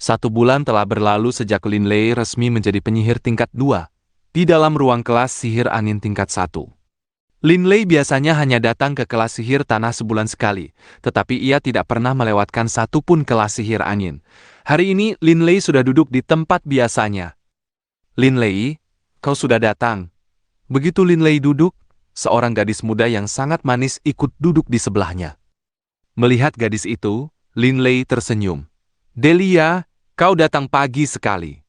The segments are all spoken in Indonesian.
1 bulan telah berlalu sejak Lin Lei resmi menjadi penyihir tingkat 2 di dalam ruang kelas sihir angin tingkat 1. Lin Lei biasanya hanya datang ke kelas sihir tanah sebulan sekali, tetapi ia tidak pernah melewatkan satupun kelas sihir angin. Hari ini Lin Lei sudah duduk di tempat biasanya. Lin Lei, kau sudah datang. Begitu Lin Lei duduk, seorang gadis muda yang sangat manis ikut duduk di sebelahnya. Melihat gadis itu, Lin Lei tersenyum. Delia, kau datang pagi sekali.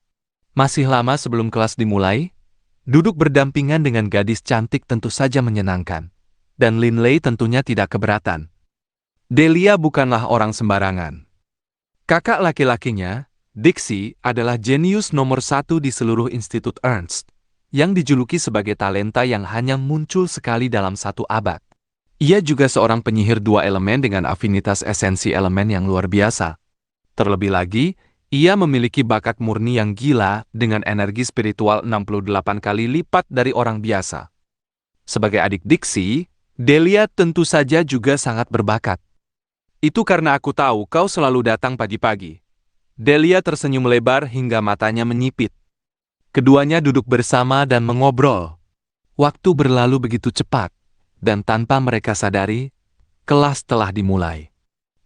Masih lama sebelum kelas dimulai? Duduk berdampingan dengan gadis cantik tentu saja menyenangkan. Dan Lin Lei tentunya tidak keberatan. Delia bukanlah orang sembarangan. Kakak laki-lakinya, Dixie, adalah jenius nomor 1 di seluruh Institut Ernst, yang dijuluki sebagai talenta yang hanya muncul sekali dalam 1 abad. Ia juga seorang penyihir 2 elemen dengan afinitas esensi elemen yang luar biasa. Terlebih lagi, ia memiliki bakat murni yang gila dengan energi spiritual 68 kali lipat dari orang biasa. Sebagai adik Dixie, Delia tentu saja juga sangat berbakat. Itu karena aku tahu kau selalu datang pagi-pagi. Delia tersenyum lebar hingga matanya menyipit. Keduanya duduk bersama dan mengobrol. Waktu berlalu begitu cepat, dan tanpa mereka sadari, kelas telah dimulai.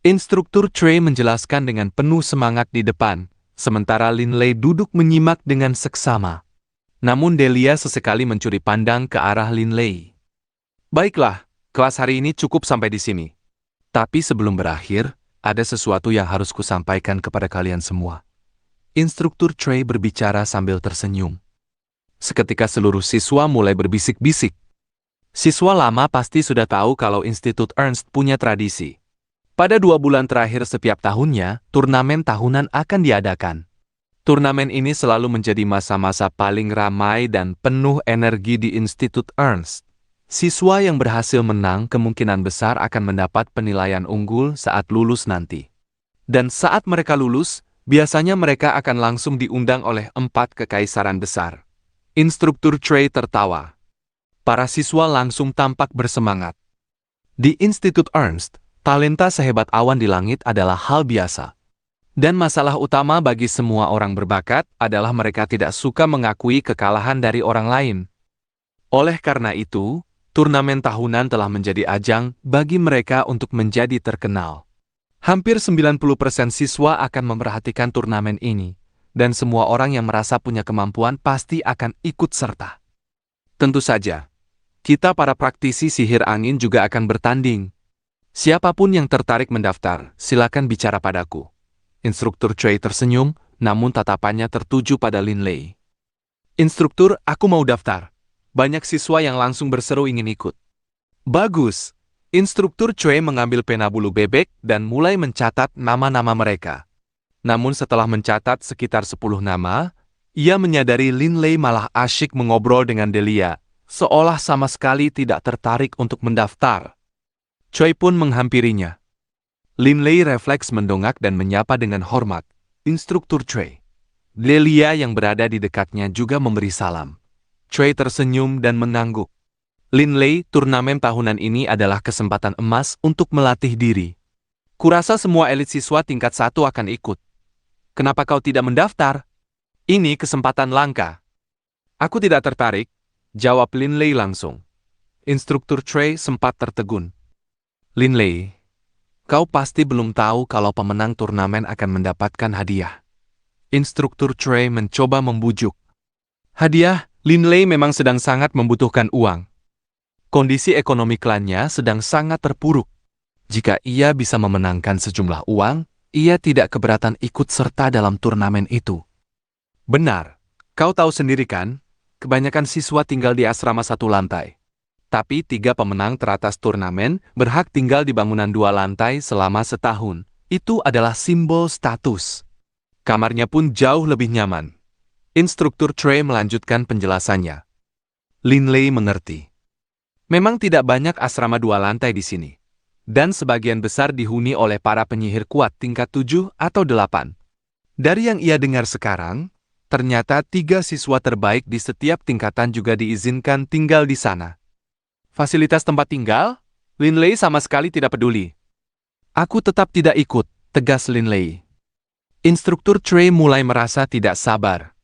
Instruktur Trey menjelaskan dengan penuh semangat di depan, sementara Lin Lei duduk menyimak dengan seksama. Namun Delia sesekali mencuri pandang ke arah Lin Lei. Baiklah, kelas hari ini cukup sampai di sini. Tapi sebelum berakhir, ada sesuatu yang harus kusampaikan kepada kalian semua. Instruktur Trey berbicara sambil tersenyum. Seketika seluruh siswa mulai berbisik-bisik. Siswa lama pasti sudah tahu kalau Institut Ernst punya tradisi. Pada 2 bulan terakhir setiap tahunnya, turnamen tahunan akan diadakan. Turnamen ini selalu menjadi masa-masa paling ramai dan penuh energi di Institut Ernst. Siswa yang berhasil menang kemungkinan besar akan mendapat penilaian unggul saat lulus nanti. Dan saat mereka lulus, biasanya mereka akan langsung diundang oleh 4 kekaisaran besar. Instruktur Trey tertawa. Para siswa langsung tampak bersemangat. Di Institut Ernst, talenta sehebat awan di langit adalah hal biasa. Dan masalah utama bagi semua orang berbakat adalah mereka tidak suka mengakui kekalahan dari orang lain. Oleh karena itu, turnamen tahunan telah menjadi ajang bagi mereka untuk menjadi terkenal. Hampir 90% siswa akan memperhatikan turnamen ini, dan semua orang yang merasa punya kemampuan pasti akan ikut serta. Tentu saja, kita para praktisi sihir angin juga akan bertanding. Siapapun yang tertarik mendaftar, silakan bicara padaku. Instruktur Trey tersenyum, namun tatapannya tertuju pada Lin Lei. Instruktur, aku mau daftar. Banyak siswa yang langsung berseru ingin ikut. Bagus. Instruktur Trey mengambil pena bulu bebek dan mulai mencatat nama-nama mereka. Namun setelah mencatat sekitar 10 nama, ia menyadari Lin Lei malah asyik mengobrol dengan Delia, seolah sama sekali tidak tertarik untuk mendaftar. Choi pun menghampirinya. Lin Lei refleks mendongak dan menyapa dengan hormat. Instruktur Trey. Delia yang berada di dekatnya juga memberi salam. Choi tersenyum dan mengangguk. Lin Lei, turnamen tahunan ini adalah kesempatan emas untuk melatih diri. Kurasa semua elit siswa tingkat 1 akan ikut. Kenapa kau tidak mendaftar? Ini kesempatan langka. Aku tidak tertarik, jawab Lin Lei langsung. Instruktur Trey sempat tertegun. Lin Lei, kau pasti belum tahu kalau pemenang turnamen akan mendapatkan hadiah. Instruktur Trey mencoba membujuk. Hadiah, Lin Lei memang sedang sangat membutuhkan uang. Kondisi ekonomi klannya sedang sangat terpuruk. Jika ia bisa memenangkan sejumlah uang, ia tidak keberatan ikut serta dalam turnamen itu. Benar, kau tahu sendiri kan, kebanyakan siswa tinggal di asrama 1 lantai. Tapi 3 pemenang teratas turnamen berhak tinggal di bangunan 2 lantai selama setahun. Itu adalah simbol status. Kamarnya pun jauh lebih nyaman. Instruktur Trey melanjutkan penjelasannya. Lin Lei mengerti. Memang tidak banyak asrama 2 lantai di sini. Dan sebagian besar dihuni oleh para penyihir kuat tingkat 7 atau 8. Dari yang ia dengar sekarang, ternyata 3 siswa terbaik di setiap tingkatan juga diizinkan tinggal di sana. Fasilitas tempat tinggal? Lin Lei sama sekali tidak peduli. Aku tetap tidak ikut, tegas Lin Lei. Instruktur Trey mulai merasa tidak sabar.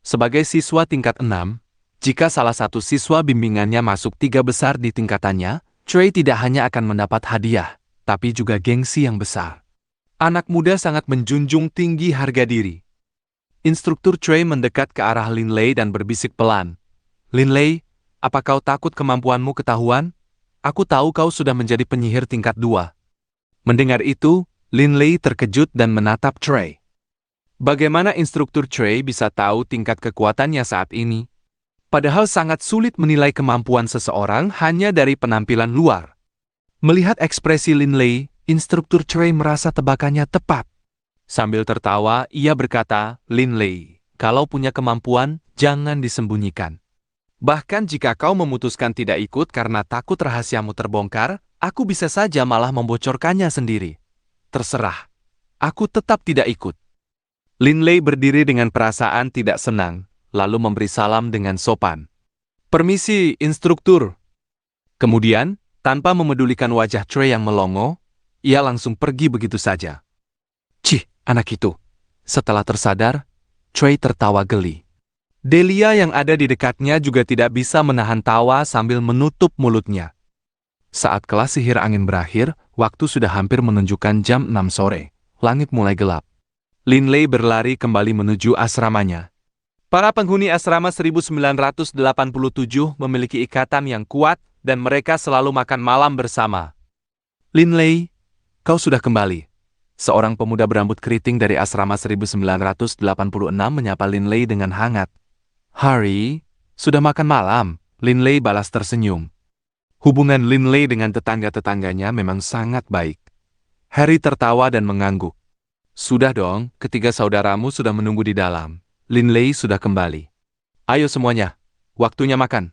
Sebagai siswa tingkat 6, jika salah satu siswa bimbingannya masuk 3 besar di tingkatannya, Trey tidak hanya akan mendapat hadiah, tapi juga gengsi yang besar. Anak muda sangat menjunjung tinggi harga diri. Instruktur Trey mendekat ke arah Linley dan berbisik pelan. Linley, apa kau takut kemampuanmu ketahuan? Aku tahu kau sudah menjadi penyihir tingkat 2. Mendengar itu, Linley terkejut dan menatap Trey. Bagaimana instruktur Trey bisa tahu tingkat kekuatannya saat ini? Padahal sangat sulit menilai kemampuan seseorang hanya dari penampilan luar. Melihat ekspresi Linley, instruktur Trey merasa tebakannya tepat. Sambil tertawa, ia berkata, Linley, kalau punya kemampuan, jangan disembunyikan. Bahkan jika kau memutuskan tidak ikut karena takut rahasiamu terbongkar, aku bisa saja malah membocorkannya sendiri. Terserah. Aku tetap tidak ikut. Linley berdiri dengan perasaan tidak senang, lalu memberi salam dengan sopan. Permisi, instruktur. Kemudian, tanpa memedulikan wajah Trey yang melongo, ia langsung pergi begitu saja. Cih, anak itu. Setelah tersadar, Trey tertawa geli. Delia yang ada di dekatnya juga tidak bisa menahan tawa sambil menutup mulutnya. Saat kelas sihir angin berakhir, waktu sudah hampir menunjukkan jam 6 sore. Langit mulai gelap. Linley berlari kembali menuju asramanya. Para penghuni asrama 1987 memiliki ikatan yang kuat dan mereka selalu makan malam bersama. Linley, kau sudah kembali. Seorang pemuda berambut keriting dari asrama 1986 menyapa Linley dengan hangat. Harry, sudah makan malam? Linley balas tersenyum. Hubungan Linley dengan tetangga-tetangganya memang sangat baik. Harry tertawa dan mengangguk. Sudah dong, ketiga saudaramu sudah menunggu di dalam. Linley sudah kembali. Ayo semuanya, waktunya makan.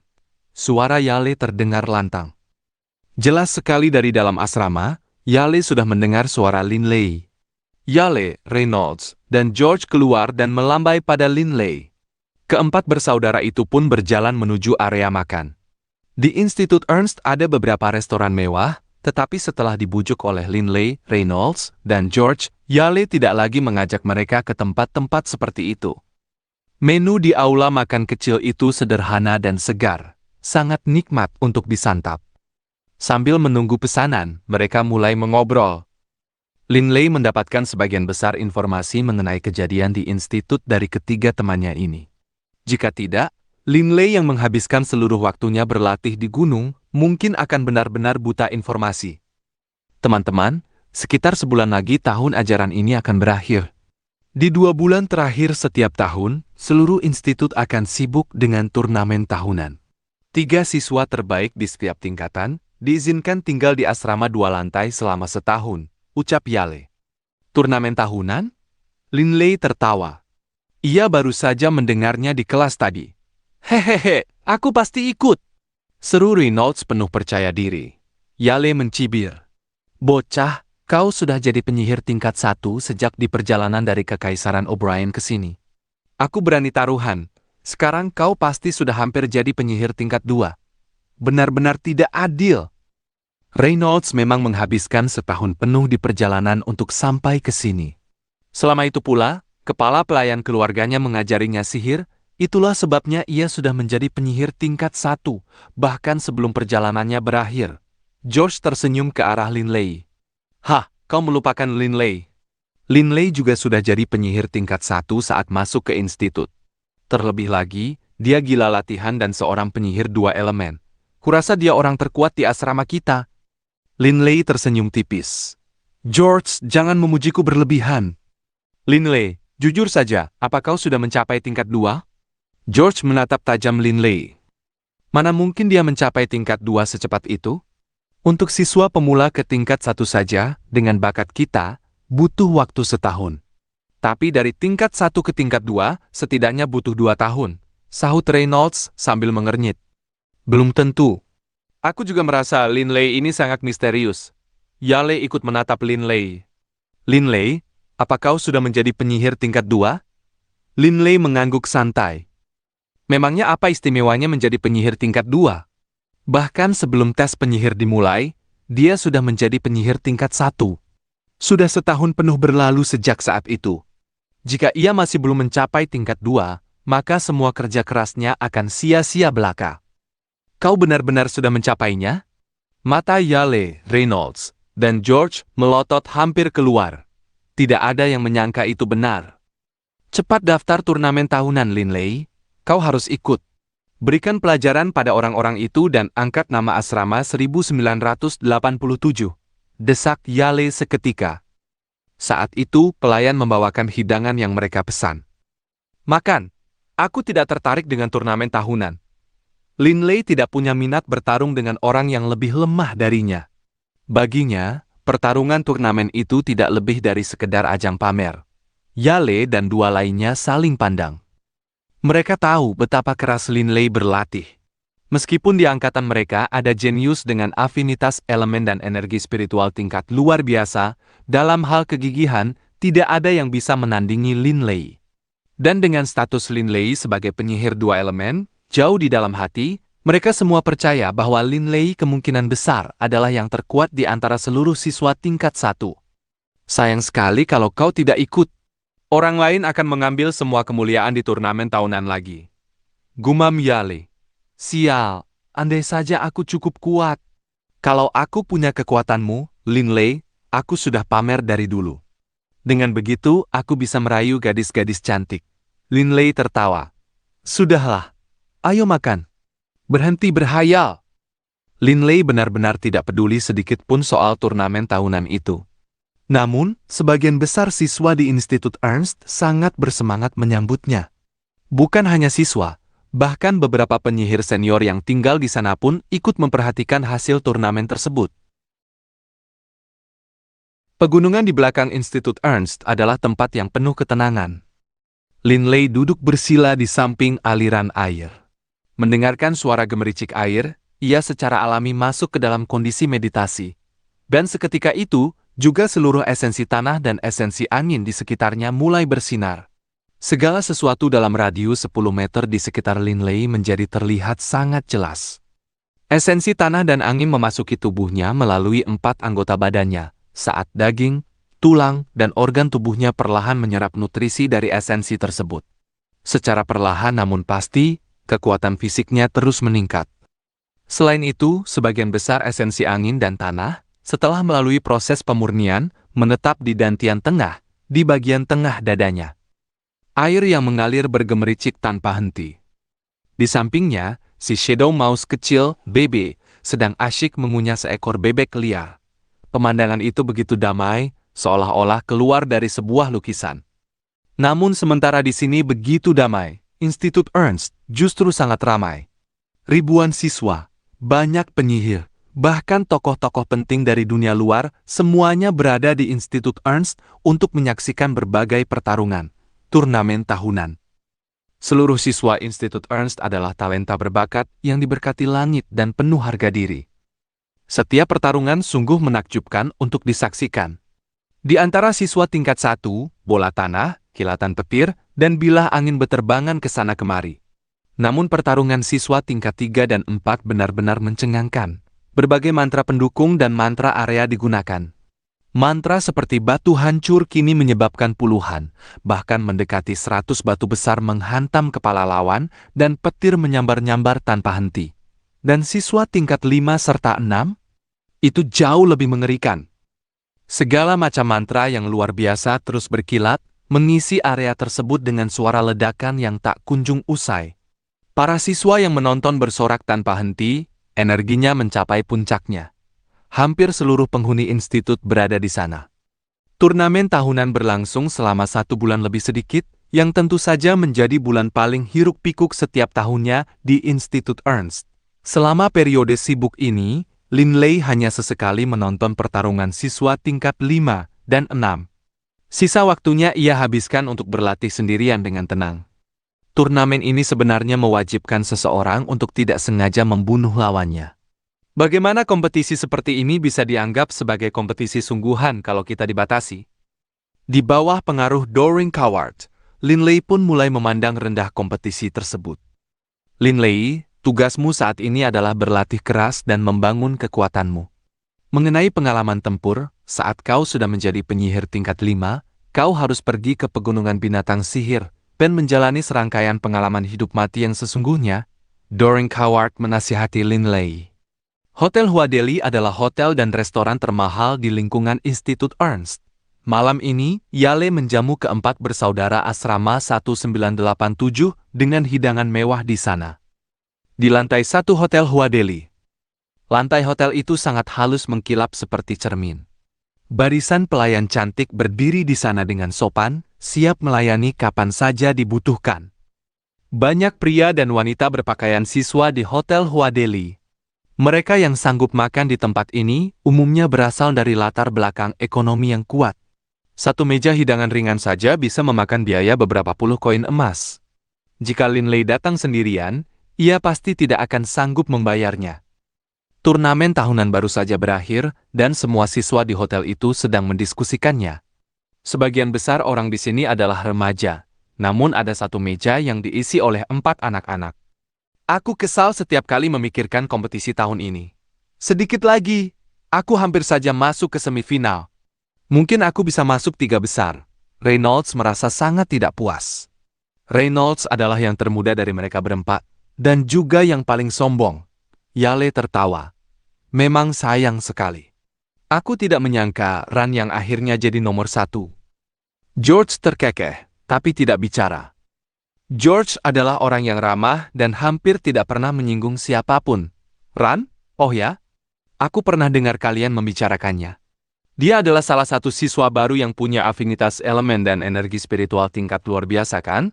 Suara Yale terdengar lantang. Jelas sekali dari dalam asrama, Yale sudah mendengar suara Linley. Yale, Reynolds, dan George keluar dan melambai pada Linley. Keempat bersaudara itu pun berjalan menuju area makan. Di Institut Ernst ada beberapa restoran mewah, tetapi setelah dibujuk oleh Linley, Reynolds, dan George, Yale tidak lagi mengajak mereka ke tempat-tempat seperti itu. Menu di aula makan kecil itu sederhana dan segar, sangat nikmat untuk disantap. Sambil menunggu pesanan, mereka mulai mengobrol. Linley mendapatkan sebagian besar informasi mengenai kejadian di institut dari ketiga temannya ini. Jika tidak, Linley yang menghabiskan seluruh waktunya berlatih di gunung, mungkin akan benar-benar buta informasi. Teman-teman, sekitar sebulan lagi tahun ajaran ini akan berakhir. Di 2 bulan terakhir setiap tahun, seluruh institut akan sibuk dengan turnamen tahunan. 3 siswa terbaik di setiap tingkatan diizinkan tinggal di asrama 2 lantai selama setahun, ucap Yale. Turnamen tahunan? Linley tertawa. Ia baru saja mendengarnya di kelas tadi. Hehehe, aku pasti ikut. Seru Reynolds penuh percaya diri. Yale mencibir. Bocah, kau sudah jadi penyihir tingkat 1 sejak di perjalanan dari Kekaisaran O'Brien ke sini. Aku berani taruhan, sekarang kau pasti sudah hampir jadi penyihir tingkat 2. Benar-benar tidak adil. Reynolds memang menghabiskan setahun penuh di perjalanan untuk sampai ke sini. Selama itu pula, kepala pelayan keluarganya mengajarinya sihir. Itulah sebabnya ia sudah menjadi penyihir tingkat 1, bahkan sebelum perjalanannya berakhir. George tersenyum ke arah Linley. Hah, kau melupakan Linley. Linley juga sudah jadi penyihir tingkat 1 saat masuk ke institut. Terlebih lagi, dia gila latihan dan seorang penyihir 2 elemen. Kurasa dia orang terkuat di asrama kita. Linley tersenyum tipis. George, jangan memujiku berlebihan. Linley, jujur saja, apa kau sudah mencapai tingkat 2? George menatap tajam Linley. Mana mungkin dia mencapai tingkat 2 secepat itu? Untuk siswa pemula ke tingkat 1 saja, dengan bakat kita, butuh waktu setahun. Tapi dari tingkat 1 ke tingkat 2, setidaknya butuh 2 tahun, sahut Reynolds sambil mengernyit. Belum tentu. Aku juga merasa Linley ini sangat misterius. Yale ikut menatap Linley. Linley, apa kau sudah menjadi penyihir tingkat 2? Linley mengangguk santai. Memangnya apa istimewanya menjadi penyihir tingkat 2? Bahkan sebelum tes penyihir dimulai, dia sudah menjadi penyihir tingkat 1. Sudah setahun penuh berlalu sejak saat itu. Jika ia masih belum mencapai tingkat 2, maka semua kerja kerasnya akan sia-sia belaka. Kau benar-benar sudah mencapainya? Mata Yale, Reynolds, dan George melotot hampir keluar. Tidak ada yang menyangka itu benar. Cepat daftar turnamen tahunan, Linley. Kau harus ikut. Berikan pelajaran pada orang-orang itu dan angkat nama asrama 1987. Desak Yale seketika. Saat itu, pelayan membawakan hidangan yang mereka pesan. Makan. Aku tidak tertarik dengan turnamen tahunan. Linley tidak punya minat bertarung dengan orang yang lebih lemah darinya. Baginya, pertarungan turnamen itu tidak lebih dari sekedar ajang pamer. Yale dan dua lainnya saling pandang. Mereka tahu betapa keras Linley berlatih. Meskipun di angkatan mereka ada jenius dengan afinitas elemen dan energi spiritual tingkat luar biasa, dalam hal kegigihan, tidak ada yang bisa menandingi Linley. Dan dengan status Linley sebagai penyihir dua elemen, jauh di dalam hati, mereka semua percaya bahwa Linley kemungkinan besar adalah yang terkuat di antara seluruh siswa tingkat 1. Sayang sekali kalau kau tidak ikut. Orang lain akan mengambil semua kemuliaan di turnamen tahunan lagi. Gumam Yale. Sial, andai saja aku cukup kuat. Kalau aku punya kekuatanmu, Linley, aku sudah pamer dari dulu. Dengan begitu, aku bisa merayu gadis-gadis cantik. Linley tertawa. Sudahlah, ayo makan. Berhenti berhayal. Linley benar-benar tidak peduli sedikit pun soal turnamen tahunan itu. Namun, sebagian besar siswa di Institut Ernst sangat bersemangat menyambutnya. Bukan hanya siswa, bahkan beberapa penyihir senior yang tinggal di sana pun ikut memperhatikan hasil turnamen tersebut. Pegunungan di belakang Institut Ernst adalah tempat yang penuh ketenangan. Linley duduk bersila di samping aliran air. Mendengarkan suara gemericik air, ia secara alami masuk ke dalam kondisi meditasi. Dan seketika itu, juga seluruh esensi tanah dan esensi angin di sekitarnya mulai bersinar. Segala sesuatu dalam radius 10 meter di sekitar Linley menjadi terlihat sangat jelas. Esensi tanah dan angin memasuki tubuhnya melalui 4 anggota badannya, saat daging, tulang, dan organ tubuhnya perlahan menyerap nutrisi dari esensi tersebut. Secara perlahan namun pasti, kekuatan fisiknya terus meningkat. Selain itu, sebagian besar esensi angin dan tanah, setelah melalui proses pemurnian, menetap di dantian tengah, di bagian tengah dadanya. Air yang mengalir bergemericik tanpa henti. Di sampingnya, si Shadow Mouse kecil, Bebe, sedang asyik mengunyah seekor bebek liar. Pemandangan itu begitu damai, seolah-olah keluar dari sebuah lukisan. Namun sementara di sini begitu damai, Institut Ernst justru sangat ramai. Ribuan siswa, banyak penyihir, bahkan tokoh-tokoh penting dari dunia luar, semuanya berada di Institut Ernst untuk menyaksikan berbagai pertarungan, turnamen tahunan. Seluruh siswa Institut Ernst adalah talenta berbakat yang diberkati langit dan penuh harga diri. Setiap pertarungan sungguh menakjubkan untuk disaksikan. Di antara siswa tingkat 1, bola tanah, kilatan petir, dan bilah angin beterbangan ke sana kemari. Namun pertarungan siswa tingkat 3 dan 4 benar-benar mencengangkan. Berbagai mantra pendukung dan mantra area digunakan. Mantra seperti batu hancur kini menyebabkan puluhan, bahkan mendekati 100 batu besar menghantam kepala lawan dan petir menyambar-nyambar tanpa henti. Dan siswa tingkat 5 serta 6? Itu jauh lebih mengerikan. Segala macam mantra yang luar biasa terus berkilat, mengisi area tersebut dengan suara ledakan yang tak kunjung usai. Para siswa yang menonton bersorak tanpa henti, energinya mencapai puncaknya. Hampir seluruh penghuni institut berada di sana. Turnamen tahunan berlangsung selama 1 bulan lebih sedikit, yang tentu saja menjadi bulan paling hiruk-pikuk setiap tahunnya di Institut Ernst. Selama periode sibuk ini, Linley hanya sesekali menonton pertarungan siswa tingkat 5 dan 6. Sisa waktunya ia habiskan untuk berlatih sendirian dengan tenang. Turnamen ini sebenarnya mewajibkan seseorang untuk tidak sengaja membunuh lawannya. Bagaimana kompetisi seperti ini bisa dianggap sebagai kompetisi sungguhan kalau kita dibatasi? Di bawah pengaruh Doreen Coward, Linley pun mulai memandang rendah kompetisi tersebut. Linley, tugasmu saat ini adalah berlatih keras dan membangun kekuatanmu. Mengenai pengalaman tempur, saat kau sudah menjadi penyihir tingkat 5, kau harus pergi ke pegunungan binatang sihir dan menjalani serangkaian pengalaman hidup mati yang sesungguhnya. Doring Coward menasihati Linley. Hotel Huadeli adalah hotel dan restoran termahal di lingkungan Institut Ernst. Malam ini, Yale menjamu keempat bersaudara asrama 1987 dengan hidangan mewah di sana. Di lantai 1 Hotel Huadeli. Lantai hotel itu sangat halus mengkilap seperti cermin. Barisan pelayan cantik berdiri di sana dengan sopan, siap melayani kapan saja dibutuhkan. Banyak pria dan wanita berpakaian siswa di Hotel Huadeli. Mereka yang sanggup makan di tempat ini umumnya berasal dari latar belakang ekonomi yang kuat. Satu meja hidangan ringan saja bisa memakan biaya beberapa puluh koin emas. Jika Linley datang sendirian, ia pasti tidak akan sanggup membayarnya. Turnamen tahunan baru saja berakhir dan semua siswa di hotel itu sedang mendiskusikannya. Sebagian besar orang di sini adalah remaja. Namun ada satu meja yang diisi oleh 4 anak-anak. Aku kesal setiap kali memikirkan kompetisi tahun ini. Sedikit lagi, aku hampir saja masuk ke semifinal. Mungkin aku bisa masuk 3 besar. Reynolds merasa sangat tidak puas. Reynolds adalah yang termuda dari mereka berempat, dan juga yang paling sombong. Yale tertawa. Memang sayang sekali. Aku tidak menyangka Ran yang akhirnya jadi nomor 1. George terkekeh, tapi tidak bicara. George adalah orang yang ramah dan hampir tidak pernah menyinggung siapapun. Ran? Oh ya? Aku pernah dengar kalian membicarakannya. Dia adalah salah satu siswa baru yang punya afinitas elemen dan energi spiritual tingkat luar biasa, kan?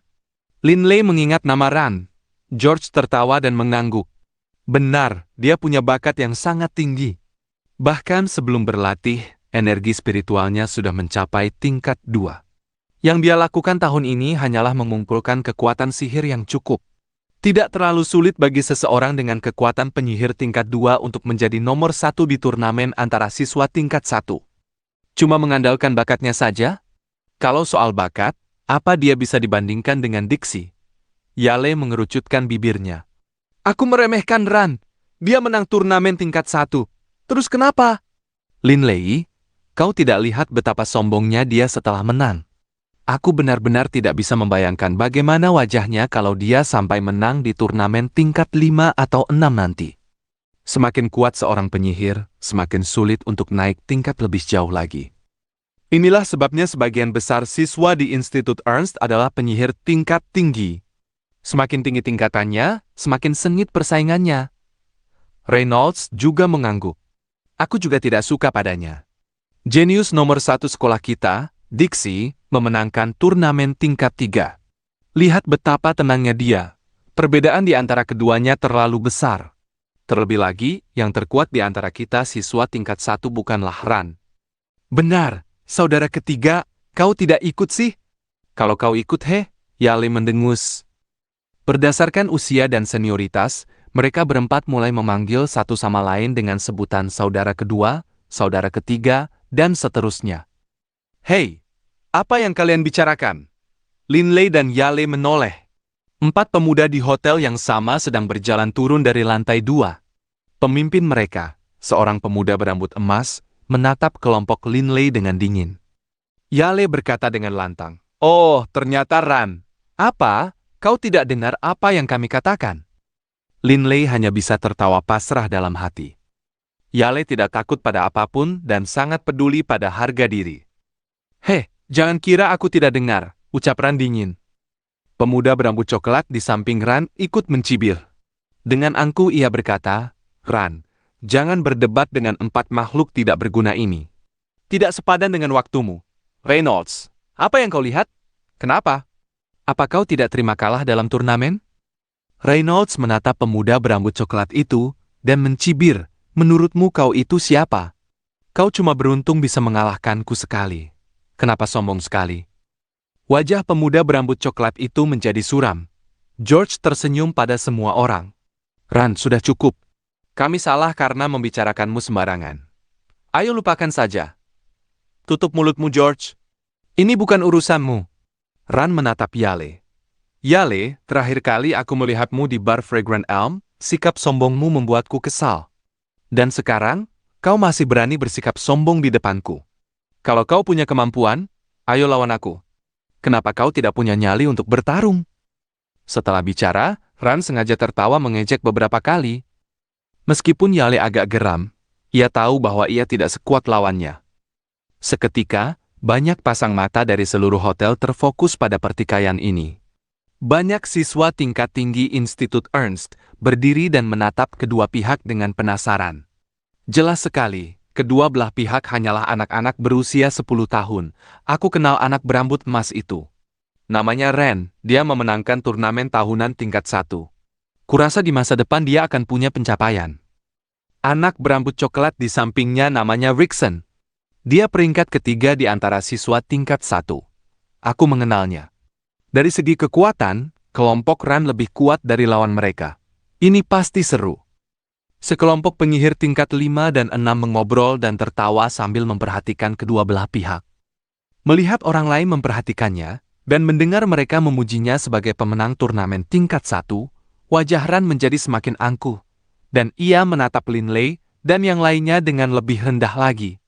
Linley mengingat nama Ran. George tertawa dan mengangguk. Benar, dia punya bakat yang sangat tinggi. Bahkan sebelum berlatih, energi spiritualnya sudah mencapai tingkat 2. Yang dia lakukan tahun ini hanyalah mengumpulkan kekuatan sihir yang cukup. Tidak terlalu sulit bagi seseorang dengan kekuatan penyihir tingkat 2 untuk menjadi nomor 1 di turnamen antara siswa tingkat 1. Cuma mengandalkan bakatnya saja? Kalau soal bakat, apa dia bisa dibandingkan dengan diksi? Yale mengerucutkan bibirnya. Aku meremehkan Ran. Dia menang turnamen tingkat 1. Terus kenapa? Linley, kau tidak lihat betapa sombongnya dia setelah menang. Aku benar-benar tidak bisa membayangkan bagaimana wajahnya kalau dia sampai menang di turnamen tingkat 5 atau 6 nanti. Semakin kuat seorang penyihir, semakin sulit untuk naik tingkat lebih jauh lagi. Inilah sebabnya sebagian besar siswa di Institut Ernst adalah penyihir tingkat tinggi. Semakin tinggi tingkatannya, semakin sengit persaingannya. Reynolds juga mengangguk. Aku juga tidak suka padanya. Jenius nomor 1 sekolah kita, Dixie, memenangkan turnamen tingkat 3. Lihat betapa tenangnya dia. Perbedaan di antara keduanya terlalu besar. Terlebih lagi, yang terkuat di antara kita siswa tingkat 1 bukanlah Ran. Benar, saudara ketiga, kau tidak ikut sih? Kalau kau ikut Yale mendengus. Berdasarkan usia dan senioritas, mereka berempat mulai memanggil satu sama lain dengan sebutan saudara kedua, saudara ketiga, dan seterusnya. Hei, apa yang kalian bicarakan? Linley dan Yale menoleh. 4 pemuda di hotel yang sama sedang berjalan turun dari lantai 2. Pemimpin mereka, seorang pemuda berambut emas, menatap kelompok Linley dengan dingin. Yale berkata dengan lantang, "Oh, ternyata Ran. Apa? Kau tidak dengar apa yang kami katakan?" Linley hanya bisa tertawa pasrah dalam hati. Yale tidak takut pada apapun dan sangat peduli pada harga diri. Jangan kira aku tidak dengar, ucap Ran dingin. Pemuda berambut coklat di samping Ran ikut mencibir. Dengan angkuh ia berkata, "Ran, jangan berdebat dengan 4 makhluk tidak berguna ini. Tidak sepadan dengan waktumu. Reynolds, apa yang kau lihat? Kenapa? Apa kau tidak terima kalah dalam turnamen?" Reynolds menatap pemuda berambut coklat itu dan mencibir, "Menurutmu kau itu siapa? Kau cuma beruntung bisa mengalahkanku sekali. Kenapa sombong sekali?" Wajah pemuda berambut coklat itu menjadi suram. George tersenyum pada semua orang. "Ran, sudah cukup. Kami salah karena membicarakanmu sembarangan. Ayo lupakan saja. Tutup mulutmu, George. Ini bukan urusanmu." Ran menatap Yale. "Yale, terakhir kali aku melihatmu di bar Fragrant Elm, sikap sombongmu membuatku kesal. Dan sekarang, kau masih berani bersikap sombong di depanku. Kalau kau punya kemampuan, Ayo lawan aku. Kenapa kau tidak punya nyali untuk bertarung? Setelah bicara, Ran sengaja tertawa mengejek beberapa kali. Meskipun Yale agak geram, ia tahu bahwa ia tidak sekuat lawannya. Seketika, banyak pasang mata dari seluruh hotel terfokus pada pertikaian ini. Banyak siswa tingkat tinggi Institut Ernst berdiri dan menatap kedua pihak dengan penasaran. Jelas sekali, kedua belah pihak hanyalah anak-anak berusia 10 tahun. Aku kenal anak berambut emas itu. Namanya Ren, dia memenangkan turnamen tahunan tingkat 1. Kurasa di masa depan dia akan punya pencapaian. Anak berambut coklat di sampingnya namanya Rickson. Dia peringkat ketiga di antara siswa tingkat 1. Aku mengenalnya. Dari segi kekuatan, kelompok Ran lebih kuat dari lawan mereka. Ini pasti seru. Sekelompok penyihir tingkat 5 dan 6 mengobrol dan tertawa sambil memperhatikan kedua belah pihak. Melihat orang lain memperhatikannya, dan mendengar mereka memujinya sebagai pemenang turnamen tingkat 1, wajah Ran menjadi semakin angkuh, dan ia menatap Linley dan yang lainnya dengan lebih rendah lagi.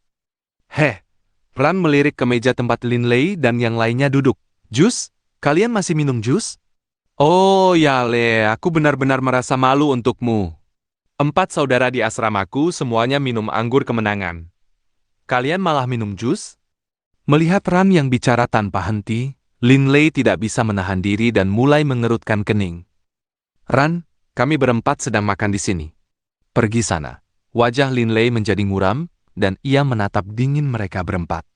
Heh, Ran melirik ke meja tempat Linley dan yang lainnya duduk. Jus? Kalian masih minum jus? Oh Yale, aku benar-benar merasa malu untukmu. 4 saudara di asramaku semuanya minum anggur kemenangan. Kalian malah minum jus? Melihat Ran yang bicara tanpa henti, Linley tidak bisa menahan diri dan mulai mengerutkan kening. Ran, kami berempat sedang makan di sini. Pergi sana. Wajah Linley menjadi muram, dan ia menatap dingin mereka berempat.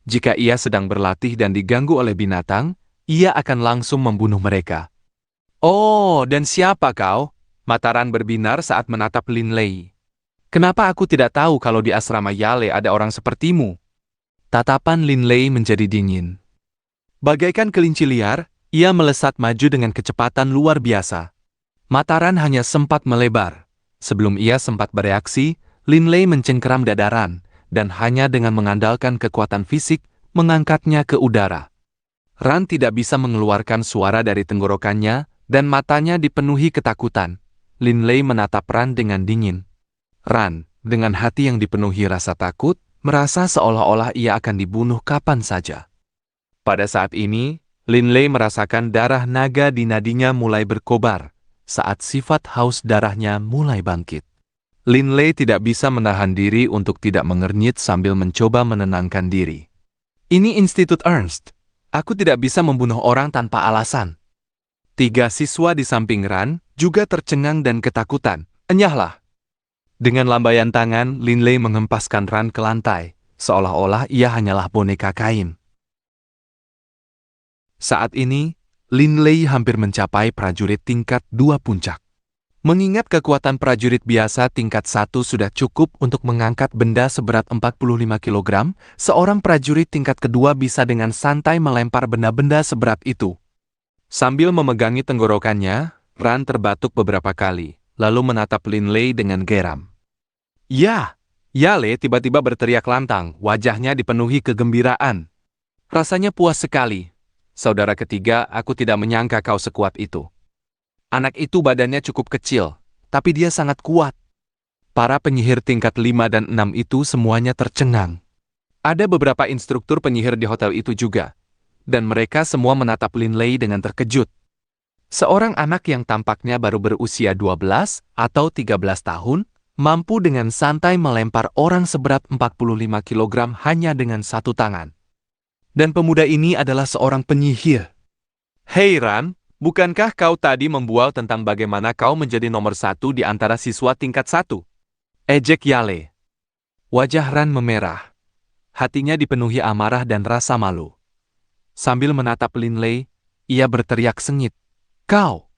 Jika ia sedang berlatih dan diganggu oleh binatang, ia akan langsung membunuh mereka. Oh, dan siapa kau? Mataran berbinar saat menatap Linley. Kenapa aku tidak tahu kalau di asrama Yale ada orang sepertimu? Tatapan Linley menjadi dingin. Bagaikan kelinci liar, ia melesat maju dengan kecepatan luar biasa. Mataran hanya sempat melebar. Sebelum ia sempat bereaksi, Linley mencengkeram dada Ran, dan hanya dengan mengandalkan kekuatan fisik, mengangkatnya ke udara. Ran tidak bisa mengeluarkan suara dari tenggorokannya, dan matanya dipenuhi ketakutan. Linley menatap Ran dengan dingin. Ran, dengan hati yang dipenuhi rasa takut, merasa seolah-olah ia akan dibunuh kapan saja. Pada saat ini, Linley merasakan darah naga di nadinya mulai berkobar, saat sifat haus darahnya mulai bangkit. Linley tidak bisa menahan diri untuk tidak mengernyit sambil mencoba menenangkan diri. Ini Institut Ernst. Aku tidak bisa membunuh orang tanpa alasan. 3 siswa di samping Ran juga tercengang dan ketakutan. Enyahlah. Dengan lambaian tangan, Linley menghempaskan Ran ke lantai, seolah-olah ia hanyalah boneka kain. Saat ini, Linley hampir mencapai prajurit tingkat 2 puncak. Mengingat kekuatan prajurit biasa tingkat 1 sudah cukup untuk mengangkat benda seberat 45 kg, seorang prajurit tingkat kedua bisa dengan santai melempar benda-benda seberat itu. Sambil memegangi tenggorokannya, Ran terbatuk beberapa kali, lalu menatap Linley dengan geram. Ya! Yale tiba-tiba berteriak lantang, wajahnya dipenuhi kegembiraan. Rasanya puas sekali. Saudara ketiga, aku tidak menyangka kau sekuat itu. Anak itu badannya cukup kecil, tapi dia sangat kuat. Para penyihir tingkat 5 dan 6 itu semuanya tercengang. Ada beberapa instruktur penyihir di hotel itu juga, dan mereka semua menatap Linley dengan terkejut. Seorang anak yang tampaknya baru berusia 12 atau 13 tahun, mampu dengan santai melempar orang seberat 45 kg hanya dengan satu tangan. Dan pemuda ini adalah seorang penyihir. Hei Ran, bukankah kau tadi membual tentang bagaimana kau menjadi nomor 1 di antara siswa tingkat 1? Ejek Yale. Wajah Ran memerah. Hatinya dipenuhi amarah dan rasa malu. Sambil menatap Linley, ia berteriak sengit. Kau?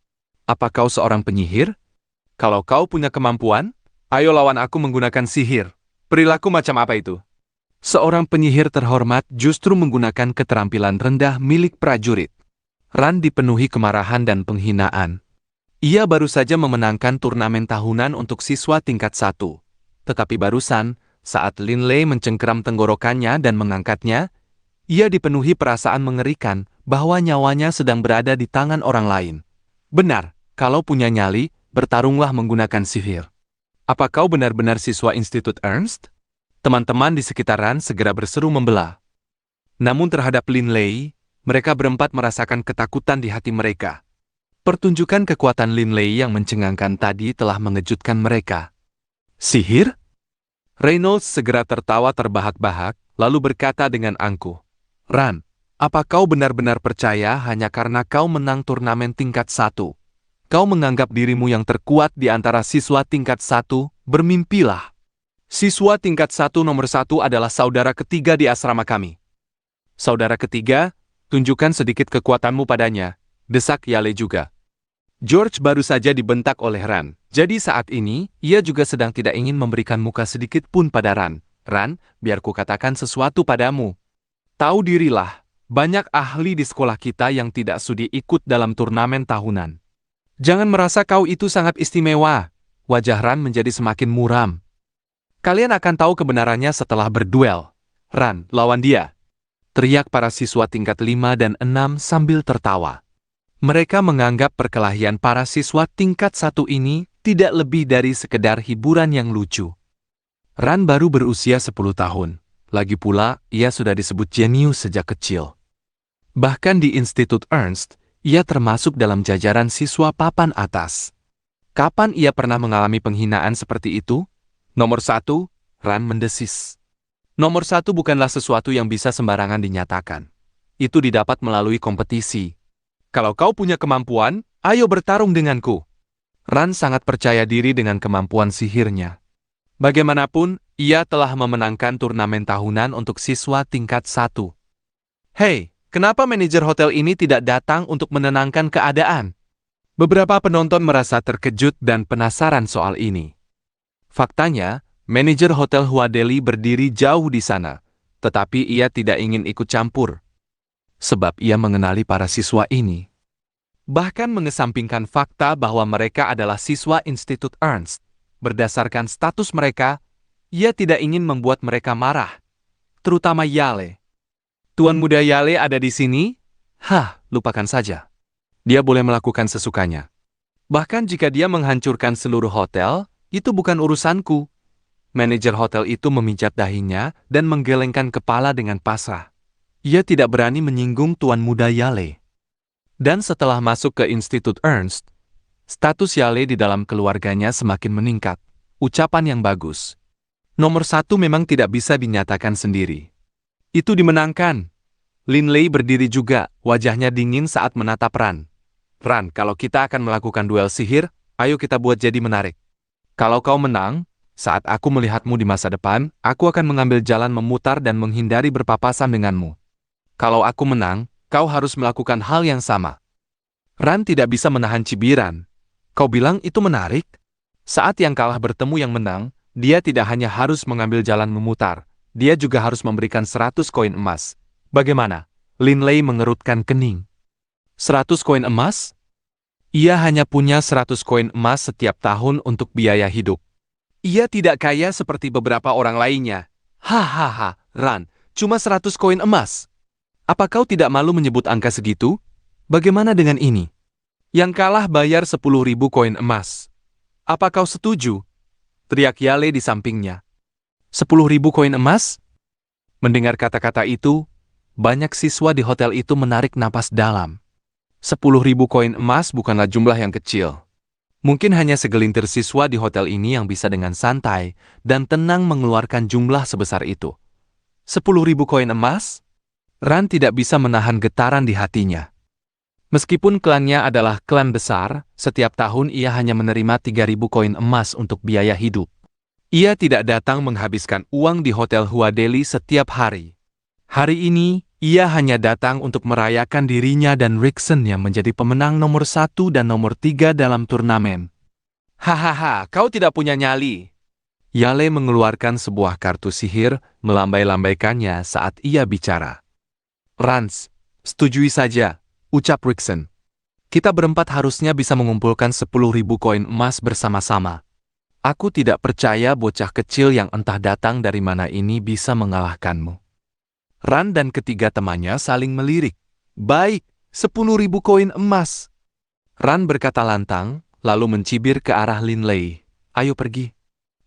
Apa kau seorang penyihir? Kalau kau punya kemampuan, ayo lawan aku menggunakan sihir. Perilaku macam apa itu? Seorang penyihir terhormat justru menggunakan keterampilan rendah milik prajurit. Ran dipenuhi kemarahan dan penghinaan. Ia baru saja memenangkan turnamen tahunan untuk siswa tingkat 1. Tetapi barusan, saat Linley mencengkeram tenggorokannya dan mengangkatnya, ia dipenuhi perasaan mengerikan bahwa nyawanya sedang berada di tangan orang lain. Benar, kalau punya nyali, bertarunglah menggunakan sihir. Apa kau benar-benar siswa Institut Ernst? Teman-teman di sekitaran segera berseru membelah. Namun terhadap Lin Lei, mereka berempat merasakan ketakutan di hati mereka. Pertunjukan kekuatan Lin Lei yang mencengangkan tadi telah mengejutkan mereka. Sihir? Reynolds segera tertawa terbahak-bahak, lalu berkata dengan angkuh, "Ran, apa kau benar-benar percaya hanya karena kau menang turnamen tingkat 1? Kau menganggap dirimu yang terkuat di antara siswa tingkat 1, bermimpilah. Siswa tingkat 1 nomor 1 adalah saudara ketiga di asrama kami. Saudara ketiga, tunjukkan sedikit kekuatanmu padanya," desak Yale juga. George baru saja dibentak oleh Ran, jadi saat ini, ia juga sedang tidak ingin memberikan muka sedikit pun pada Ran. "Ran, biar ku katakan sesuatu padamu. Tahu dirilah, banyak ahli di sekolah kita yang tidak sudi ikut dalam turnamen tahunan. Jangan merasa kau itu sangat istimewa." Wajah Ran menjadi semakin muram. "Kalian akan tahu kebenarannya setelah berduel. Ran, lawan dia," teriak para siswa tingkat 5 dan 6 sambil tertawa. Mereka menganggap perkelahian para siswa tingkat 1 ini tidak lebih dari sekedar hiburan yang lucu. Ran baru berusia 10 tahun. Lagi pula, ia sudah disebut jenius sejak kecil. Bahkan di Institut Ernst, ia termasuk dalam jajaran siswa papan atas. Kapan ia pernah mengalami penghinaan seperti itu? Nomor 1, Ran mendesis. Nomor 1 bukanlah sesuatu yang bisa sembarangan dinyatakan. Itu didapat melalui kompetisi. Kalau kau punya kemampuan, ayo bertarung denganku. Ran sangat percaya diri dengan kemampuan sihirnya. Bagaimanapun, ia telah memenangkan turnamen tahunan untuk siswa tingkat 1. "Hei, kenapa manajer hotel ini tidak datang untuk menenangkan keadaan?" Beberapa penonton merasa terkejut dan penasaran soal ini. Faktanya, manajer hotel Huadeli berdiri jauh di sana, tetapi ia tidak ingin ikut campur. Sebab ia mengenali para siswa ini. Bahkan mengesampingkan fakta bahwa mereka adalah siswa Institut Ernst. Berdasarkan status mereka, ia tidak ingin membuat mereka marah. Terutama Yale. "Tuan muda Yale ada di sini?" "Hah, lupakan saja. Dia boleh melakukan sesukanya. Bahkan jika dia menghancurkan seluruh hotel, itu bukan urusanku." Manajer hotel itu memijat dahinya dan menggelengkan kepala dengan pasrah. Ia tidak berani menyinggung Tuan muda Yale. Dan setelah masuk ke Institut Ernst, status Yale di dalam keluarganya semakin meningkat. Ucapan yang bagus. Nomor 1 memang tidak bisa dinyatakan sendiri. Itu dimenangkan. Lin Lei berdiri juga, wajahnya dingin saat menatap Ran. "Ran, kalau kita akan melakukan duel sihir, ayo kita buat jadi menarik. Kalau kau menang, saat aku melihatmu di masa depan, aku akan mengambil jalan memutar dan menghindari berpapasan denganmu. Kalau aku menang, kau harus melakukan hal yang sama." Ran tidak bisa menahan cibiran. "Kau bilang itu menarik?" Saat yang kalah bertemu yang menang, dia tidak hanya harus mengambil jalan memutar, dia juga harus memberikan 100 koin emas. Bagaimana? Lin Lei mengerutkan kening. 100 koin emas? Ia hanya punya 100 koin emas setiap tahun untuk biaya hidup. Ia tidak kaya seperti beberapa orang lainnya. "Hahaha, Ran, cuma 100 koin emas. Apa kau tidak malu menyebut angka segitu? Bagaimana dengan ini? Yang kalah bayar 10.000 koin emas. Apa kau setuju?" teriak Yale di sampingnya. 10.000 koin emas? Mendengar kata-kata itu, banyak siswa di hotel itu menarik napas dalam. 10.000 koin emas bukanlah jumlah yang kecil. Mungkin hanya segelintir siswa di hotel ini yang bisa dengan santai dan tenang mengeluarkan jumlah sebesar itu. 10.000 koin emas? Ran tidak bisa menahan getaran di hatinya. Meskipun klannya adalah klan besar, setiap tahun ia hanya menerima 3.000 koin emas untuk biaya hidup. Ia tidak datang menghabiskan uang di Hotel Huadeli setiap hari. Hari ini, ia hanya datang untuk merayakan dirinya dan Rickson yang menjadi pemenang nomor 1 dan nomor 3 dalam turnamen. "Hahaha, kau tidak punya nyali." Yale mengeluarkan sebuah kartu sihir, melambai-lambaikannya saat ia bicara. "Rans, setujui saja," ucap Rickson. "Kita berempat harusnya bisa mengumpulkan 10.000 koin emas bersama-sama. Aku tidak percaya bocah kecil yang entah datang dari mana ini bisa mengalahkanmu." Ran dan ketiga temannya saling melirik. "Baik, 10.000 koin emas." Ran berkata lantang, lalu mencibir ke arah Lin Lei. "Ayo pergi.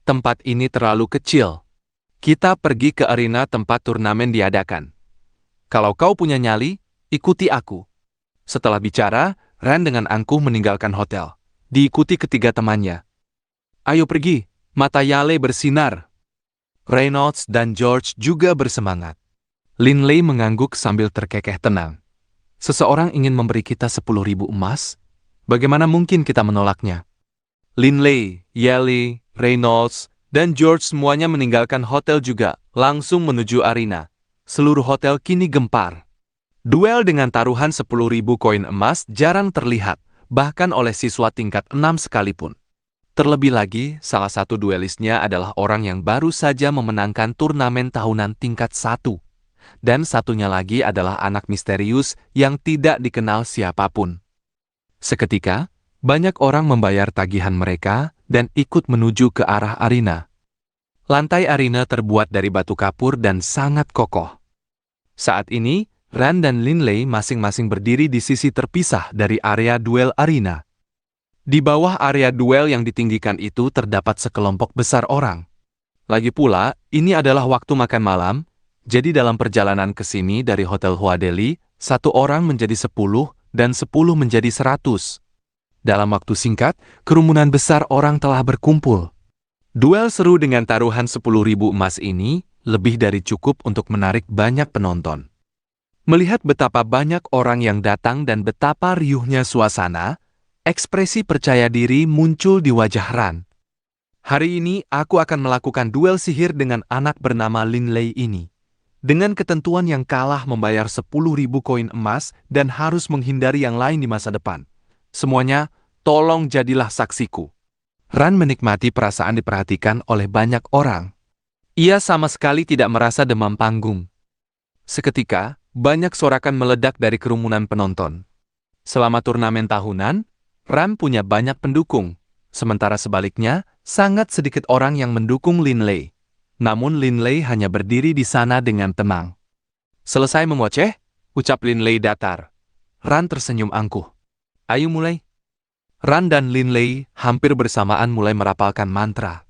Tempat ini terlalu kecil. Kita pergi ke arena tempat turnamen diadakan." Kalau kau punya nyali, ikuti aku. Setelah bicara, Ran dengan angkuh meninggalkan hotel. Diikuti ketiga temannya. Ayo pergi, mata Yale bersinar. Reynolds dan George juga bersemangat. Linley mengangguk sambil terkekeh tenang. Seseorang ingin memberi kita 10.000 emas? Bagaimana mungkin kita menolaknya? Linley, Yale, Reynolds, dan George semuanya meninggalkan hotel juga, langsung menuju arena. Seluruh hotel kini gempar. Duel dengan taruhan 10.000 koin emas jarang terlihat, bahkan oleh siswa tingkat 6 sekalipun. Terlebih lagi, salah satu duelisnya adalah orang yang baru saja memenangkan turnamen tahunan tingkat 1. Dan satunya lagi adalah anak misterius yang tidak dikenal siapapun. Seketika, banyak orang membayar tagihan mereka dan ikut menuju ke arah arena. Lantai arena terbuat dari batu kapur dan sangat kokoh. Saat ini, Ran dan Linley masing-masing berdiri di sisi terpisah dari area duel arena. Di bawah area duel yang ditinggikan itu terdapat sekelompok besar orang. Lagi pula, ini adalah waktu makan malam, jadi dalam perjalanan ke sini dari Hotel Huadeli, 1 orang menjadi 10 dan 10 menjadi 100. Dalam waktu singkat, kerumunan besar orang telah berkumpul. Duel seru dengan taruhan 10.000 emas ini lebih dari cukup untuk menarik banyak penonton. Melihat betapa banyak orang yang datang dan betapa riuhnya suasana, ekspresi percaya diri muncul di wajah Ran. Hari ini aku akan melakukan duel sihir dengan anak bernama Linley ini. Dengan ketentuan yang kalah membayar 10.000 koin emas dan harus menghindari yang lain di masa depan. Semuanya, tolong jadilah saksiku. Ran menikmati perasaan diperhatikan oleh banyak orang. Ia sama sekali tidak merasa demam panggung. Seketika, banyak sorakan meledak dari kerumunan penonton. Selama turnamen tahunan, Ran punya banyak pendukung, sementara sebaliknya, sangat sedikit orang yang mendukung Linley. Namun Linley hanya berdiri di sana dengan tenang. Selesai mengoceh, ucap Linley datar. Ran tersenyum angkuh. Ayo mulai. Ran dan Linley hampir bersamaan mulai merapalkan mantra.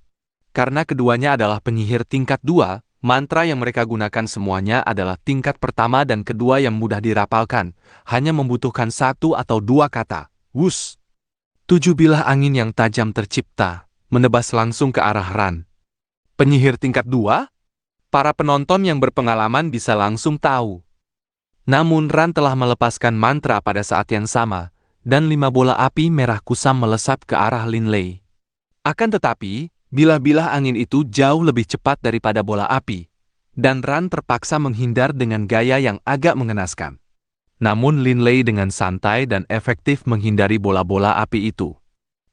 Karena keduanya adalah penyihir tingkat 2, mantra yang mereka gunakan semuanya adalah tingkat pertama dan kedua yang mudah dirapalkan, hanya membutuhkan 1 atau 2 kata. Wus! 7 bilah angin yang tajam tercipta, menebas langsung ke arah Ran. Penyihir tingkat 2? Para penonton yang berpengalaman bisa langsung tahu. Namun Ran telah melepaskan mantra pada saat yang sama, dan 5 bola api merah kusam melesat ke arah Linley. Akan tetapi, bilah-bilah angin itu jauh lebih cepat daripada bola api, dan Ran terpaksa menghindar dengan gaya yang agak mengenaskan. Namun Linley dengan santai dan efektif menghindari bola-bola api itu.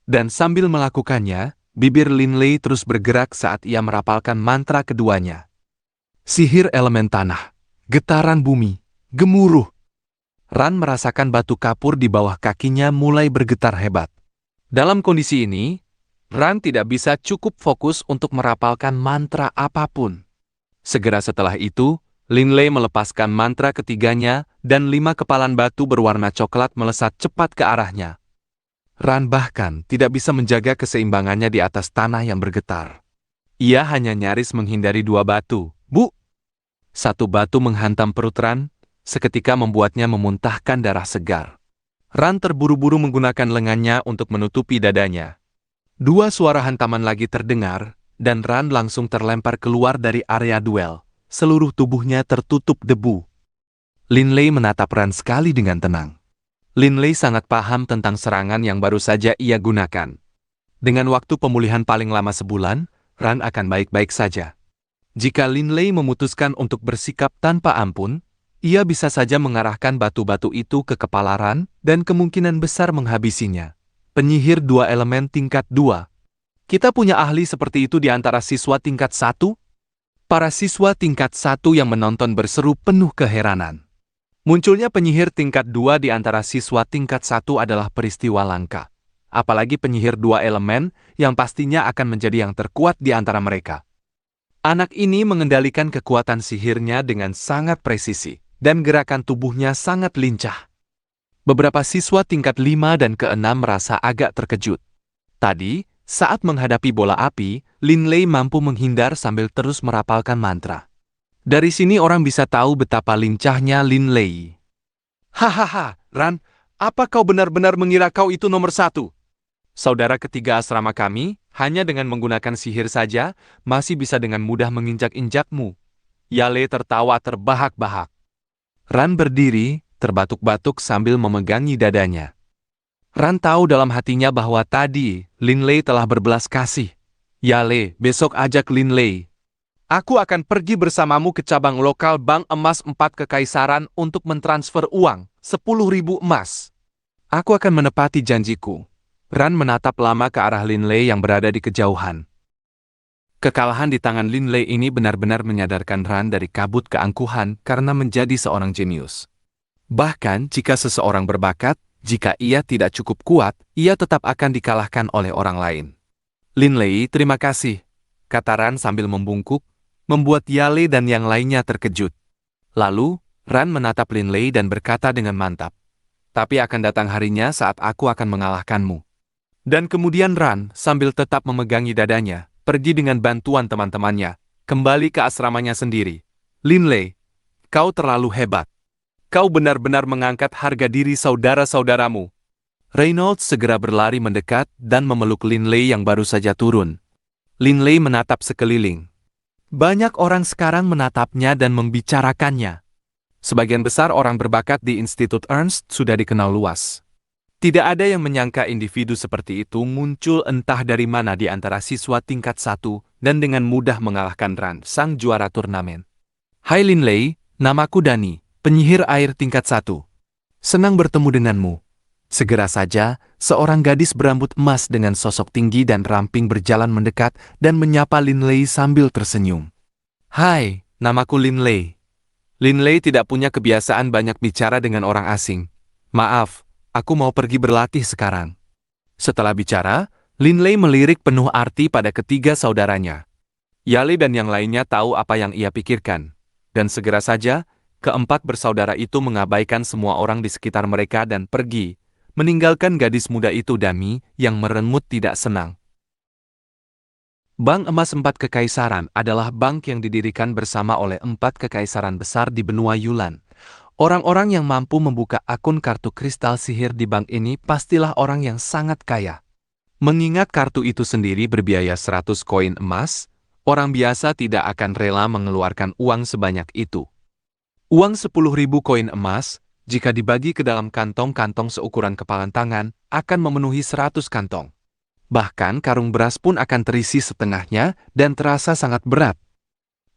Dan sambil melakukannya, bibir Linley terus bergerak saat ia merapalkan mantra keduanya. Sihir elemen tanah, getaran bumi, gemuruh. Ran merasakan batu kapur di bawah kakinya mulai bergetar hebat. Dalam kondisi ini, Ran tidak bisa cukup fokus untuk merapalkan mantra apapun. Segera setelah itu, Linley melepaskan mantra ketiganya dan 5 kepalan batu berwarna coklat melesat cepat ke arahnya. Ran bahkan tidak bisa menjaga keseimbangannya di atas tanah yang bergetar. Ia hanya nyaris menghindari 2 batu. Bu! 1 batu menghantam perut Ran, seketika membuatnya memuntahkan darah segar. Ran terburu-buru menggunakan lengannya untuk menutupi dadanya. 2 suara hantaman lagi terdengar, dan Ran langsung terlempar keluar dari area duel. Seluruh tubuhnya tertutup debu. Linley menatap Ran sekali dengan tenang. Linley sangat paham tentang serangan yang baru saja ia gunakan. Dengan waktu pemulihan paling lama sebulan, Ran akan baik-baik saja. Jika Linley memutuskan untuk bersikap tanpa ampun, ia bisa saja mengarahkan batu-batu itu ke kepala Ran dan kemungkinan besar menghabisinya. Penyihir 2 elemen tingkat 2. Kita punya ahli seperti itu di antara siswa tingkat 1? Para siswa tingkat 1 yang menonton berseru penuh keheranan. Munculnya penyihir tingkat 2 di antara siswa tingkat 1 adalah peristiwa langka. Apalagi penyihir 2 elemen yang pastinya akan menjadi yang terkuat di antara mereka. Anak ini mengendalikan kekuatan sihirnya dengan sangat presisi, dan gerakan tubuhnya sangat lincah. Beberapa siswa tingkat 5 dan ke-6 merasa agak terkejut. Tadi, saat menghadapi bola api, Linley mampu menghindar sambil terus merapalkan mantra. Dari sini orang bisa tahu betapa lincahnya Lin Lei. Hahaha, Ran, apa kau benar-benar mengira kau itu nomor satu? Saudara ketiga asrama kami, hanya dengan menggunakan sihir saja, masih bisa dengan mudah menginjak-injakmu. Yale tertawa terbahak-bahak. Ran berdiri, terbatuk-batuk sambil memegangi dadanya. Ran tahu dalam hatinya bahwa tadi, Lin Lei telah berbelas kasih. Yale, besok ajak Lin Lei. Aku akan pergi bersamamu ke cabang lokal Bank Emas 4 Kekaisaran untuk mentransfer uang, 10.000 emas. Aku akan menepati janjiku. Ran menatap lama ke arah Lin Lei yang berada di kejauhan. Kekalahan di tangan Lin Lei ini benar-benar menyadarkan Ran dari kabut keangkuhan karena menjadi seorang jenius. Bahkan jika seseorang berbakat, jika ia tidak cukup kuat, ia tetap akan dikalahkan oleh orang lain. Lin Lei, terima kasih, kata Ran sambil membungkuk, membuat Yale dan yang lainnya terkejut. Lalu, Ran menatap Lin Lei dan berkata dengan mantap, tapi akan datang harinya saat aku akan mengalahkanmu. Dan kemudian Ran, sambil tetap memegangi dadanya, pergi dengan bantuan teman-temannya, kembali ke asramanya sendiri. Lin Lei, kau terlalu hebat. Kau benar-benar mengangkat harga diri saudara-saudaramu. Reynolds segera berlari mendekat dan memeluk Lin Lei yang baru saja turun. Lin Lei menatap sekeliling. Banyak orang sekarang menatapnya dan membicarakannya. Sebagian besar orang berbakat di Institut Ernst sudah dikenal luas. Tidak ada yang menyangka individu seperti itu muncul entah dari mana di antara siswa tingkat 1 dan dengan mudah mengalahkan Ran, sang juara turnamen. Hai Lin Lei, namaku Dani, penyihir air tingkat 1. Senang bertemu denganmu. Segera saja, seorang gadis berambut emas dengan sosok tinggi dan ramping berjalan mendekat dan menyapa Lin Lei sambil tersenyum. Hai, namaku Lin Lei. Lin Lei tidak punya kebiasaan banyak bicara dengan orang asing. Maaf, aku mau pergi berlatih sekarang. Setelah bicara, Lin Lei melirik penuh arti pada ketiga saudaranya. Yale dan yang lainnya tahu apa yang ia pikirkan. Dan segera saja, keempat bersaudara itu mengabaikan semua orang di sekitar mereka dan pergi, meninggalkan gadis muda itu Dami yang meremut tidak senang. Bank Emas 4 Kekaisaran adalah bank yang didirikan bersama oleh 4 kekaisaran besar di benua Yulan. Orang-orang yang mampu membuka akun kartu kristal sihir di bank ini pastilah orang yang sangat kaya. Mengingat kartu itu sendiri berbiaya 100 koin emas, orang biasa tidak akan rela mengeluarkan uang sebanyak itu. Uang 10.000 koin emas, jika dibagi ke dalam kantong-kantong seukuran kepalan tangan, akan memenuhi 100 kantong. Bahkan karung beras pun akan terisi setengahnya dan terasa sangat berat.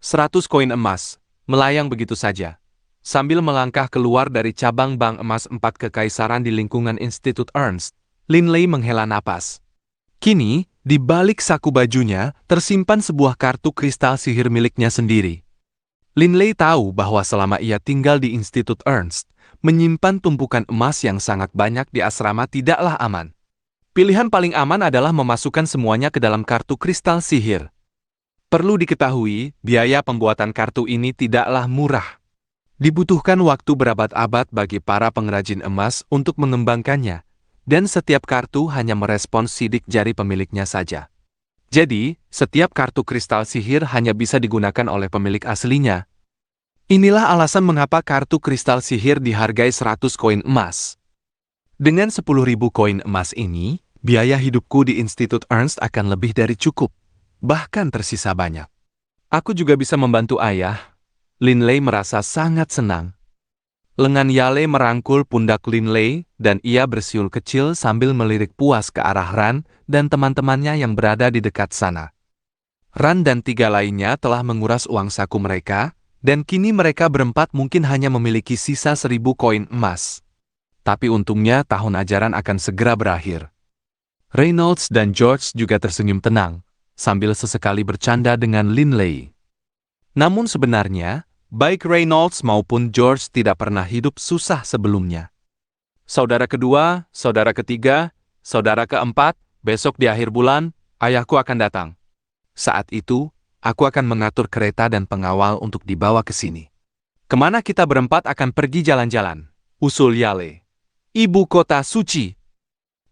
100 koin emas, melayang begitu saja. Sambil melangkah keluar dari cabang Bank Emas 4 Kekaisaran di lingkungan Institut Ernst, Lin Lei menghela napas. Kini, di balik saku bajunya, tersimpan sebuah kartu kristal sihir miliknya sendiri. Lin Lei tahu bahwa selama ia tinggal di Institut Ernst, menyimpan tumpukan emas yang sangat banyak di asrama tidaklah aman. Pilihan paling aman adalah memasukkan semuanya ke dalam kartu kristal sihir. Perlu diketahui, biaya pembuatan kartu ini tidaklah murah. Dibutuhkan waktu berabad-abad bagi para pengrajin emas untuk mengembangkannya, dan setiap kartu hanya merespons sidik jari pemiliknya saja. Jadi, setiap kartu kristal sihir hanya bisa digunakan oleh pemilik aslinya. Inilah alasan mengapa kartu kristal sihir dihargai 100 koin emas. Dengan 10.000 koin emas ini, biaya hidupku di Institut Ernst akan lebih dari cukup, bahkan tersisa banyak. Aku juga bisa membantu ayah. Lin Lei merasa sangat senang. Lengan Yale merangkul pundak Lin Lei dan ia bersiul kecil sambil melirik puas ke arah Ran dan teman-temannya yang berada di dekat sana. Ran dan 3 lainnya telah menguras uang saku mereka, dan kini mereka berempat mungkin hanya memiliki sisa 1.000 koin emas. Tapi untungnya tahun ajaran akan segera berakhir. Reynolds dan George juga tersenyum tenang, sambil sesekali bercanda dengan Lin Lei. Namun sebenarnya, baik Reynolds maupun George tidak pernah hidup susah sebelumnya. Saudara kedua, saudara ketiga, saudara keempat, besok di akhir bulan, ayahku akan datang. Saat itu, aku akan mengatur kereta dan pengawal untuk dibawa ke sini. Kemana kita berempat akan pergi jalan-jalan? Usul Yale. Ibu kota suci.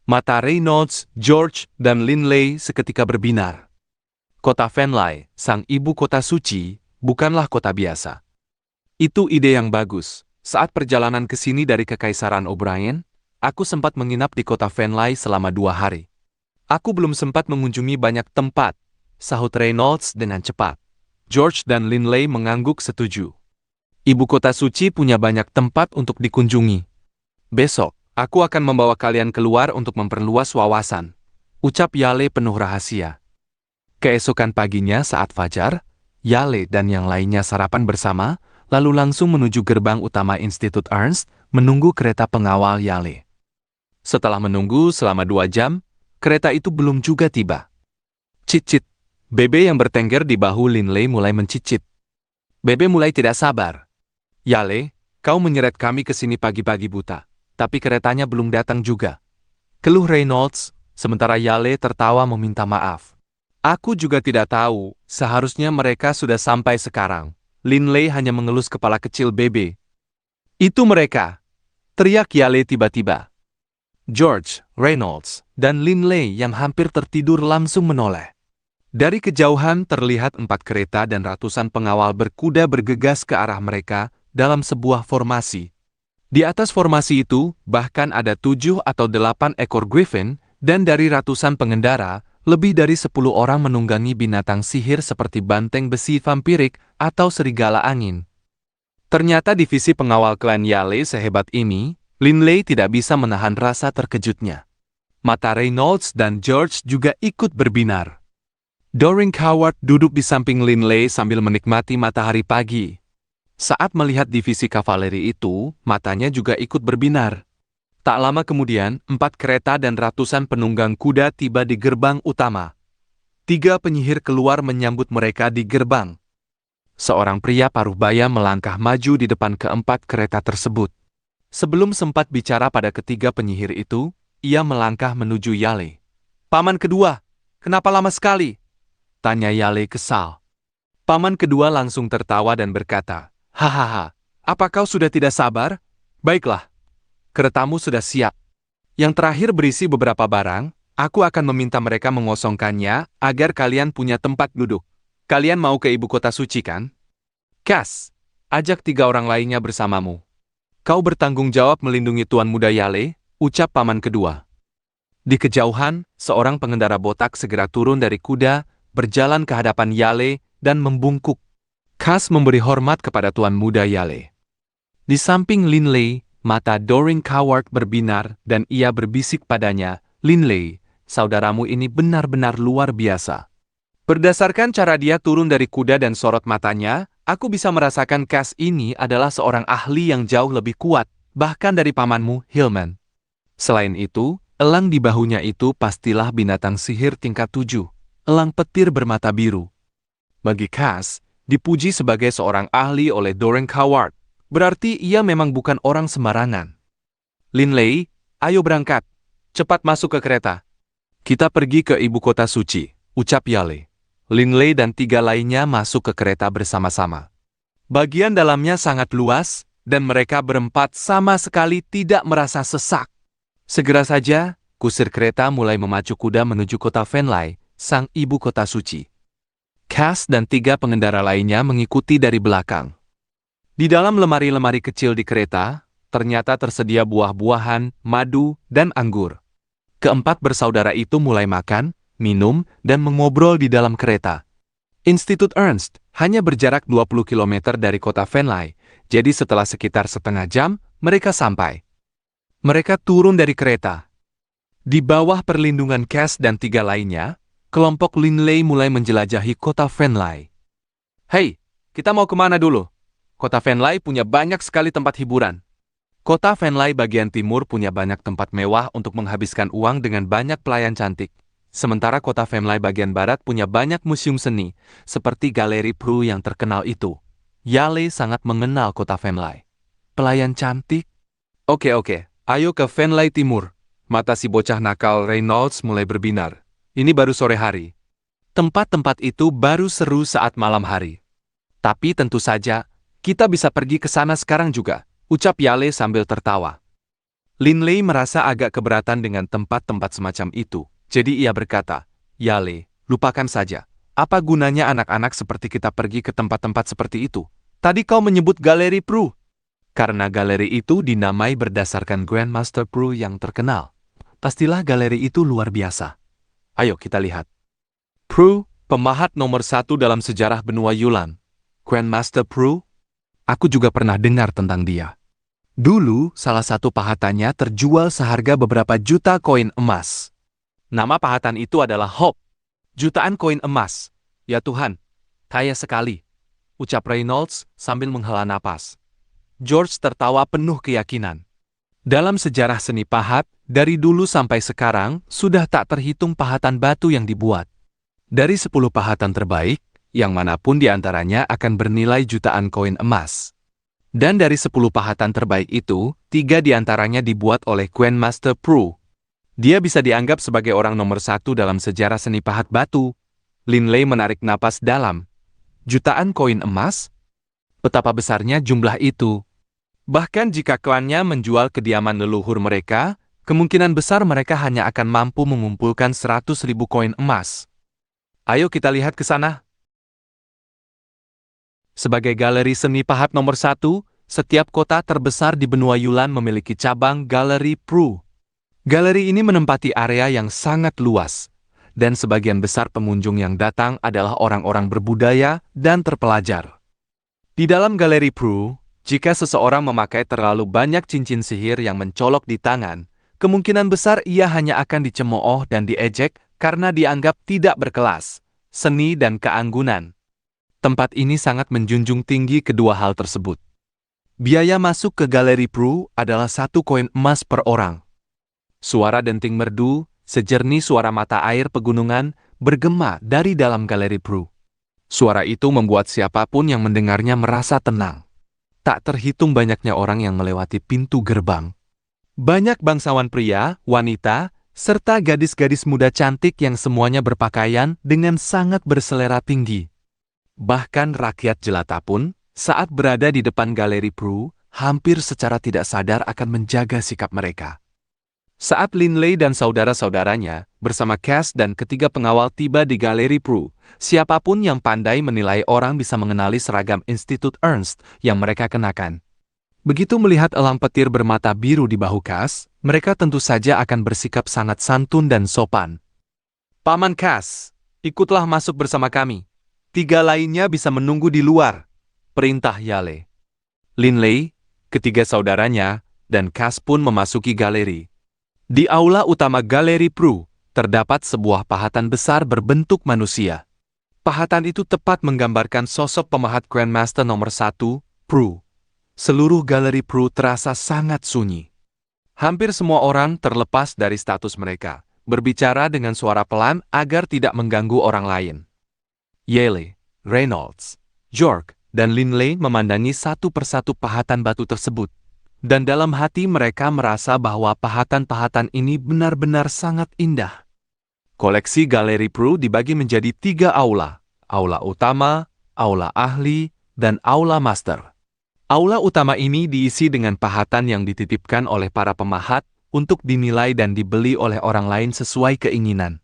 Mata Reynolds, George, dan Lin Lei seketika berbinar. Kota Venlai, sang ibu kota suci, bukanlah kota biasa. Itu ide yang bagus. Saat perjalanan ke sini dari Kekaisaran O'Brien, aku sempat menginap di kota Venlay selama 2 hari. Aku belum sempat mengunjungi banyak tempat, sahut Reynolds dengan cepat. George dan Linley mengangguk setuju. Ibu kota suci punya banyak tempat untuk dikunjungi. Besok, aku akan membawa kalian keluar untuk memperluas wawasan, ucap Yale penuh rahasia. Keesokan paginya saat fajar, Yale dan yang lainnya sarapan bersama, lalu langsung menuju gerbang utama Institut Ernst, menunggu kereta pengawal Yale. Setelah menunggu selama 2 jam, kereta itu belum juga tiba. Cicit. Bebe yang bertengger di bahu Linley mulai mencicit. Bebe mulai tidak sabar. Yale, kau menyeret kami ke sini pagi-pagi buta, tapi keretanya belum datang juga. Keluh Reynolds, sementara Yale tertawa meminta maaf. Aku juga tidak tahu, seharusnya mereka sudah sampai sekarang. Linley hanya mengelus kepala kecil Bebe. Itu mereka, teriak Yale tiba-tiba. George, Reynolds, dan Linley yang hampir tertidur langsung menoleh. Dari kejauhan terlihat 4 kereta dan ratusan pengawal berkuda bergegas ke arah mereka dalam sebuah formasi. Di atas formasi itu, bahkan ada 7 atau 8 ekor griffin, dan dari ratusan pengendara, lebih dari 10 orang menunggangi binatang sihir seperti banteng besi vampirik atau serigala angin. Ternyata divisi pengawal klan Yale sehebat ini, Linley tidak bisa menahan rasa terkejutnya. Mata Reynolds dan George juga ikut berbinar. Doring Coward duduk di samping Linley sambil menikmati matahari pagi. Saat melihat divisi kavaleri itu, matanya juga ikut berbinar. Tak lama kemudian, 4 kereta dan ratusan penunggang kuda tiba di gerbang utama. 3 penyihir keluar menyambut mereka di gerbang. Seorang pria paruh baya melangkah maju di depan ke-4 kereta tersebut. Sebelum sempat bicara pada ketiga penyihir itu, ia melangkah menuju Yale. "Paman kedua, kenapa lama sekali?" tanya Yale kesal. Paman kedua langsung tertawa dan berkata, "Hahaha, apa kau sudah tidak sabar? Baiklah, keretamu sudah siap. Yang terakhir berisi beberapa barang, aku akan meminta mereka mengosongkannya agar kalian punya tempat duduk. Kalian mau ke ibu kota suci kan? Cass, ajak 3 orang lainnya bersamamu. Kau bertanggung jawab melindungi Tuan Muda Yale," ucap paman kedua. Di kejauhan, seorang pengendara botak segera turun dari kuda, berjalan ke hadapan Yale, dan membungkuk. Cass memberi hormat kepada Tuan Muda Yale. Di samping Linley, mata Doring Coward berbinar, dan ia berbisik padanya, "Linley, saudaramu ini benar-benar luar biasa." Berdasarkan cara dia turun dari kuda dan sorot matanya, aku bisa merasakan Cass ini adalah seorang ahli yang jauh lebih kuat, bahkan dari pamanmu, Hillman. Selain itu, elang di bahunya itu pastilah binatang sihir tingkat 7. Elang petir bermata biru. Bagi Cass, dipuji sebagai seorang ahli oleh Doring Coward, berarti ia memang bukan orang sembarangan. "Linley, ayo berangkat. Cepat masuk ke kereta. Kita pergi ke ibu kota suci," ucap Yale. Linley dan 3 lainnya masuk ke kereta bersama-sama. Bagian dalamnya sangat luas, dan mereka berempat sama sekali tidak merasa sesak. Segera saja, kusir kereta mulai memacu kuda menuju kota Venlay, sang ibu kota suci. Cass dan 3 pengendara lainnya mengikuti dari belakang. Di dalam lemari-lemari kecil di kereta, ternyata tersedia buah-buahan, madu, dan anggur. Keempat bersaudara itu mulai makan, minum, dan mengobrol di dalam kereta. Institut Ernst hanya berjarak 20 km dari kota Venlay, jadi setelah sekitar setengah jam, mereka sampai. Mereka turun dari kereta. Di bawah perlindungan Cass dan 3 lainnya, kelompok Linley mulai menjelajahi kota Venlay. "Hei, kita mau kemana dulu? Kota Venlay punya banyak sekali tempat hiburan." Kota Venlay bagian timur punya banyak tempat mewah untuk menghabiskan uang dengan banyak pelayan cantik. Sementara kota Venlay bagian barat punya banyak museum seni, seperti Galeri Prue yang terkenal itu. Yale sangat mengenal kota Venlay. Pelayan cantik? Oke, ayo ke Venlay Timur. Mata si bocah nakal Reynolds mulai berbinar. Ini baru sore hari. Tempat-tempat itu baru seru saat malam hari. Tapi tentu saja, kita bisa pergi ke sana sekarang juga, ucap Yale sambil tertawa. Linley merasa agak keberatan dengan tempat-tempat semacam itu, jadi ia berkata, "Yale, lupakan saja. Apa gunanya anak-anak seperti kita pergi ke tempat-tempat seperti itu? Tadi kau menyebut Galeri Prue. Karena galeri itu dinamai berdasarkan Grandmaster Prue yang terkenal. Pastilah galeri itu luar biasa. Ayo kita lihat. Prue, pemahat nomor 1 dalam sejarah benua Yulan. Grandmaster Prue? Aku juga pernah dengar tentang dia. Dulu, salah satu pahatannya terjual seharga beberapa juta koin emas. Nama pahatan itu adalah Hope. Jutaan koin emas. Ya Tuhan, kaya sekali, ucap Reynolds sambil menghela napas. George tertawa penuh keyakinan. Dalam sejarah seni pahat, dari dulu sampai sekarang, sudah tak terhitung pahatan batu yang dibuat. Dari 10 pahatan terbaik, yang manapun di antaranya akan bernilai jutaan koin emas. Dan dari 10 pahatan terbaik itu, 3 di antaranya dibuat oleh Grandmaster Prue. Dia bisa dianggap sebagai orang nomor 1 dalam sejarah seni pahat batu. Linley menarik napas dalam. Jutaan koin emas? Betapa besarnya jumlah itu. Bahkan jika klannya menjual kediaman leluhur mereka, kemungkinan besar mereka hanya akan mampu mengumpulkan 100.000 koin emas. Ayo kita lihat ke sana. Sebagai galeri seni pahat nomor 1, setiap kota terbesar di benua Yulan memiliki cabang Galeri Prue. Galeri ini menempati area yang sangat luas, dan sebagian besar pengunjung yang datang adalah orang-orang berbudaya dan terpelajar. Di dalam Galeri Prue, jika seseorang memakai terlalu banyak cincin sihir yang mencolok di tangan, kemungkinan besar ia hanya akan dicemooh dan diejek karena dianggap tidak berkelas, seni dan keanggunan. Tempat ini sangat menjunjung tinggi kedua hal tersebut. Biaya masuk ke Galeri Prue adalah 1 koin emas per orang. Suara denting merdu, sejernih suara mata air pegunungan, bergema dari dalam Galeri Prue. Suara itu membuat siapapun yang mendengarnya merasa tenang. Tak terhitung banyaknya orang yang melewati pintu gerbang. Banyak bangsawan pria, wanita, serta gadis-gadis muda cantik yang semuanya berpakaian dengan sangat berselera tinggi. Bahkan rakyat jelata pun, saat berada di depan Galeri Prue, hampir secara tidak sadar akan menjaga sikap mereka. Saat Linley dan saudara-saudaranya, bersama Cass dan ketiga pengawal tiba di Galeri Prue, siapapun yang pandai menilai orang bisa mengenali seragam Institut Ernst yang mereka kenakan. Begitu melihat elang petir bermata biru di bahu Cass, mereka tentu saja akan bersikap sangat santun dan sopan. Paman Cass, ikutlah masuk bersama kami. 3 lainnya bisa menunggu di luar, perintah Yale. Linley, ketiga saudaranya, dan Cass pun memasuki galeri. Di aula utama Galeri Prue, terdapat sebuah pahatan besar berbentuk manusia. Pahatan itu tepat menggambarkan sosok pemahat Grandmaster nomor 1, Prue. Seluruh Galeri Prue terasa sangat sunyi. Hampir semua orang terlepas dari status mereka, berbicara dengan suara pelan agar tidak mengganggu orang lain. Yale, Reynolds, York, dan Linley memandangi satu persatu pahatan batu tersebut. Dan dalam hati mereka merasa bahwa pahatan-pahatan ini benar-benar sangat indah. Koleksi Galeri Prue dibagi menjadi 3 aula. Aula utama, aula ahli, dan aula master. Aula utama ini diisi dengan pahatan yang dititipkan oleh para pemahat untuk dinilai dan dibeli oleh orang lain sesuai keinginan.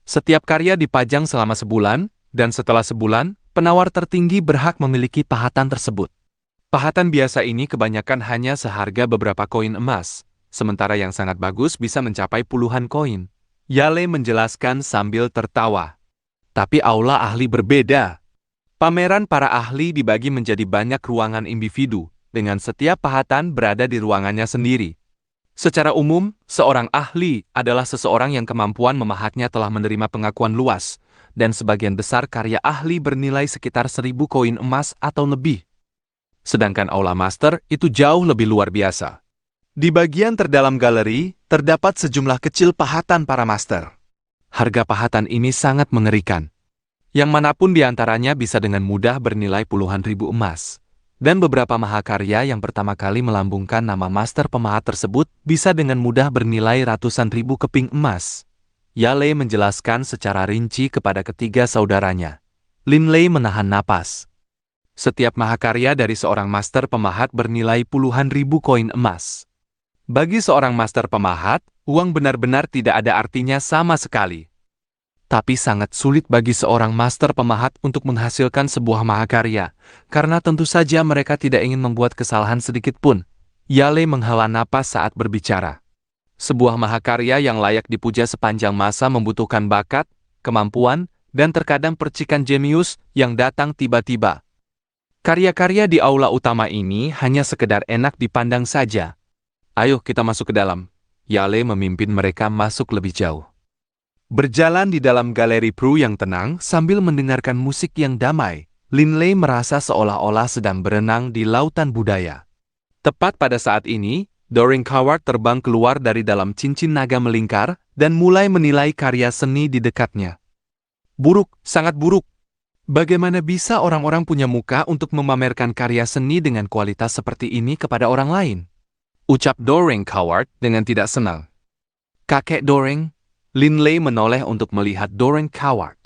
Setiap karya dipajang selama sebulan, dan setelah sebulan, penawar tertinggi berhak memiliki pahatan tersebut. Pahatan biasa ini kebanyakan hanya seharga beberapa koin emas, sementara yang sangat bagus bisa mencapai puluhan koin. Yale menjelaskan sambil tertawa. Tapi aula ahli berbeda. Pameran para ahli dibagi menjadi banyak ruangan individu, dengan setiap pahatan berada di ruangannya sendiri. Secara umum, seorang ahli adalah seseorang yang kemampuan memahatnya telah menerima pengakuan luas, dan sebagian besar karya ahli bernilai sekitar 1.000 koin emas atau lebih. Sedangkan aula master itu jauh lebih luar biasa. Di bagian terdalam galeri, terdapat sejumlah kecil pahatan para master. Harga pahatan ini sangat mengerikan. Yang manapun di antaranya bisa dengan mudah bernilai puluhan ribu emas. Dan beberapa mahakarya yang pertama kali melambungkan nama master pemahat tersebut bisa dengan mudah bernilai ratusan ribu keping emas. Yale menjelaskan secara rinci kepada ketiga saudaranya. Linley menahan napas. Setiap mahakarya dari seorang master pemahat bernilai puluhan ribu koin emas. Bagi seorang master pemahat, uang benar-benar tidak ada artinya sama sekali. Tapi sangat sulit bagi seorang master pemahat untuk menghasilkan sebuah mahakarya, karena tentu saja mereka tidak ingin membuat kesalahan sedikit pun. Yale menghela napas saat berbicara. Sebuah mahakarya yang layak dipuja sepanjang masa membutuhkan bakat, kemampuan, dan terkadang percikan jenius yang datang tiba-tiba. Karya-karya di aula utama ini hanya sekedar enak dipandang saja. Ayo kita masuk ke dalam. Yale memimpin mereka masuk lebih jauh. Berjalan di dalam galeri Prue yang tenang sambil mendengarkan musik yang damai, Linley merasa seolah-olah sedang berenang di lautan budaya. Tepat pada saat ini, Doreen Coward terbang keluar dari dalam cincin naga melingkar dan mulai menilai karya seni di dekatnya. Buruk, sangat buruk. Bagaimana bisa orang-orang punya muka untuk memamerkan karya seni dengan kualitas seperti ini kepada orang lain? Ucap Doreen Coward dengan tidak senang. Kakek Doreen. Linley menoleh untuk melihat Doreen Coward.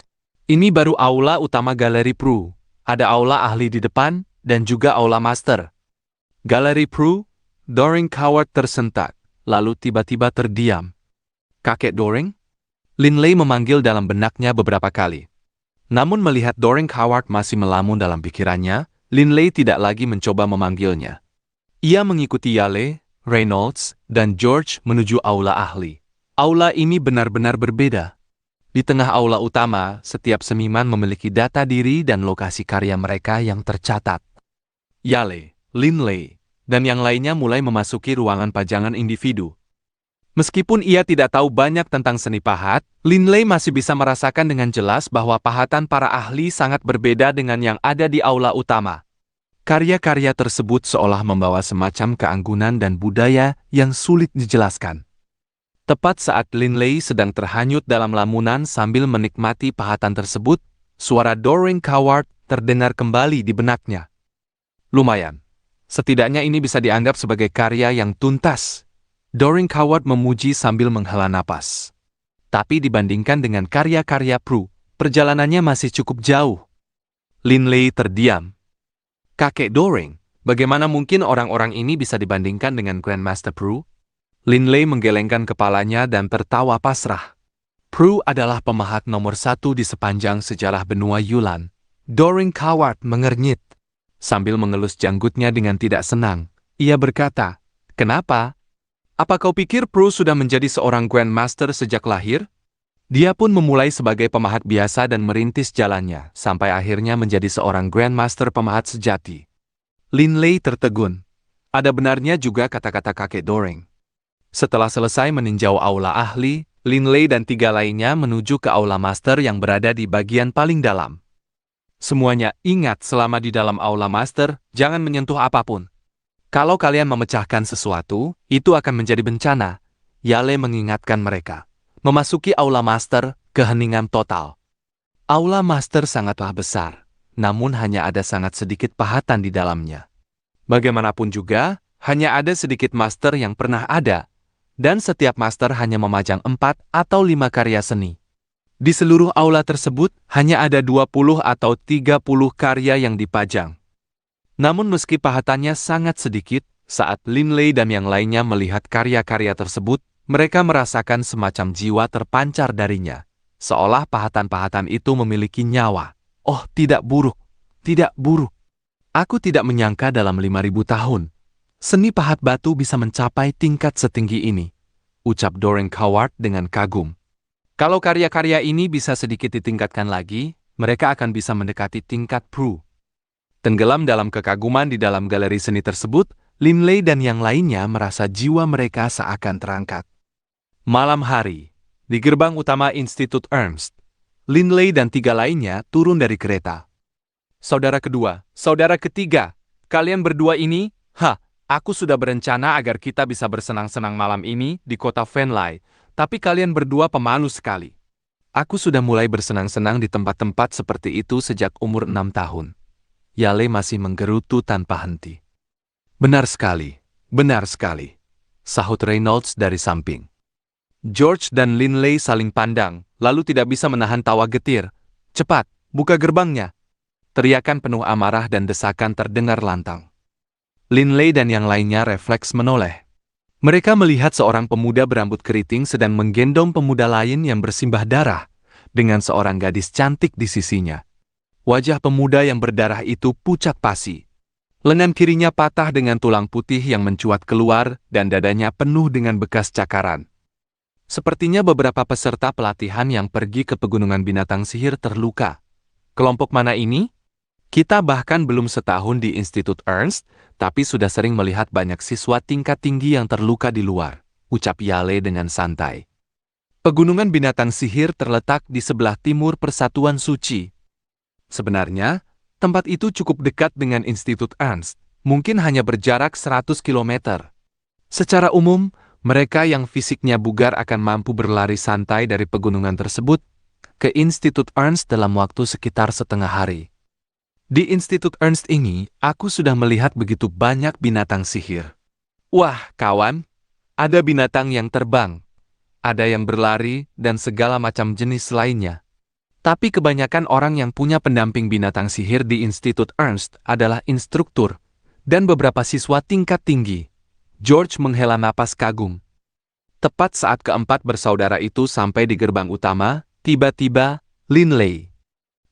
Ini baru aula utama galeri Prue. Ada aula ahli di depan dan juga aula master. Galeri Prue, Doreen Coward tersentak, lalu tiba-tiba terdiam. Kakek Doreen? Linley memanggil dalam benaknya beberapa kali. Namun melihat Doreen Coward masih melamun dalam pikirannya, Linley tidak lagi mencoba memanggilnya. Ia mengikuti Yale, Reynolds, dan George menuju aula ahli. Aula ini benar-benar berbeda. Di tengah aula utama, setiap seniman memiliki data diri dan lokasi karya mereka yang tercatat. Yale, Linley, dan yang lainnya mulai memasuki ruangan pajangan individu. Meskipun ia tidak tahu banyak tentang seni pahat, Linley masih bisa merasakan dengan jelas bahwa pahatan para ahli sangat berbeda dengan yang ada di aula utama. Karya-karya tersebut seolah membawa semacam keanggunan dan budaya yang sulit dijelaskan. Tepat saat Linley sedang terhanyut dalam lamunan sambil menikmati pahatan tersebut, suara Doreen Coward terdengar kembali di benaknya. Lumayan. Setidaknya ini bisa dianggap sebagai karya yang tuntas. Doreen Coward memuji sambil menghela napas. Tapi dibandingkan dengan karya-karya Prue, perjalanannya masih cukup jauh. Linley terdiam. Kakek Doreen, bagaimana mungkin orang-orang ini bisa dibandingkan dengan Grandmaster Prue? Linley menggelengkan kepalanya dan tertawa pasrah. Prue adalah pemahat nomor 1 di sepanjang sejarah benua Yulan. Doreen Coward mengernyit. Sambil mengelus janggutnya dengan tidak senang, ia berkata, "Kenapa? Apa kau pikir Prue sudah menjadi seorang Grandmaster sejak lahir?" Dia pun memulai sebagai pemahat biasa dan merintis jalannya, sampai akhirnya menjadi seorang Grandmaster pemahat sejati. Linley tertegun. Ada benarnya juga kata-kata kakek Doreen. Setelah selesai meninjau aula ahli, Linley dan 3 lainnya menuju ke aula master yang berada di bagian paling dalam. Semuanya ingat selama di dalam aula master, jangan menyentuh apapun. Kalau kalian memecahkan sesuatu, itu akan menjadi bencana. Yale mengingatkan mereka. Memasuki aula master, keheningan total. Aula master sangatlah besar, namun hanya ada sangat sedikit pahatan di dalamnya. Bagaimanapun juga, hanya ada sedikit master yang pernah ada. Dan setiap master hanya memajang 4 atau 5 karya seni. Di seluruh aula tersebut, hanya ada 20 atau 30 karya yang dipajang. Namun meski pahatannya sangat sedikit, saat Linley dan yang lainnya melihat karya-karya tersebut, mereka merasakan semacam jiwa terpancar darinya. Seolah pahatan-pahatan itu memiliki nyawa. Oh, tidak buruk. Tidak buruk. Aku tidak menyangka dalam 5.000 tahun. Seni pahat batu bisa mencapai tingkat setinggi ini, ucap Doreen Coward dengan kagum. Kalau karya-karya ini bisa sedikit ditingkatkan lagi, mereka akan bisa mendekati tingkat Prue. Tenggelam dalam kekaguman di dalam galeri seni tersebut, Linley dan yang lainnya merasa jiwa mereka seakan terangkat. Malam hari, di gerbang utama Institut Ernst, Linley dan 3 lainnya turun dari kereta. Saudara kedua, saudara ketiga, kalian berdua ini, aku sudah berencana agar kita bisa bersenang-senang malam ini di kota Venlay, tapi kalian berdua pemalu sekali. Aku sudah mulai bersenang-senang di tempat-tempat seperti itu sejak umur 6 tahun. Yale masih menggerutu tanpa henti. Benar sekali, sahut Reynolds dari samping. George dan Linley saling pandang, lalu tidak bisa menahan tawa getir. Cepat, buka gerbangnya. Teriakan penuh amarah dan desakan terdengar lantang. Linley dan yang lainnya refleks menoleh. Mereka melihat seorang pemuda berambut keriting sedang menggendong pemuda lain yang bersimbah darah. dengan seorang gadis cantik di sisinya. Wajah pemuda yang berdarah itu pucat pasi. Lengan kirinya patah dengan tulang putih yang mencuat keluar dan dadanya penuh dengan bekas cakaran. Sepertinya beberapa peserta pelatihan yang pergi ke pegunungan binatang sihir terluka. Kelompok mana ini? Kita bahkan belum setahun di Institut Ernst, tapi sudah sering melihat banyak siswa tingkat tinggi yang terluka di luar, ucap Yale dengan santai. Pegunungan binatang sihir terletak di sebelah timur Persatuan Suci. Sebenarnya, tempat itu cukup dekat dengan Institut Ernst, mungkin hanya berjarak 100 km. Secara umum, mereka yang fisiknya bugar akan mampu berlari santai dari pegunungan tersebut ke Institut Ernst dalam waktu sekitar setengah hari. Di Institut Ernst ini, aku sudah melihat begitu banyak binatang sihir. Wah, kawan, ada binatang yang terbang, ada yang berlari, dan segala macam jenis lainnya. Tapi kebanyakan orang yang punya pendamping binatang sihir di Institut Ernst adalah instruktur dan beberapa siswa tingkat tinggi. George menghela napas kagum. Tepat saat keempat bersaudara itu sampai di gerbang utama, tiba-tiba, Linley.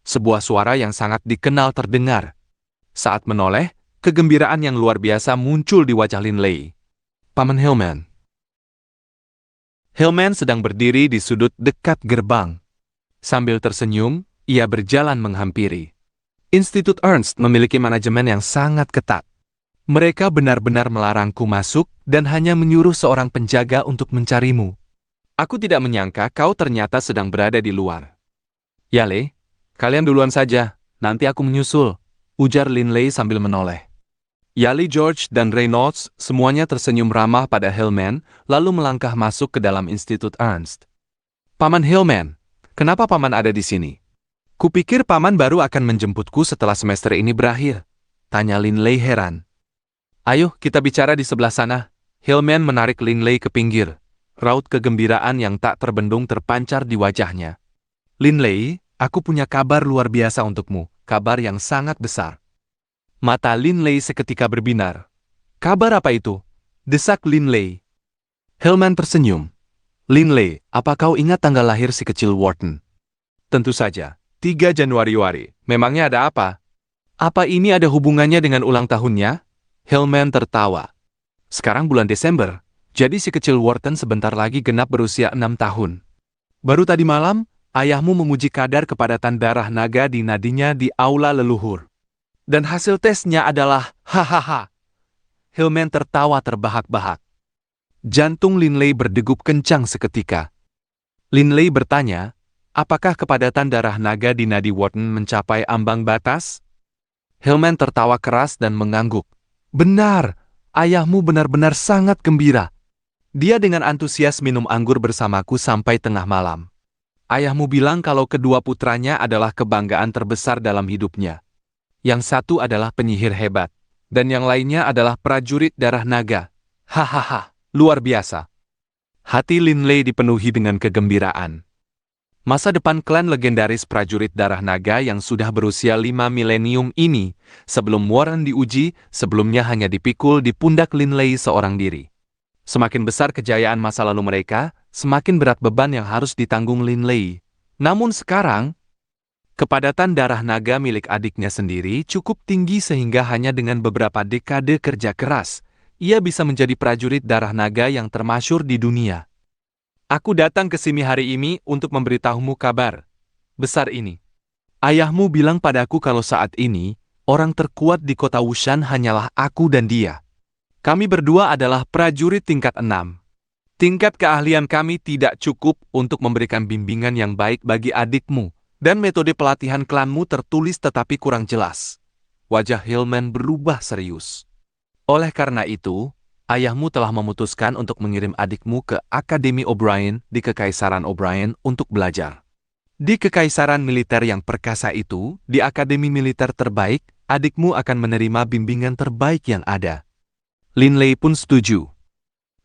Sebuah suara yang sangat dikenal terdengar. Saat menoleh, kegembiraan yang luar biasa muncul di wajah Linley. Paman Hillman. Hillman sedang berdiri di sudut dekat gerbang. Sambil tersenyum, ia berjalan menghampiri. Institut Ernst memiliki manajemen yang sangat ketat. Mereka benar-benar melarangku masuk dan hanya menyuruh seorang penjaga untuk mencarimu. Aku tidak menyangka kau ternyata sedang berada di luar. Yale, kalian duluan saja, nanti aku menyusul, ujar Linley sambil menoleh. Yale, George, dan Reynolds semuanya tersenyum ramah pada Hillman, lalu melangkah masuk ke dalam Institut Ernst. Paman Hillman, kenapa Paman ada di sini? Kupikir Paman baru akan menjemputku setelah semester ini berakhir, tanya Linley heran. Ayo, kita bicara di sebelah sana. Hillman menarik Linley ke pinggir. Raut kegembiraan yang tak terbendung terpancar di wajahnya. Linley, aku punya kabar luar biasa untukmu, kabar yang sangat besar. Mata Linley seketika berbinar. Kabar apa itu? Desak Linley. Hillman tersenyum. Linley, apa kau ingat tanggal lahir si kecil Wharton? Tentu saja, 3 Januari. Memangnya ada apa? Apa ini ada hubungannya dengan ulang tahunnya? Hillman tertawa. Sekarang bulan Desember, jadi si kecil Wharton sebentar lagi genap berusia 6 tahun. Baru tadi malam, ayahmu memuji kadar kepadatan darah naga di nadinya di aula leluhur. Dan hasil tesnya adalah, hahaha. Hillman tertawa terbahak-bahak. Jantung Linley berdegup kencang seketika. Linley bertanya, apakah kepadatan darah naga di nadi Wharton mencapai ambang batas? Hillman tertawa keras dan mengangguk. Benar, ayahmu benar-benar sangat gembira. Dia dengan antusias minum anggur bersamaku sampai tengah malam. Ayahmu bilang kalau kedua putranya adalah kebanggaan terbesar dalam hidupnya. Yang satu adalah penyihir hebat, dan yang lainnya adalah prajurit darah naga. Hahaha, luar biasa. Hati Linley dipenuhi dengan kegembiraan. Masa depan klan legendaris prajurit darah naga yang sudah berusia 5 milenium ini, sebelum Warren diuji, sebelumnya hanya dipikul di pundak Linley seorang diri. Semakin besar kejayaan masa lalu mereka, semakin berat beban yang harus ditanggung Linley. Namun sekarang, kepadatan darah naga milik adiknya sendiri cukup tinggi sehingga hanya dengan beberapa dekade kerja keras, ia bisa menjadi prajurit darah naga yang termasyhur di dunia. Aku datang ke sini hari ini untuk memberitahumu kabar besar ini. Ayahmu bilang padaku kalau saat ini, orang terkuat di kota Wushan hanyalah aku dan dia. Kami berdua adalah prajurit tingkat 6. Tingkat keahlian kami tidak cukup untuk memberikan bimbingan yang baik bagi adikmu. Dan metode pelatihan klanmu tertulis tetapi kurang jelas. Wajah Hillman berubah serius. Oleh karena itu, ayahmu telah memutuskan untuk mengirim adikmu ke Akademi O'Brien di Kekaisaran O'Brien untuk belajar. Di Kekaisaran Militer yang perkasa itu, di Akademi Militer terbaik, adikmu akan menerima bimbingan terbaik yang ada. Linley pun setuju.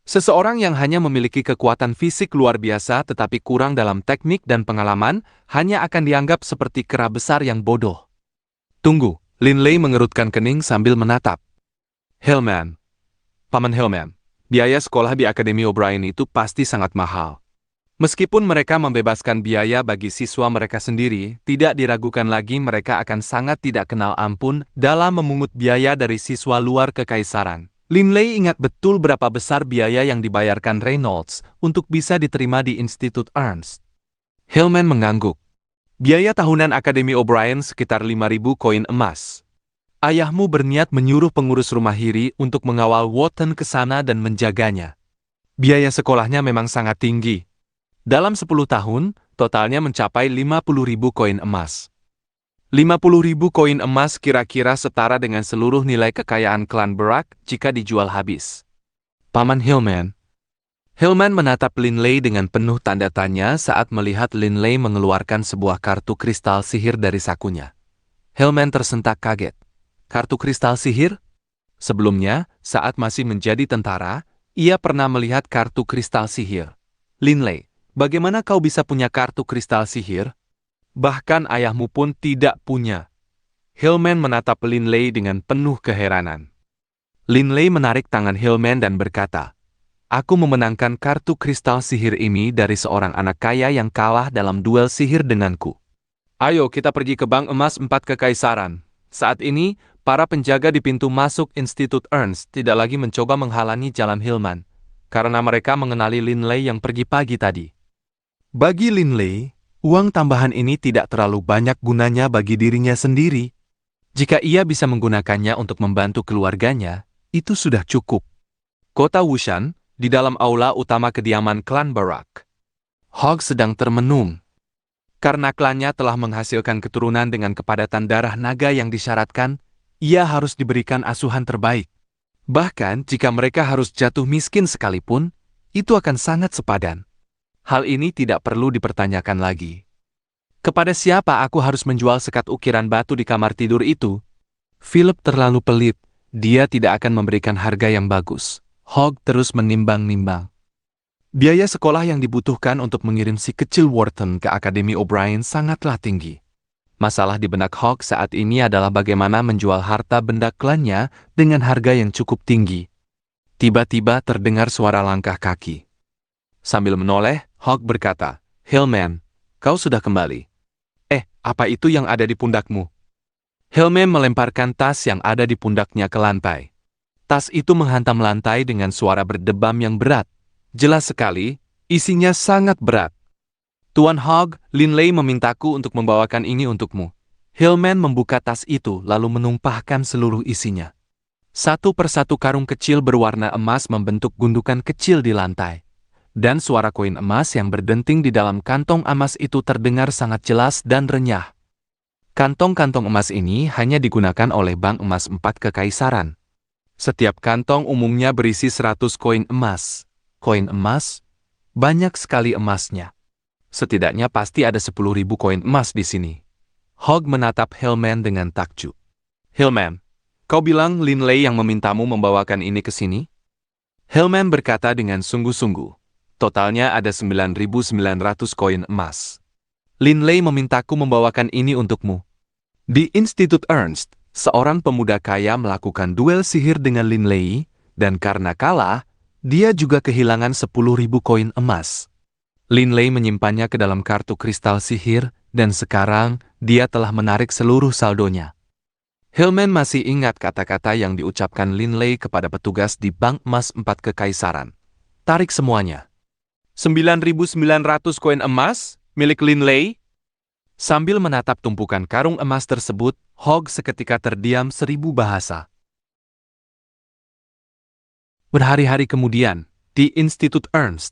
Seseorang yang hanya memiliki kekuatan fisik luar biasa tetapi kurang dalam teknik dan pengalaman, hanya akan dianggap seperti kera besar yang bodoh. Tunggu, Linley mengerutkan kening sambil menatap. Hillman, Paman Hillman, biaya sekolah di Akademi O'Brien itu pasti sangat mahal. Meskipun mereka membebaskan biaya bagi siswa mereka sendiri, tidak diragukan lagi mereka akan sangat tidak kenal ampun dalam memungut biaya dari siswa luar kekaisaran. Linley ingat betul berapa besar biaya yang dibayarkan Reynolds untuk bisa diterima di Institut Ernst. Hillman mengangguk. Biaya tahunan Akademi O'Brien sekitar 5.000 koin emas. Ayahmu berniat menyuruh pengurus rumah Hiri untuk mengawal Wotton ke sana dan menjaganya. Biaya sekolahnya memang sangat tinggi. Dalam 10 tahun, totalnya mencapai 50.000 koin emas. 50.000 koin emas kira-kira setara dengan seluruh nilai kekayaan klan Barak jika dijual habis. Paman Hillman. Hillman menatap Linley dengan penuh tanda tanya saat melihat Linley mengeluarkan sebuah kartu kristal sihir dari sakunya. Hillman tersentak kaget. Kartu kristal sihir? Sebelumnya, saat masih menjadi tentara, ia pernah melihat kartu kristal sihir. Linley, bagaimana kau bisa punya kartu kristal sihir? Bahkan ayahmu pun tidak punya. Hillman menatap Linley dengan penuh keheranan. Linley menarik tangan Hillman dan berkata, "Aku memenangkan kartu kristal sihir ini dari seorang anak kaya yang kalah dalam duel sihir denganku. Ayo kita pergi ke Bank Emas 4 Kekaisaran. Saat ini, para penjaga di pintu masuk Institut Ernst tidak lagi mencoba menghalangi jalan Hillman, karena mereka mengenali Linley yang pergi pagi tadi." Bagi Linley, uang tambahan ini tidak terlalu banyak gunanya bagi dirinya sendiri. Jika ia bisa menggunakannya untuk membantu keluarganya, itu sudah cukup. Kota Wushan, di dalam aula utama kediaman klan Barak. Hogg sedang termenung. Karena klannya telah menghasilkan keturunan dengan kepadatan darah naga yang disyaratkan, ia harus diberikan asuhan terbaik. Bahkan jika mereka harus jatuh miskin sekalipun, itu akan sangat sepadan. Hal ini tidak perlu dipertanyakan lagi. Kepada siapa aku harus menjual sekat ukiran batu di kamar tidur itu? Philip terlalu pelit, dia tidak akan memberikan harga yang bagus. Hogg terus menimbang-nimbang. Biaya sekolah yang dibutuhkan untuk mengirim si kecil Wharton ke Akademi O'Brien sangatlah tinggi. Masalah di benak Hogg saat ini adalah bagaimana menjual harta benda klannya dengan harga yang cukup tinggi. Tiba-tiba terdengar suara langkah kaki. Sambil menoleh, Hogg berkata, "Hillman, kau sudah kembali." Apa itu yang ada di pundakmu?" Hillman melemparkan tas yang ada di pundaknya ke lantai. Tas itu menghantam lantai dengan suara berdebam yang berat. Jelas sekali, isinya sangat berat. "Tuan Hogg, Linley memintaku untuk membawakan ini untukmu." Hillman membuka tas itu lalu menumpahkan seluruh isinya. Satu persatu karung kecil berwarna emas membentuk gundukan kecil di lantai. Dan suara koin emas yang berdenting di dalam kantong emas itu terdengar sangat jelas dan renyah. Kantong-kantong emas ini hanya digunakan oleh Bank Emas 4 Kekaisaran. Setiap kantong umumnya berisi 100 koin emas. Koin emas? Banyak sekali emasnya. Setidaknya pasti ada 10.000 koin emas di sini. Hogg menatap Hillman dengan takjub. "Hillman, kau bilang Linley yang memintamu membawakan ini ke sini?" Hillman berkata dengan sungguh-sungguh. "Totalnya ada 9.900 koin emas. Linley memintaku membawakan ini untukmu." Di Institut Ernst, seorang pemuda kaya melakukan duel sihir dengan Linley, dan karena kalah, dia juga kehilangan 10.000 koin emas. Linley menyimpannya ke dalam kartu kristal sihir, dan sekarang dia telah menarik seluruh saldonya. Hillman masih ingat kata-kata yang diucapkan Linley kepada petugas di Bank Emas 4 Kekaisaran. "Tarik semuanya." 9.900 koin emas milik Linley? Sambil menatap tumpukan karung emas tersebut, Hogg seketika terdiam 1000 bahasa. Berhari-hari kemudian, di Institut Ernst.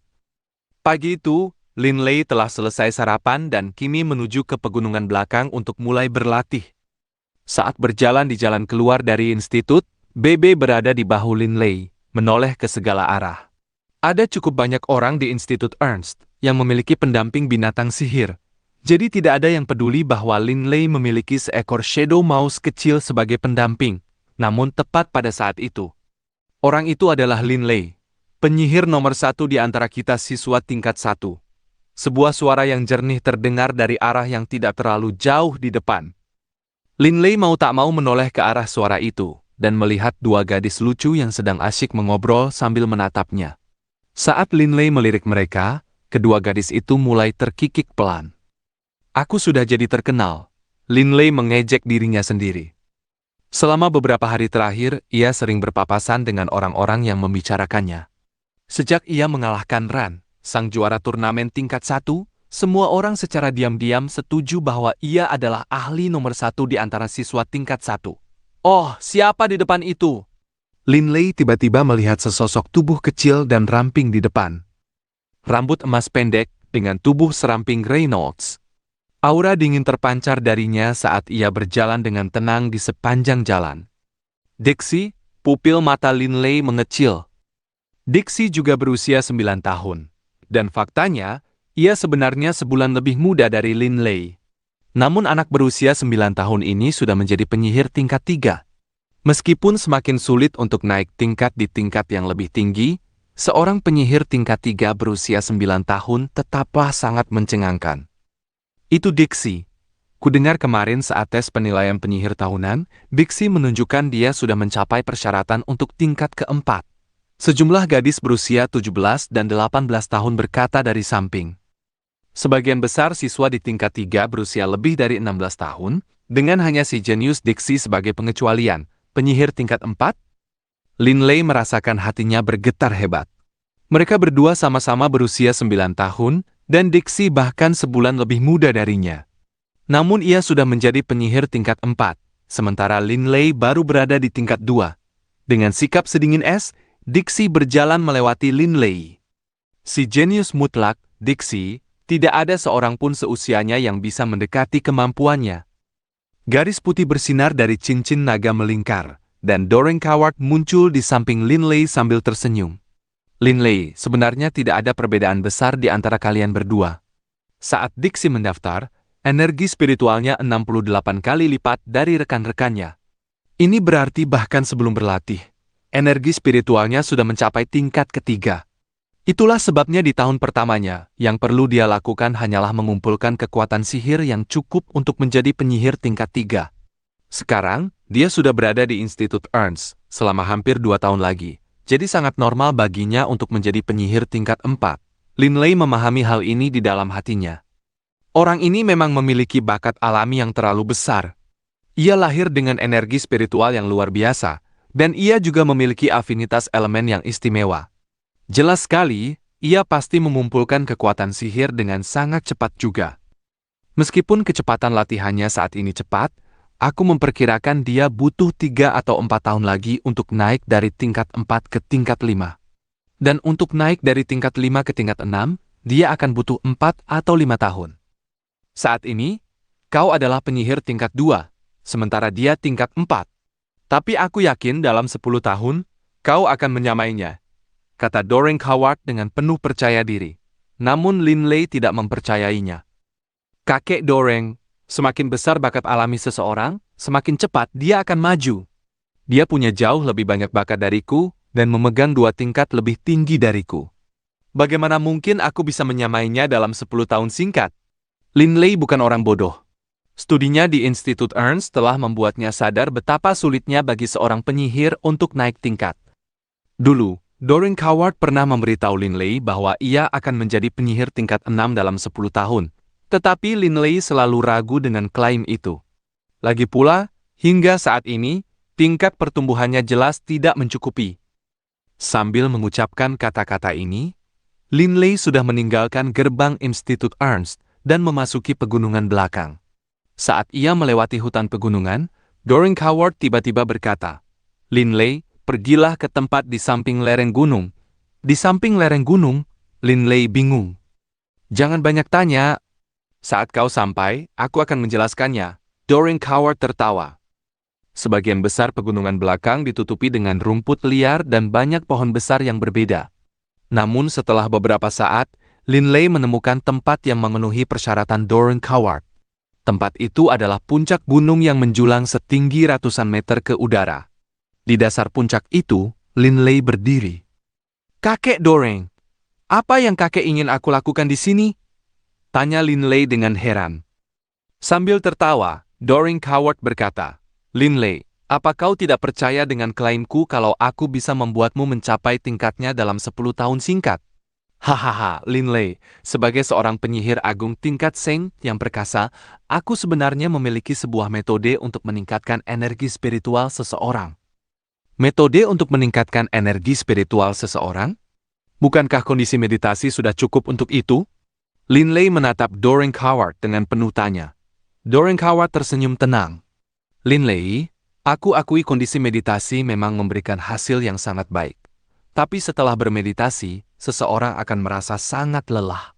Pagi itu, Linley telah selesai sarapan dan kini menuju ke pegunungan belakang untuk mulai berlatih. Saat berjalan di jalan keluar dari institut, Bebe berada di bahu Linley, menoleh ke segala arah. Ada cukup banyak orang di Institut Ernst yang memiliki pendamping binatang sihir. Jadi tidak ada yang peduli bahwa Linley memiliki seekor Shadow Mouse kecil sebagai pendamping. Namun tepat pada saat itu, orang itu adalah Linley, penyihir nomor 1 di antara kita siswa tingkat 1. Sebuah suara yang jernih terdengar dari arah yang tidak terlalu jauh di depan. Linley mau tak mau menoleh ke arah suara itu, dan melihat dua gadis lucu yang sedang asyik mengobrol sambil menatapnya. Saat Linley melirik mereka, kedua gadis itu mulai terkikik pelan. Aku sudah jadi terkenal, Lin Lei mengejek dirinya sendiri. Selama beberapa hari terakhir, ia sering berpapasan dengan orang-orang yang membicarakannya. Sejak ia mengalahkan Ran, sang juara turnamen tingkat 1, semua orang secara diam-diam setuju bahwa ia adalah ahli nomor 1 di antara siswa tingkat 1. Oh, siapa di depan itu? Lin Lei tiba-tiba melihat sesosok tubuh kecil dan ramping di depan. Rambut emas pendek dengan tubuh seramping Reynolds. Aura dingin terpancar darinya saat ia berjalan dengan tenang di sepanjang jalan. Dixie, pupil mata Lin Lei mengecil. Dixie juga berusia 9 tahun. Dan faktanya, ia sebenarnya sebulan lebih muda dari Lin Lei. Namun anak berusia 9 tahun ini sudah menjadi penyihir tingkat 3. Meskipun semakin sulit untuk naik tingkat di tingkat yang lebih tinggi, seorang penyihir tingkat 3 berusia 9 tahun tetaplah sangat mencengangkan. Itu Dixie. Kudengar kemarin saat tes penilaian penyihir tahunan, Dixie menunjukkan dia sudah mencapai persyaratan untuk tingkat keempat. Sejumlah gadis berusia 17 dan 18 tahun berkata dari samping. Sebagian besar siswa di tingkat 3 berusia lebih dari 16 tahun, dengan hanya si jenius Dixie sebagai pengecualian. Penyihir tingkat 4? Lin Lei merasakan hatinya bergetar hebat. Mereka berdua sama-sama berusia 9 tahun, dan Dixie bahkan sebulan lebih muda darinya. Namun ia sudah menjadi penyihir tingkat 4, sementara Lin Lei baru berada di tingkat 2. Dengan sikap sedingin es, Dixie berjalan melewati Lin Lei. Si jenius mutlak, Dixie, tidak ada seorang pun seusianya yang bisa mendekati kemampuannya. Garis putih bersinar dari cincin naga melingkar, dan Doreen Coward muncul di samping Lin Lei sambil tersenyum. Lin Lei, sebenarnya tidak ada perbedaan besar di antara kalian berdua. Saat Dixie mendaftar, energi spiritualnya 68 kali lipat dari rekan-rekannya. Ini berarti bahkan sebelum berlatih, energi spiritualnya sudah mencapai tingkat ketiga. Itulah sebabnya di tahun pertamanya, yang perlu dia lakukan hanyalah mengumpulkan kekuatan sihir yang cukup untuk menjadi penyihir tingkat 3. Sekarang, dia sudah berada di Institut Ernst selama hampir 2 tahun lagi, jadi sangat normal baginya untuk menjadi penyihir tingkat 4. Lin Lei memahami hal ini di dalam hatinya. Orang ini memang memiliki bakat alami yang terlalu besar. Ia lahir dengan energi spiritual yang luar biasa, dan ia juga memiliki afinitas elemen yang istimewa. Jelas sekali, ia pasti mengumpulkan kekuatan sihir dengan sangat cepat juga. Meskipun kecepatan latihannya saat ini cepat, aku memperkirakan dia butuh 3 atau 4 tahun lagi untuk naik dari tingkat 4 ke tingkat 5. Dan untuk naik dari tingkat 5 ke tingkat 6, dia akan butuh 4 atau 5 tahun. Saat ini, kau adalah penyihir tingkat 2, sementara dia tingkat 4. Tapi aku yakin dalam 10 tahun, kau akan menyamainya, kata Doreen Coward dengan penuh percaya diri. Namun Lin Lei tidak mempercayainya. Kakek Doreen, semakin besar bakat alami seseorang, semakin cepat dia akan maju. Dia punya jauh lebih banyak bakat dariku, dan memegang 2 tingkat lebih tinggi dariku. Bagaimana mungkin aku bisa menyamainya dalam 10 tahun singkat? Lin Lei bukan orang bodoh. Studinya di Institut Ernst telah membuatnya sadar betapa sulitnya bagi seorang penyihir untuk naik tingkat. Dulu, Doreen Coward pernah memberitahu Lin Lei bahwa ia akan menjadi penyihir tingkat 6 dalam 10 tahun. Tetapi Lin Lei selalu ragu dengan klaim itu. Lagi pula, hingga saat ini, tingkat pertumbuhannya jelas tidak mencukupi. Sambil mengucapkan kata-kata ini, Lin Lei sudah meninggalkan gerbang Institut Ernst dan memasuki pegunungan belakang. Saat ia melewati hutan pegunungan, Doreen Coward tiba-tiba berkata, "Lin Lei, pergilah ke tempat di samping lereng gunung." Di samping lereng gunung, Lin Lei bingung. "Jangan banyak tanya. Saat kau sampai, aku akan menjelaskannya." Doreen Coward tertawa. Sebagian besar pegunungan belakang ditutupi dengan rumput liar dan banyak pohon besar yang berbeda. Namun setelah beberapa saat, Lin Lei menemukan tempat yang memenuhi persyaratan Doreen Coward. Tempat itu adalah puncak gunung yang menjulang setinggi ratusan meter ke udara. Di dasar puncak itu, Lin Lei berdiri. "Kakek Doreen, apa yang kakek ingin aku lakukan di sini?" tanya Lin Lei dengan heran. Sambil tertawa, Doreen Coward berkata, "Lin Lei, apa kau tidak percaya dengan klaimku kalau aku bisa membuatmu mencapai tingkatnya dalam 10 tahun singkat?" Hahaha, Lin Lei, sebagai seorang penyihir agung tingkat Seng yang perkasa, aku sebenarnya memiliki sebuah metode untuk meningkatkan energi spiritual seseorang. Metode untuk meningkatkan energi spiritual seseorang? Bukankah kondisi meditasi sudah cukup untuk itu? Lin Lei menatap Doreen Howard dengan penuh tanya. Doreen Howard tersenyum tenang. Lin Lei, aku akui kondisi meditasi memang memberikan hasil yang sangat baik. Tapi setelah bermeditasi, seseorang akan merasa sangat lelah.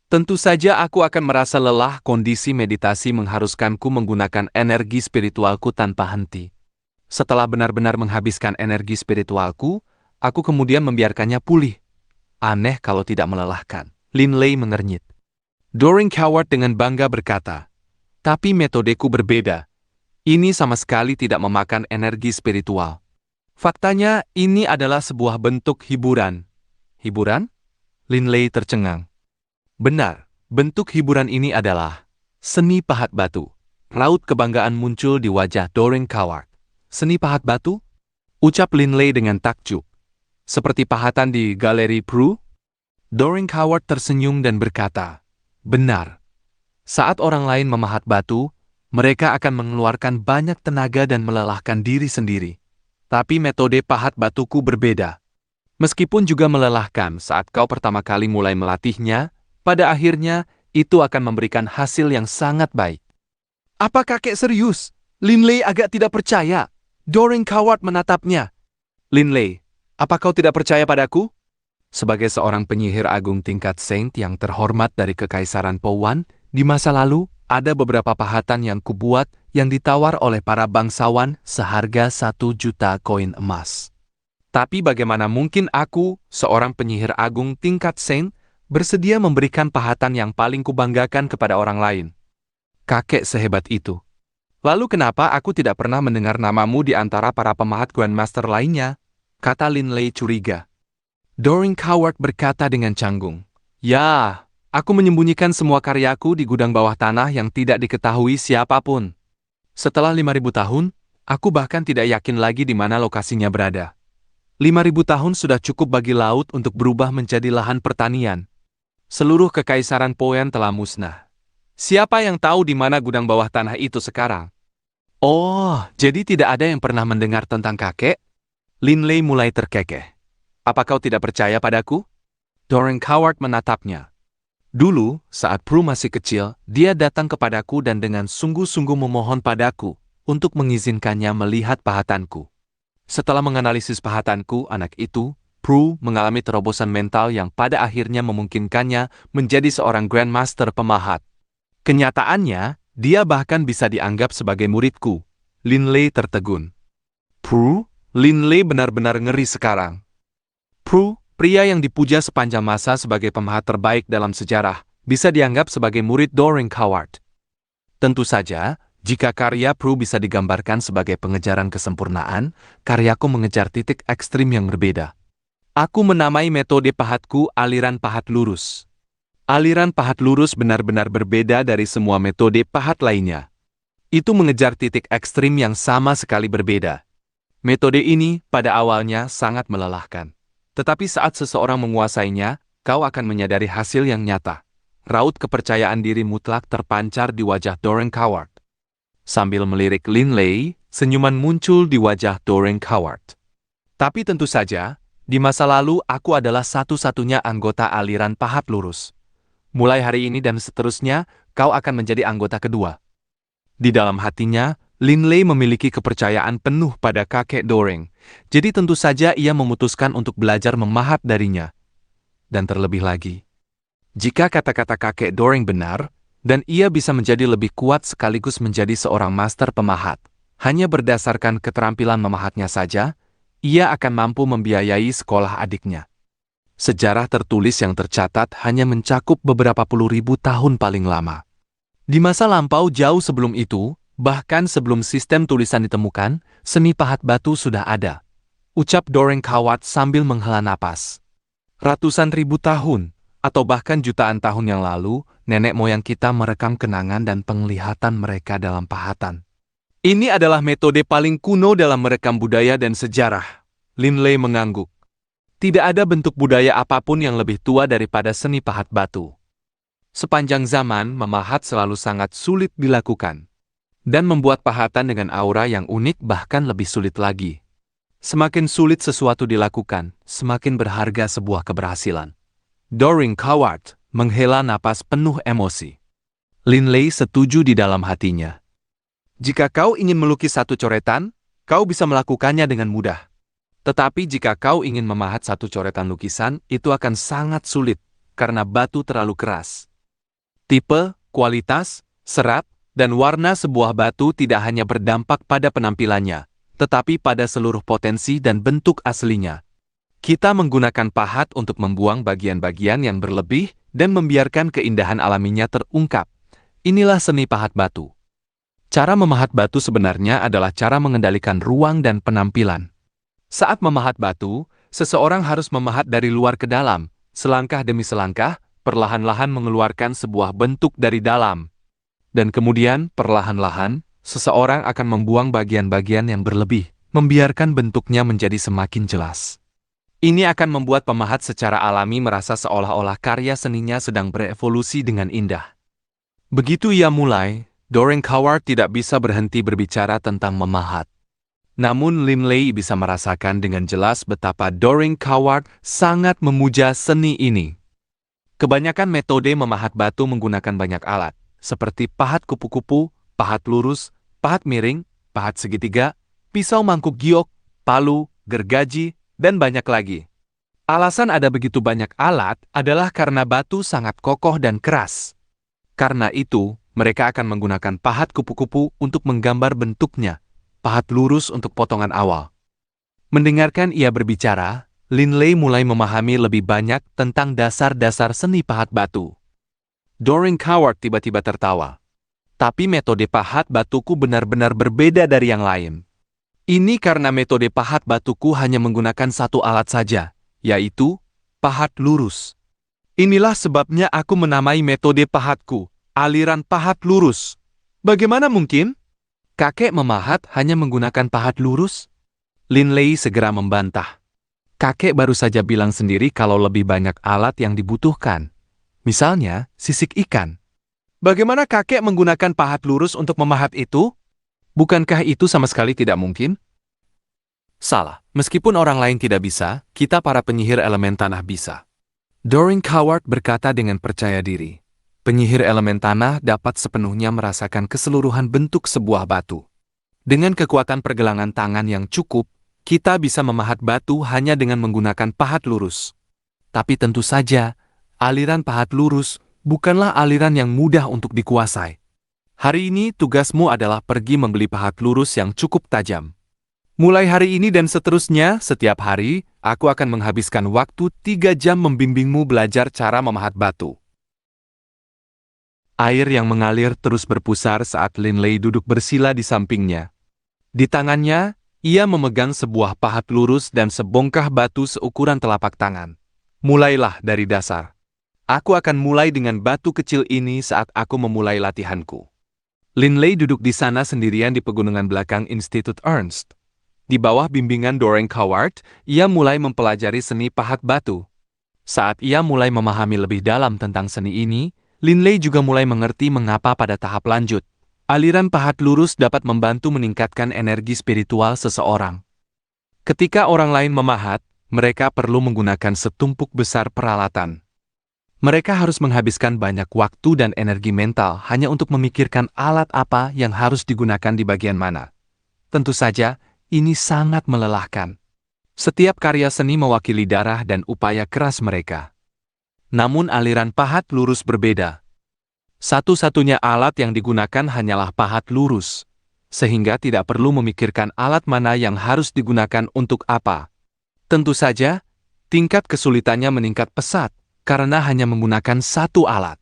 Tentu saja aku akan merasa lelah. Kondisi meditasi mengharuskanku menggunakan energi spiritualku tanpa henti. Setelah benar-benar menghabiskan energi spiritualku, aku kemudian membiarkannya pulih. Aneh kalau tidak melelahkan. Lin Lei mengernyit. Doreen Howard dengan bangga berkata, tapi metodeku berbeda. Ini sama sekali tidak memakan energi spiritual. Faktanya, ini adalah sebuah bentuk hiburan. Hiburan? Lin Lei tercengang. Benar, bentuk hiburan ini adalah seni pahat batu. Raut kebanggaan muncul di wajah Doreen Howard. Seni pahat batu? Ucap Lin Lei dengan takjub. Seperti pahatan di Galeri Prue? Doreen Howard tersenyum dan berkata, benar. Saat orang lain memahat batu, mereka akan mengeluarkan banyak tenaga dan melelahkan diri sendiri. Tapi metode pahat batuku berbeda. Meskipun juga melelahkan saat kau pertama kali mulai melatihnya, pada akhirnya itu akan memberikan hasil yang sangat baik. Apa kakek serius? Lin Lei agak tidak percaya. Doreen Howard menatapnya. Lin Lei, apa kau tidak percaya padaku? Sebagai seorang penyihir agung tingkat Saint yang terhormat dari Kekaisaran Pouan, di masa lalu, ada beberapa pahatan yang kubuat yang ditawar oleh para bangsawan seharga 1 juta koin emas. Tapi bagaimana mungkin aku, seorang penyihir agung tingkat Saint, bersedia memberikan pahatan yang paling kubanggakan kepada orang lain? Kakek sehebat itu. Lalu kenapa aku tidak pernah mendengar namamu di antara para pemahat Grandmaster lainnya? Kata Lin Lei curiga. Doreen Howard berkata dengan canggung. Ya, aku menyembunyikan semua karyaku di gudang bawah tanah yang tidak diketahui siapapun. Setelah 5.000 tahun, aku bahkan tidak yakin lagi di mana lokasinya berada. 5.000 tahun sudah cukup bagi laut untuk berubah menjadi lahan pertanian. Seluruh Kekaisaran Pouan telah musnah. Siapa yang tahu di mana gudang bawah tanah itu sekarang? Oh, jadi tidak ada yang pernah mendengar tentang kakek? Lin Lei mulai terkekeh. Apa kau tidak percaya padaku? Doreen Howard menatapnya. Dulu, saat Prue masih kecil, dia datang kepadaku dan dengan sungguh-sungguh memohon padaku untuk mengizinkannya melihat pahatanku. Setelah menganalisis pahatanku, anak itu, Prue mengalami terobosan mental yang pada akhirnya memungkinkannya menjadi seorang Grandmaster pemahat. Kenyataannya, dia bahkan bisa dianggap sebagai muridku. Lin Lei tertegun. Prue? Lin Lei benar-benar ngeri sekarang. Prue, pria yang dipuja sepanjang masa sebagai pemahat terbaik dalam sejarah, bisa dianggap sebagai murid Doreen Howard. Tentu saja, jika karya Prue bisa digambarkan sebagai pengejaran kesempurnaan, karyaku mengejar titik ekstrim yang berbeda. Aku menamai metode pahatku aliran pahat lurus. Aliran pahat lurus benar-benar berbeda dari semua metode pahat lainnya. Itu mengejar titik ekstrim yang sama sekali berbeda. Metode ini pada awalnya sangat melelahkan. Tetapi saat seseorang menguasainya, kau akan menyadari hasil yang nyata. Raut kepercayaan diri mutlak terpancar di wajah Doreen Howard. Sambil melirik Lin Lei, senyuman muncul di wajah Doreen Howard. Tapi tentu saja, di masa lalu aku adalah satu-satunya anggota aliran pahat lurus. Mulai hari ini dan seterusnya, kau akan menjadi anggota kedua. Di dalam hatinya, Lin Lei memiliki kepercayaan penuh pada kakek Doreen, jadi tentu saja ia memutuskan untuk belajar memahat darinya. Dan terlebih lagi, jika kata-kata kakek Doreen benar, dan ia bisa menjadi lebih kuat sekaligus menjadi seorang master pemahat, hanya berdasarkan keterampilan memahatnya saja, ia akan mampu membiayai sekolah adiknya. Sejarah tertulis yang tercatat hanya mencakup beberapa puluh ribu tahun paling lama. Di masa lampau jauh sebelum itu, bahkan sebelum sistem tulisan ditemukan, seni pahat batu sudah ada. Ucap Doreen Howard sambil menghela napas. Ratusan ribu tahun, atau bahkan jutaan tahun yang lalu, nenek moyang kita merekam kenangan dan penglihatan mereka dalam pahatan. Ini adalah metode paling kuno dalam merekam budaya dan sejarah. Lin Lei mengangguk. Tidak ada bentuk budaya apapun yang lebih tua daripada seni pahat batu. Sepanjang zaman, memahat selalu sangat sulit dilakukan. Dan membuat pahatan dengan aura yang unik bahkan lebih sulit lagi. Semakin sulit sesuatu dilakukan, semakin berharga sebuah keberhasilan. Doreen Coward menghela napas penuh emosi. Lin Lei setuju di dalam hatinya. Jika kau ingin melukis satu coretan, kau bisa melakukannya dengan mudah. Tetapi jika kau ingin memahat satu coretan lukisan, itu akan sangat sulit, karena batu terlalu keras. Tipe, kualitas, serat, dan warna sebuah batu tidak hanya berdampak pada penampilannya, tetapi pada seluruh potensi dan bentuk aslinya. Kita menggunakan pahat untuk membuang bagian-bagian yang berlebih dan membiarkan keindahan alaminya terungkap. Inilah seni pahat batu. Cara memahat batu sebenarnya adalah cara mengendalikan ruang dan penampilan. Saat memahat batu, seseorang harus memahat dari luar ke dalam, selangkah demi selangkah, perlahan-lahan mengeluarkan sebuah bentuk dari dalam. Dan kemudian, perlahan-lahan, seseorang akan membuang bagian-bagian yang berlebih, membiarkan bentuknya menjadi semakin jelas. Ini akan membuat pemahat secara alami merasa seolah-olah karya seninya sedang berevolusi dengan indah. Begitu ia mulai, Doreen Coward tidak bisa berhenti berbicara tentang memahat. Namun Lin Lei bisa merasakan dengan jelas betapa Doreen Coward sangat memuja seni ini. Kebanyakan metode memahat batu menggunakan banyak alat, seperti pahat kupu-kupu, pahat lurus, pahat miring, pahat segitiga, pisau mangkuk giok, palu, gergaji, dan banyak lagi. Alasan ada begitu banyak alat adalah karena batu sangat kokoh dan keras. Karena itu, mereka akan menggunakan pahat kupu-kupu untuk menggambar bentuknya, pahat lurus untuk potongan awal. Mendengarkan ia berbicara, Lin Lei mulai memahami lebih banyak tentang dasar-dasar seni pahat batu. Doreen Coward tiba-tiba tertawa. Tapi metode pahat batuku benar-benar berbeda dari yang lain. Ini karena metode pahat batuku hanya menggunakan satu alat saja, yaitu pahat lurus. Inilah sebabnya aku menamai metode pahatku, aliran pahat lurus. Bagaimana mungkin? Kakek memahat hanya menggunakan pahat lurus? Lin Lei segera membantah. Kakek baru saja bilang sendiri kalau lebih banyak alat yang dibutuhkan. Misalnya, sisik ikan. Bagaimana kakek menggunakan pahat lurus untuk memahat itu? Bukankah itu sama sekali tidak mungkin? Salah. Meskipun orang lain tidak bisa, kita para penyihir elemen tanah bisa. Doreen Coward berkata dengan percaya diri. Penyihir elemen tanah dapat sepenuhnya merasakan keseluruhan bentuk sebuah batu. Dengan kekuatan pergelangan tangan yang cukup, kita bisa memahat batu hanya dengan menggunakan pahat lurus. Tapi tentu saja, aliran pahat lurus bukanlah aliran yang mudah untuk dikuasai. Hari ini tugasmu adalah pergi membeli pahat lurus yang cukup tajam. Mulai hari ini dan seterusnya, setiap hari, aku akan menghabiskan waktu 3 jam membimbingmu belajar cara memahat batu. Air yang mengalir terus berpusar saat Lin Lei duduk bersila di sampingnya. Di tangannya, ia memegang sebuah pahat lurus dan sebongkah batu seukuran telapak tangan. Mulailah dari dasar. Aku akan mulai dengan batu kecil ini saat aku memulai latihanku. Lin Lei duduk di sana sendirian di pegunungan belakang Institut Ernst. Di bawah bimbingan Doreen Coward, ia mulai mempelajari seni pahat batu. Saat ia mulai memahami lebih dalam tentang seni ini, Lin Lei juga mulai mengerti mengapa pada tahap lanjut, aliran pahat lurus dapat membantu meningkatkan energi spiritual seseorang. Ketika orang lain memahat, mereka perlu menggunakan setumpuk besar peralatan. Mereka harus menghabiskan banyak waktu dan energi mental hanya untuk memikirkan alat apa yang harus digunakan di bagian mana. Tentu saja, ini sangat melelahkan. Setiap karya seni mewakili darah dan upaya keras mereka. Namun aliran pahat lurus berbeda. Satu-satunya alat yang digunakan hanyalah pahat lurus, sehingga tidak perlu memikirkan alat mana yang harus digunakan untuk apa. Tentu saja, tingkat kesulitannya meningkat pesat karena hanya menggunakan satu alat.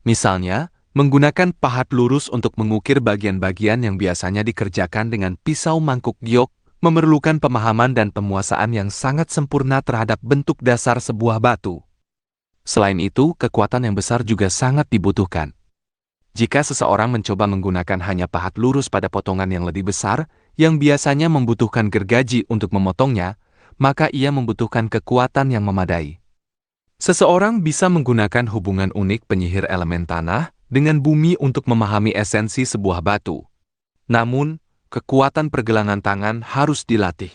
Misalnya, menggunakan pahat lurus untuk mengukir bagian-bagian yang biasanya dikerjakan dengan pisau mangkuk giok memerlukan pemahaman dan penguasaan yang sangat sempurna terhadap bentuk dasar sebuah batu. Selain itu, kekuatan yang besar juga sangat dibutuhkan. Jika seseorang mencoba menggunakan hanya pahat lurus pada potongan yang lebih besar, yang biasanya membutuhkan gergaji untuk memotongnya, maka ia membutuhkan kekuatan yang memadai. Seseorang bisa menggunakan hubungan unik penyihir elemen tanah dengan bumi untuk memahami esensi sebuah batu. Namun, kekuatan pergelangan tangan harus dilatih.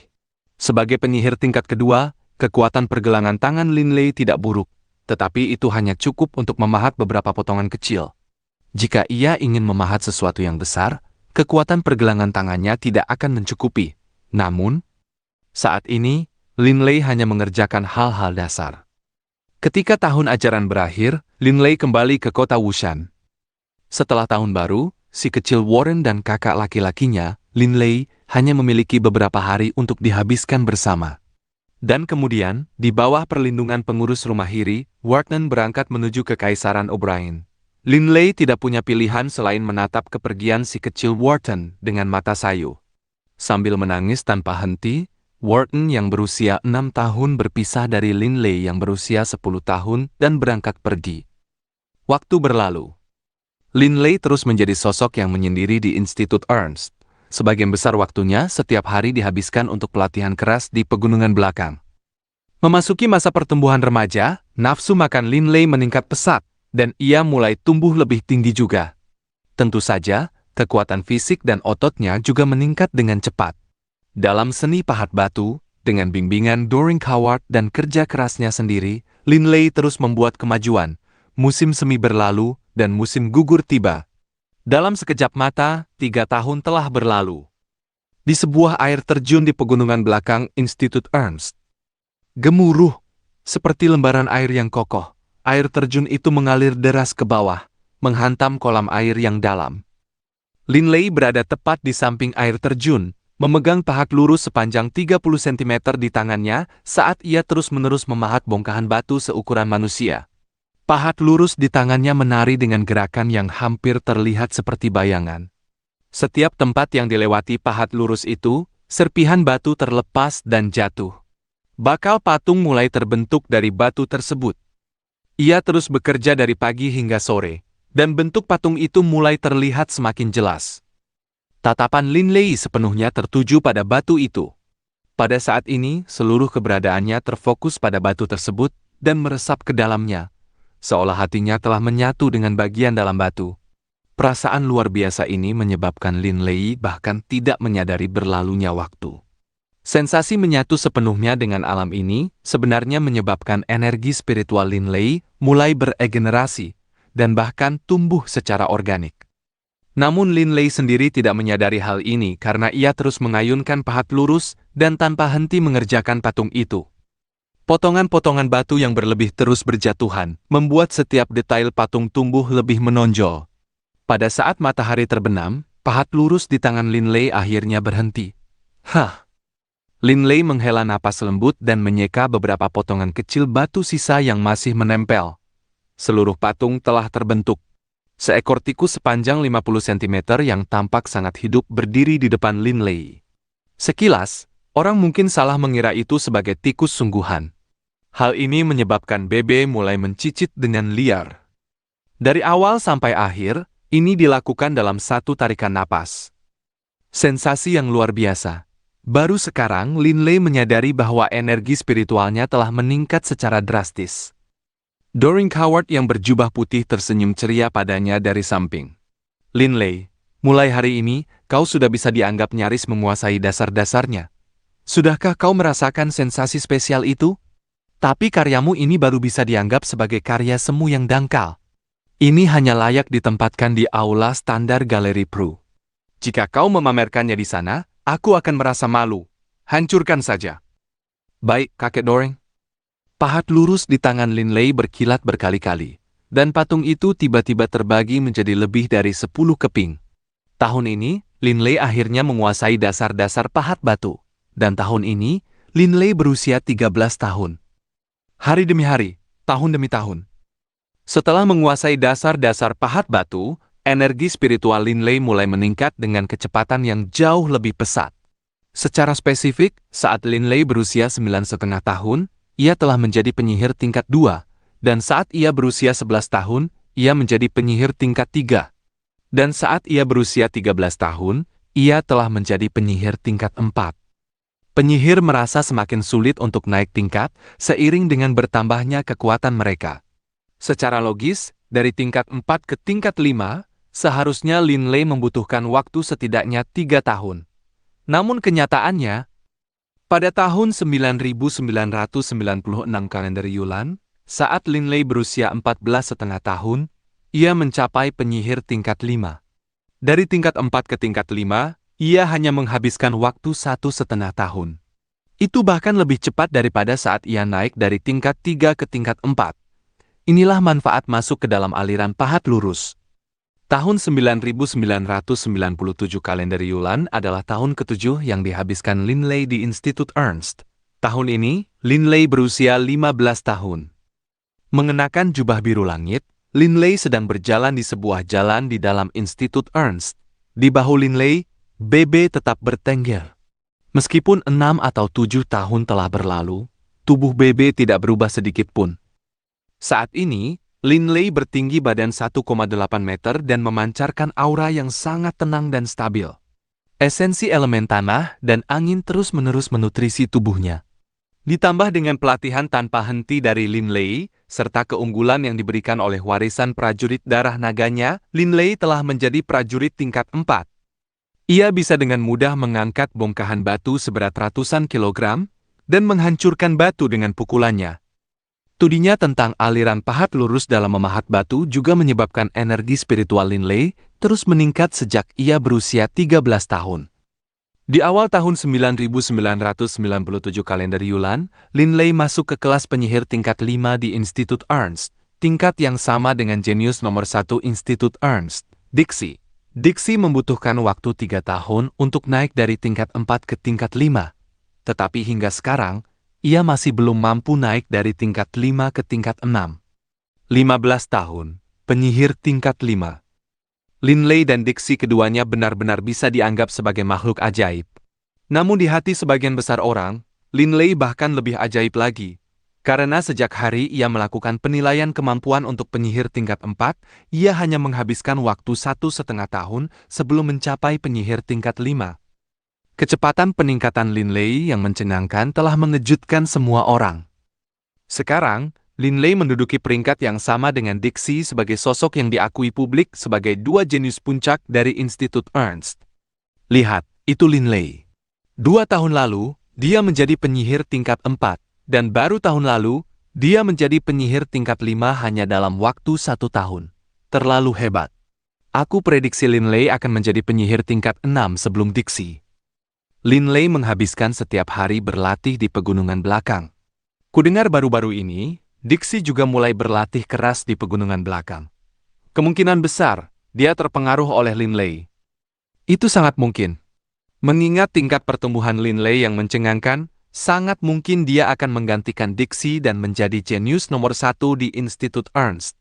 Sebagai penyihir tingkat kedua, kekuatan pergelangan tangan Linley tidak buruk, tetapi itu hanya cukup untuk memahat beberapa potongan kecil. Jika ia ingin memahat sesuatu yang besar, kekuatan pergelangan tangannya tidak akan mencukupi. Namun, saat ini, Linley hanya mengerjakan hal-hal dasar. Ketika tahun ajaran berakhir, Linley kembali ke kota Wushan. Setelah tahun baru, si kecil Warren dan kakak laki-lakinya, Linley, hanya memiliki beberapa hari untuk dihabiskan bersama. Dan kemudian, di bawah perlindungan pengurus rumah Hiri, Wharton berangkat menuju ke Kekaisaran O'Brien. Linley tidak punya pilihan selain menatap kepergian si kecil Wharton dengan mata sayu. Sambil menangis tanpa henti, Wharton yang berusia 6 tahun berpisah dari Linley yang berusia 10 tahun dan berangkat pergi. Waktu berlalu. Linley terus menjadi sosok yang menyendiri di Institut Ernst. Sebagian besar waktunya setiap hari dihabiskan untuk pelatihan keras di pegunungan belakang. Memasuki masa pertumbuhan remaja, nafsu makan Linley meningkat pesat, dan ia mulai tumbuh lebih tinggi juga. Tentu saja, kekuatan fisik dan ototnya juga meningkat dengan cepat. Dalam seni pahat batu, dengan bimbingan Doring Howard dan kerja kerasnya sendiri, Linley terus membuat kemajuan. Musim semi berlalu, dan musim gugur tiba. Dalam sekejap mata, 3 tahun telah berlalu. Di sebuah air terjun di pegunungan belakang Institut Ernst. Gemuruh, seperti lembaran air yang kokoh, air terjun itu mengalir deras ke bawah, menghantam kolam air yang dalam. Linley berada tepat di samping air terjun, memegang pahat lurus sepanjang 30 cm di tangannya saat ia terus-menerus memahat bongkahan batu seukuran manusia. Pahat lurus di tangannya menari dengan gerakan yang hampir terlihat seperti bayangan. Setiap tempat yang dilewati pahat lurus itu, serpihan batu terlepas dan jatuh. Bakal patung mulai terbentuk dari batu tersebut. Ia terus bekerja dari pagi hingga sore, dan bentuk patung itu mulai terlihat semakin jelas. Tatapan Linley sepenuhnya tertuju pada batu itu. Pada saat ini, seluruh keberadaannya terfokus pada batu tersebut dan meresap ke dalamnya, seolah hatinya telah menyatu dengan bagian dalam batu. Perasaan luar biasa ini menyebabkan Linley bahkan tidak menyadari berlalunya waktu. Sensasi menyatu sepenuhnya dengan alam ini sebenarnya menyebabkan energi spiritual Linley mulai beregenerasi dan bahkan tumbuh secara organik. Namun Linley sendiri tidak menyadari hal ini karena ia terus mengayunkan pahat lurus dan tanpa henti mengerjakan patung itu. Potongan-potongan batu yang berlebih terus berjatuhan, membuat setiap detail patung tumbuh lebih menonjol. Pada saat matahari terbenam, pahat lurus di tangan Linley akhirnya berhenti. Linley menghela napas lembut dan menyeka beberapa potongan kecil batu sisa yang masih menempel. Seluruh patung telah terbentuk. Seekor tikus sepanjang 50 cm yang tampak sangat hidup berdiri di depan Linley. Sekilas, orang mungkin salah mengira itu sebagai tikus sungguhan. Hal ini menyebabkan Bebe mulai mencicit dengan liar. Dari awal sampai akhir, ini dilakukan dalam satu tarikan napas. Sensasi yang luar biasa. Baru sekarang Linley menyadari bahwa energi spiritualnya telah meningkat secara drastis. Doring Howard yang berjubah putih tersenyum ceria padanya dari samping. Linley, mulai hari ini, kau sudah bisa dianggap nyaris menguasai dasar-dasarnya. Sudahkah kau merasakan sensasi spesial itu? Tapi karyamu ini baru bisa dianggap sebagai karya semu yang dangkal. Ini hanya layak ditempatkan di aula standar Galeri Pru. Jika kau memamerkannya di sana, aku akan merasa malu. Hancurkan saja. Baik, kakek Doring. Pahat lurus di tangan Linley berkilat berkali-kali, dan patung itu tiba-tiba terbagi menjadi lebih dari 10 keping. Tahun ini, Linley akhirnya menguasai dasar-dasar pahat batu, dan tahun ini, Linley berusia 13 tahun. Hari demi hari, tahun demi tahun. Setelah menguasai dasar-dasar pahat batu, energi spiritual Linley mulai meningkat dengan kecepatan yang jauh lebih pesat. Secara spesifik, saat Linley berusia 9,5 tahun, ia telah menjadi penyihir tingkat 2, dan saat ia berusia 11 tahun, ia menjadi penyihir tingkat 3. Dan saat ia berusia 13 tahun, ia telah menjadi penyihir tingkat 4. Penyihir merasa semakin sulit untuk naik tingkat seiring dengan bertambahnya kekuatan mereka. Secara logis, dari tingkat 4 ke tingkat 5, seharusnya Lin Lei membutuhkan waktu setidaknya 3 tahun. Namun kenyataannya, pada tahun 9996 kalender Yulan, saat Lin Lei berusia 14,5 tahun, ia mencapai penyihir tingkat 5. Dari tingkat 4 ke tingkat 5, ia hanya menghabiskan waktu 1,5 tahun. Itu bahkan lebih cepat daripada saat ia naik dari tingkat 3 ke tingkat 4. Inilah manfaat masuk ke dalam aliran pahat lurus. Tahun 9997 kalender Yulan adalah tahun ke-7 yang dihabiskan Lin Lei di Institut Ernst. Tahun ini, Lin Lei berusia 15 tahun. Mengenakan jubah biru langit, Lin Lei sedang berjalan di sebuah jalan di dalam Institut Ernst. Di bahu Lin Lei, Bebe tetap bertengger. Meskipun 6 atau 7 tahun telah berlalu, tubuh Bebe tidak berubah sedikit pun. Saat ini, Lin Lei bertinggi badan 1,8 meter dan memancarkan aura yang sangat tenang dan stabil. Esensi elemen tanah dan angin terus-menerus menutrisi tubuhnya. Ditambah dengan pelatihan tanpa henti dari Lin Lei, serta keunggulan yang diberikan oleh warisan prajurit darah naganya, Lin Lei telah menjadi prajurit tingkat 4. Ia bisa dengan mudah mengangkat bongkahan batu seberat ratusan kilogram dan menghancurkan batu dengan pukulannya. Studinya tentang aliran pahat lurus dalam memahat batu juga menyebabkan energi spiritual Lin Lei terus meningkat sejak ia berusia 13 tahun. Di awal tahun 9997 kalender Yulan, Lin Lei masuk ke kelas penyihir tingkat 5 di Institut Ernst, tingkat yang sama dengan jenius nomor 1 Institut Ernst, Dixie. Dixie membutuhkan waktu 3 tahun untuk naik dari tingkat 4 ke tingkat 5. Tetapi hingga sekarang, ia masih belum mampu naik dari tingkat 5 ke tingkat 6. 15 tahun, penyihir tingkat 5. Lin Lei dan Dixie keduanya benar-benar bisa dianggap sebagai makhluk ajaib. Namun di hati sebagian besar orang, Lin Lei bahkan lebih ajaib lagi. Karena sejak hari ia melakukan penilaian kemampuan untuk penyihir tingkat 4, ia hanya menghabiskan waktu 1,5 tahun sebelum mencapai penyihir tingkat 5. Kecepatan peningkatan Lin Lei yang mencengangkan telah mengejutkan semua orang. Sekarang, Lin Lei menduduki peringkat yang sama dengan Dixie sebagai sosok yang diakui publik sebagai dua jenius puncak dari Institut Ernst. Lihat, itu Lin Lei. 2 tahun lalu, dia menjadi penyihir tingkat 4, dan baru tahun lalu, dia menjadi penyihir tingkat 5 hanya dalam waktu 1 tahun. Terlalu hebat. Aku prediksi Lin Lei akan menjadi penyihir tingkat 6 sebelum Dixie. Lin Lei menghabiskan setiap hari berlatih di pegunungan belakang. Kudengar baru-baru ini, Dixie juga mulai berlatih keras di pegunungan belakang. Kemungkinan besar, dia terpengaruh oleh Lin Lei. Itu sangat mungkin. Mengingat tingkat pertumbuhan Lin Lei yang mencengangkan, sangat mungkin dia akan menggantikan Dixie dan menjadi jenius nomor 1 di Institut Ernst.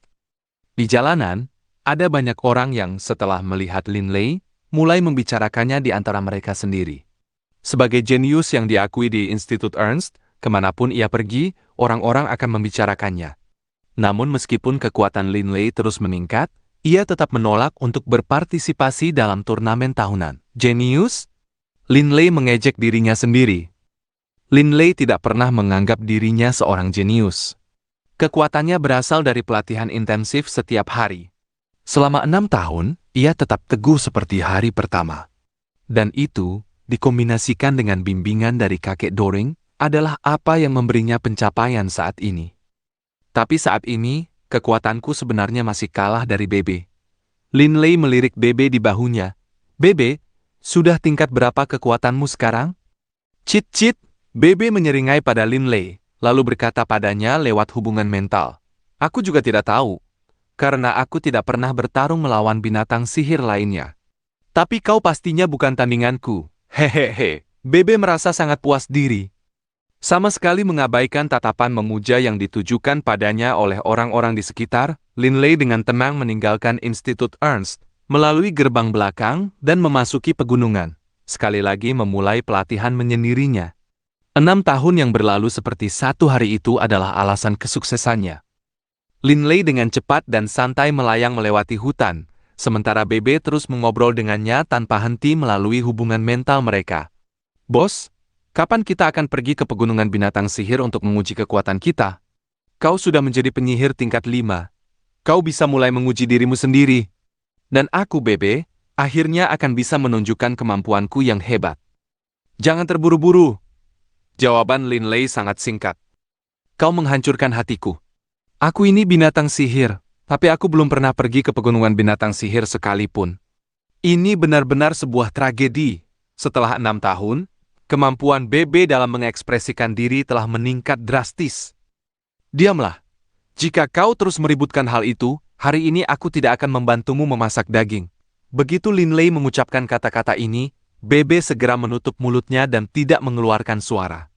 Di jalanan, ada banyak orang yang setelah melihat Lin Lei, mulai membicarakannya di antara mereka sendiri. Sebagai jenius yang diakui di Institut Ernst, kemanapun ia pergi, orang-orang akan membicarakannya. Namun meskipun kekuatan Lin Lei terus meningkat, ia tetap menolak untuk berpartisipasi dalam turnamen tahunan. Jenius? Lin Lei mengejek dirinya sendiri. Lin Lei tidak pernah menganggap dirinya seorang jenius. Kekuatannya berasal dari pelatihan intensif setiap hari. Selama 6 tahun, ia tetap teguh seperti hari pertama. Dan itu, dikombinasikan dengan bimbingan dari kakek Doring, adalah apa yang memberinya pencapaian saat ini. Tapi saat ini, kekuatanku sebenarnya masih kalah dari Bebe. Lin Lei melirik Bebe di bahunya. Bebe, sudah tingkat berapa kekuatanmu sekarang? Cit-cit, Bebe menyeringai pada Lin Lei, lalu berkata padanya lewat hubungan mental. Aku juga tidak tahu, karena aku tidak pernah bertarung melawan binatang sihir lainnya. Tapi kau pastinya bukan tandinganku. Hehehe, Bebe merasa sangat puas diri. Sama sekali mengabaikan tatapan memuja yang ditujukan padanya oleh orang-orang di sekitar, Lin Lei dengan tenang meninggalkan Institut Ernst, melalui gerbang belakang dan memasuki pegunungan. Sekali lagi memulai pelatihan menyendirinya. 6 tahun yang berlalu seperti satu hari itu adalah alasan kesuksesannya. Lin Lei dengan cepat dan santai melayang melewati hutan, sementara Bebe terus mengobrol dengannya tanpa henti melalui hubungan mental mereka. Bos, Kapan kita akan pergi ke pegunungan binatang sihir untuk menguji kekuatan kita? Kau sudah menjadi penyihir tingkat 5. Kau bisa mulai menguji dirimu sendiri. Dan aku, Bebe, akhirnya akan bisa menunjukkan kemampuanku yang hebat. Jangan terburu-buru. Jawaban Linley sangat singkat. Kau menghancurkan hatiku. Aku ini binatang sihir, tapi aku belum pernah pergi ke pegunungan binatang sihir sekalipun. Ini benar-benar sebuah tragedi. Setelah 6 tahun, kemampuan Bebe dalam mengekspresikan diri telah meningkat drastis. Diamlah. Jika kau terus meributkan hal itu, hari ini aku tidak akan membantumu memasak daging. Begitu Linley mengucapkan kata-kata ini, Bebe segera menutup mulutnya dan tidak mengeluarkan suara.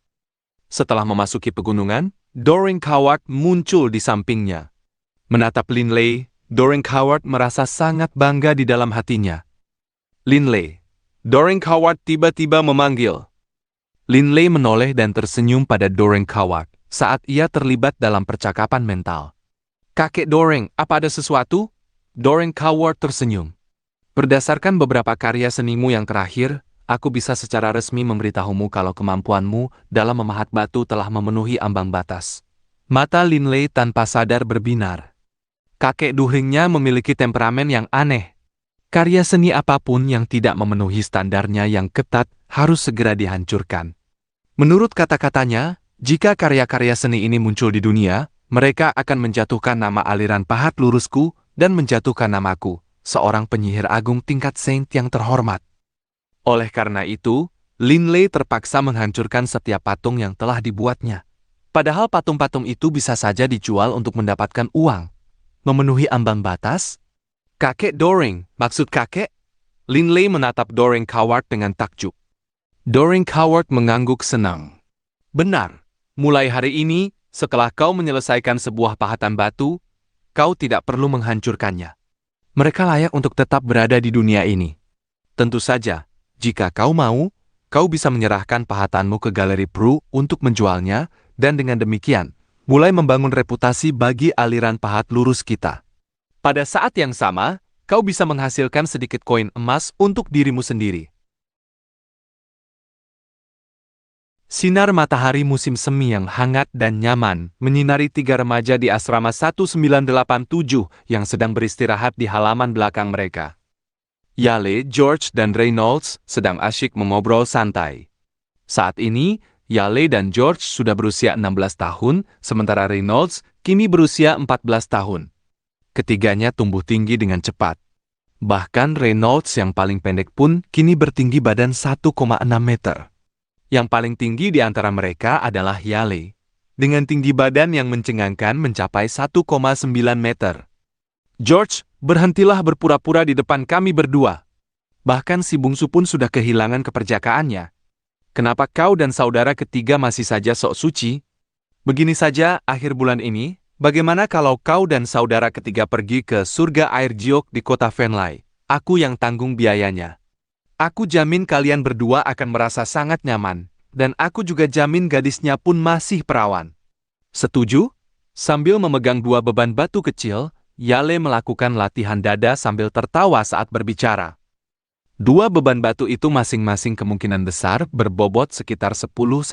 Setelah memasuki pegunungan, Doring Coward muncul di sampingnya. Menatap Linley, Doring Coward merasa sangat bangga di dalam hatinya. Linley. Doring Coward tiba-tiba memanggil. Linley menoleh dan tersenyum pada Doring Coward saat ia terlibat dalam percakapan mental. Kakek Doring, apa ada sesuatu? Doring Coward tersenyum. Berdasarkan beberapa karya senimu yang terakhir, aku bisa secara resmi memberitahumu kalau kemampuanmu dalam memahat batu telah memenuhi ambang batas. Mata Linley tanpa sadar berbinar. Kakek Doringnya memiliki temperamen yang aneh. Karya seni apapun yang tidak memenuhi standarnya yang ketat harus segera dihancurkan. Menurut kata-katanya, jika karya-karya seni ini muncul di dunia, mereka akan menjatuhkan nama aliran pahat lurusku dan menjatuhkan namaku, seorang penyihir agung tingkat saint yang terhormat. Oleh karena itu, Linley terpaksa menghancurkan setiap patung yang telah dibuatnya. Padahal patung-patung itu bisa saja dijual untuk mendapatkan uang. Memenuhi ambang batas? Kakek Doring, maksud kakek? Linley menatap Doring Coward dengan takjub. Doring Coward mengangguk senang. Benar, mulai hari ini, setelah kau menyelesaikan sebuah pahatan batu, kau tidak perlu menghancurkannya. Mereka layak untuk tetap berada di dunia ini. Tentu saja, jika kau mau, kau bisa menyerahkan pahatanmu ke Galeri Pru untuk menjualnya, dan dengan demikian, mulai membangun reputasi bagi aliran pahat lurus kita. Pada saat yang sama, kau bisa menghasilkan sedikit koin emas untuk dirimu sendiri. Sinar matahari musim semi yang hangat dan nyaman menyinari 3 remaja di asrama 1987 yang sedang beristirahat di halaman belakang mereka. Yale, George, dan Reynolds sedang asyik mengobrol santai. Saat ini, Yale dan George sudah berusia 16 tahun, sementara Reynolds kini berusia 14 tahun. Ketiganya tumbuh tinggi dengan cepat. Bahkan Reynolds yang paling pendek pun kini bertinggi badan 1,6 meter. Yang paling tinggi di antara mereka adalah Yale, dengan tinggi badan yang mencengangkan mencapai 1,9 meter. George, berhentilah berpura-pura di depan kami berdua. Bahkan si bungsu pun sudah kehilangan keperjakaannya. Kenapa kau dan saudara ketiga masih saja sok suci? Begini saja, akhir bulan ini, bagaimana kalau kau dan saudara ketiga pergi ke surga air jiok di kota Venlai? Aku yang tanggung biayanya. Aku jamin kalian berdua akan merasa sangat nyaman, dan aku juga jamin gadisnya pun masih perawan. Setuju? Sambil memegang 2 beban batu kecil, Yale melakukan latihan dada sambil tertawa saat berbicara. 2 beban batu itu masing-masing kemungkinan besar berbobot sekitar 10-15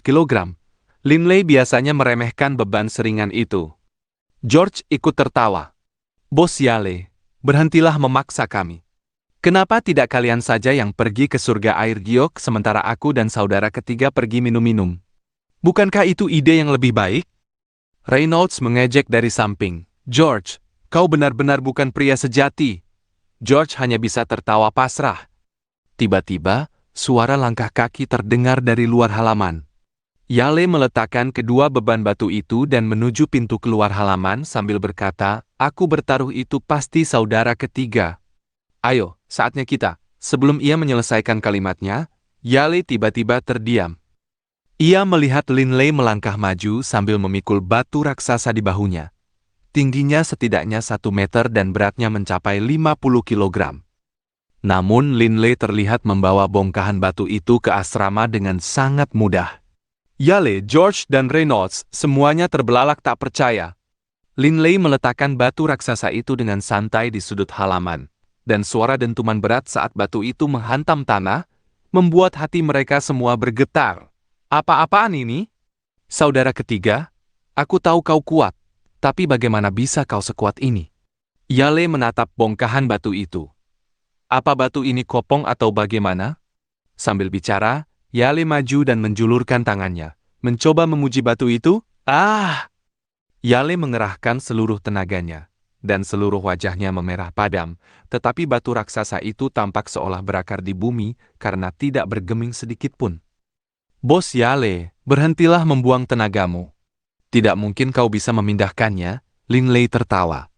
kg. Linley biasanya meremehkan beban seringan itu. George ikut tertawa. Bos Yale, berhentilah memaksa kami. Kenapa tidak kalian saja yang pergi ke surga air giok sementara aku dan saudara ketiga pergi minum-minum? Bukankah itu ide yang lebih baik? Reynolds mengejek dari samping. George, kau benar-benar bukan pria sejati. George hanya bisa tertawa pasrah. Tiba-tiba, suara langkah kaki terdengar dari luar halaman. Yale meletakkan kedua beban batu itu dan menuju pintu keluar halaman sambil berkata, aku bertaruh itu pasti saudara ketiga. Ayo, saatnya kita. Sebelum ia menyelesaikan kalimatnya, Yale tiba-tiba terdiam. Ia melihat Linley melangkah maju sambil memikul batu raksasa di bahunya. Tingginya setidaknya 1 meter dan beratnya mencapai 50 kg. Namun Linley terlihat membawa bongkahan batu itu ke asrama dengan sangat mudah. Yale, George, dan Reynolds semuanya terbelalak tak percaya. Linley meletakkan batu raksasa itu dengan santai di sudut halaman, dan suara dentuman berat saat batu itu menghantam tanah membuat hati mereka semua bergetar. Apa-apaan ini? Saudara ketiga, aku tahu kau kuat, tapi bagaimana bisa kau sekuat ini? Yale menatap bongkahan batu itu. Apa batu ini kopong atau bagaimana? Sambil bicara, Yale maju dan menjulurkan tangannya, mencoba memuji batu itu. Ah! Yale mengerahkan seluruh tenaganya, dan seluruh wajahnya memerah padam, tetapi batu raksasa itu tampak seolah berakar di bumi karena tidak bergeming sedikit pun. Bos Yale, berhentilah membuang tenagamu. Tidak mungkin kau bisa memindahkannya, Linley tertawa.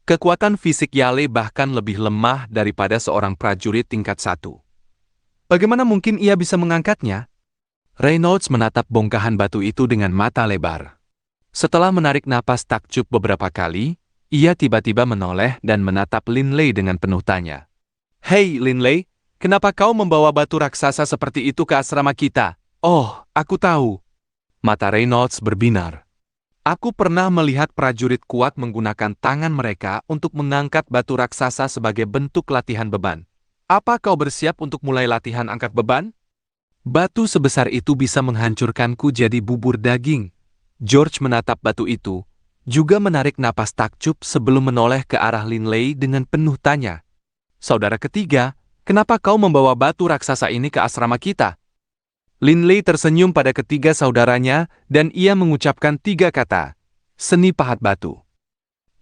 Kekuatan fisik Yale bahkan lebih lemah daripada seorang prajurit tingkat 1. Bagaimana mungkin ia bisa mengangkatnya? Reynolds menatap bongkahan batu itu dengan mata lebar. Setelah menarik napas takjub beberapa kali, ia tiba-tiba menoleh dan menatap Linley dengan penuh tanya. Hei Linley, kenapa kau membawa batu raksasa seperti itu ke asrama kita? Oh, aku tahu. Mata Reynolds berbinar. Aku pernah melihat prajurit kuat menggunakan tangan mereka untuk mengangkat batu raksasa sebagai bentuk latihan beban. Apa kau bersiap untuk mulai latihan angkat beban? Batu sebesar itu bisa menghancurkanku jadi bubur daging. George menatap batu itu, juga menarik napas takjub sebelum menoleh ke arah Linley dengan penuh tanya. Saudara ketiga, kenapa kau membawa batu raksasa ini ke asrama kita? Linley tersenyum pada ketiga saudaranya dan ia mengucapkan 3 kata. Seni pahat batu.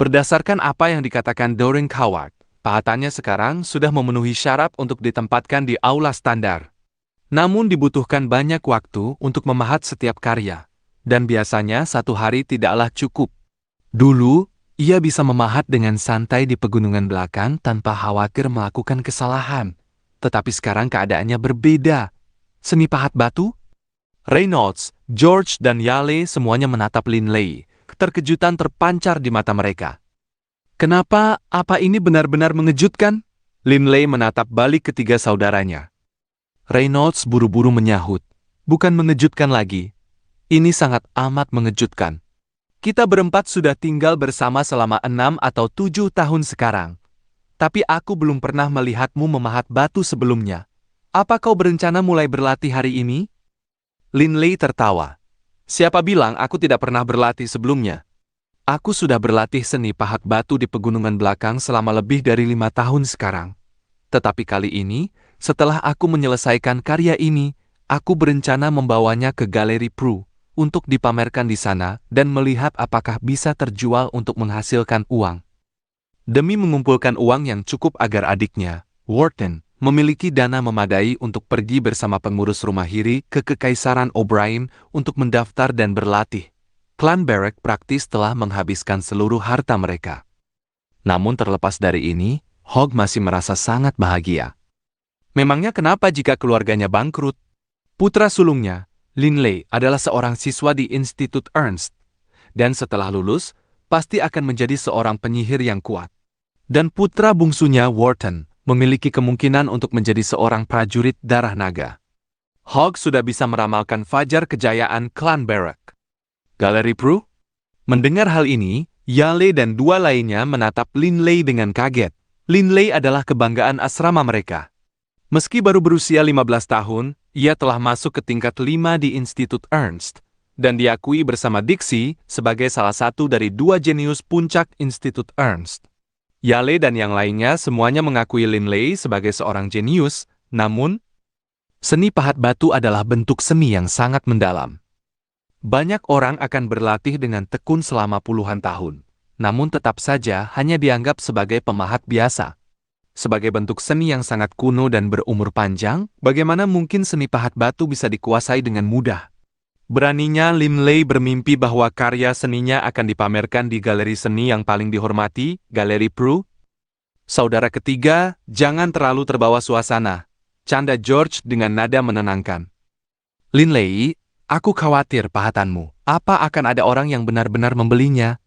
Berdasarkan apa yang dikatakan Doring Howard, pahatannya sekarang sudah memenuhi syarat untuk ditempatkan di aula standar. Namun dibutuhkan banyak waktu untuk memahat setiap karya, dan biasanya 1 hari tidaklah cukup. Dulu, ia bisa memahat dengan santai di pegunungan belakang tanpa khawatir melakukan kesalahan. Tetapi sekarang keadaannya berbeda. Seni pahat batu? Reynolds, George, dan Yale semuanya menatap Linley. Keterkejutan terpancar di mata mereka. Kenapa? Apa ini benar-benar mengejutkan? Linley menatap balik ketiga saudaranya. Reynolds buru-buru menyahut. Bukan mengejutkan lagi. Ini sangat amat mengejutkan. Kita berempat sudah tinggal bersama selama 6 atau 7 tahun sekarang. Tapi aku belum pernah melihatmu memahat batu sebelumnya. Apa kau berencana mulai berlatih hari ini? Linley tertawa. Siapa bilang aku tidak pernah berlatih sebelumnya? Aku sudah berlatih seni pahat batu di pegunungan belakang selama lebih dari 5 tahun sekarang. Tetapi kali ini, setelah aku menyelesaikan karya ini, aku berencana membawanya ke Galeri Prue untuk dipamerkan di sana dan melihat apakah bisa terjual untuk menghasilkan uang. Demi mengumpulkan uang yang cukup agar adiknya, Wharton, memiliki dana memadai untuk pergi bersama pengurus rumah Hiri ke Kekaisaran O'Brien untuk mendaftar dan berlatih. Klan Barrack praktis telah menghabiskan seluruh harta mereka. Namun terlepas dari ini, Hogg masih merasa sangat bahagia. Memangnya kenapa jika keluarganya bangkrut? Putra sulungnya, Linley, adalah seorang siswa di Institut Ernst, dan setelah lulus, pasti akan menjadi seorang penyihir yang kuat. Dan putra bungsunya, Wharton, memiliki kemungkinan untuk menjadi seorang prajurit darah naga. Hogg sudah bisa meramalkan fajar kejayaan klan Barrack. Galeri Prue? Mendengar hal ini, Yale dan 2 lainnya menatap Linley dengan kaget. Linley adalah kebanggaan asrama mereka. Meski baru berusia 15 tahun, ia telah masuk ke tingkat 5 di Institut Ernst, dan diakui bersama Dixie sebagai salah satu dari 2 jenius puncak Institut Ernst. Yale dan yang lainnya semuanya mengakui Linley sebagai seorang jenius, namun seni pahat batu adalah bentuk seni yang sangat mendalam. Banyak orang akan berlatih dengan tekun selama puluhan tahun, namun tetap saja hanya dianggap sebagai pemahat biasa. Sebagai bentuk seni yang sangat kuno dan berumur panjang, bagaimana mungkin seni pahat batu bisa dikuasai dengan mudah? Beraninya Linley bermimpi bahwa karya seninya akan dipamerkan di galeri seni yang paling dihormati, Galeri Prue. Saudara ketiga, jangan terlalu terbawa suasana, canda George dengan nada menenangkan. Linley, aku khawatir pahatanmu. Apa akan ada orang yang benar-benar membelinya?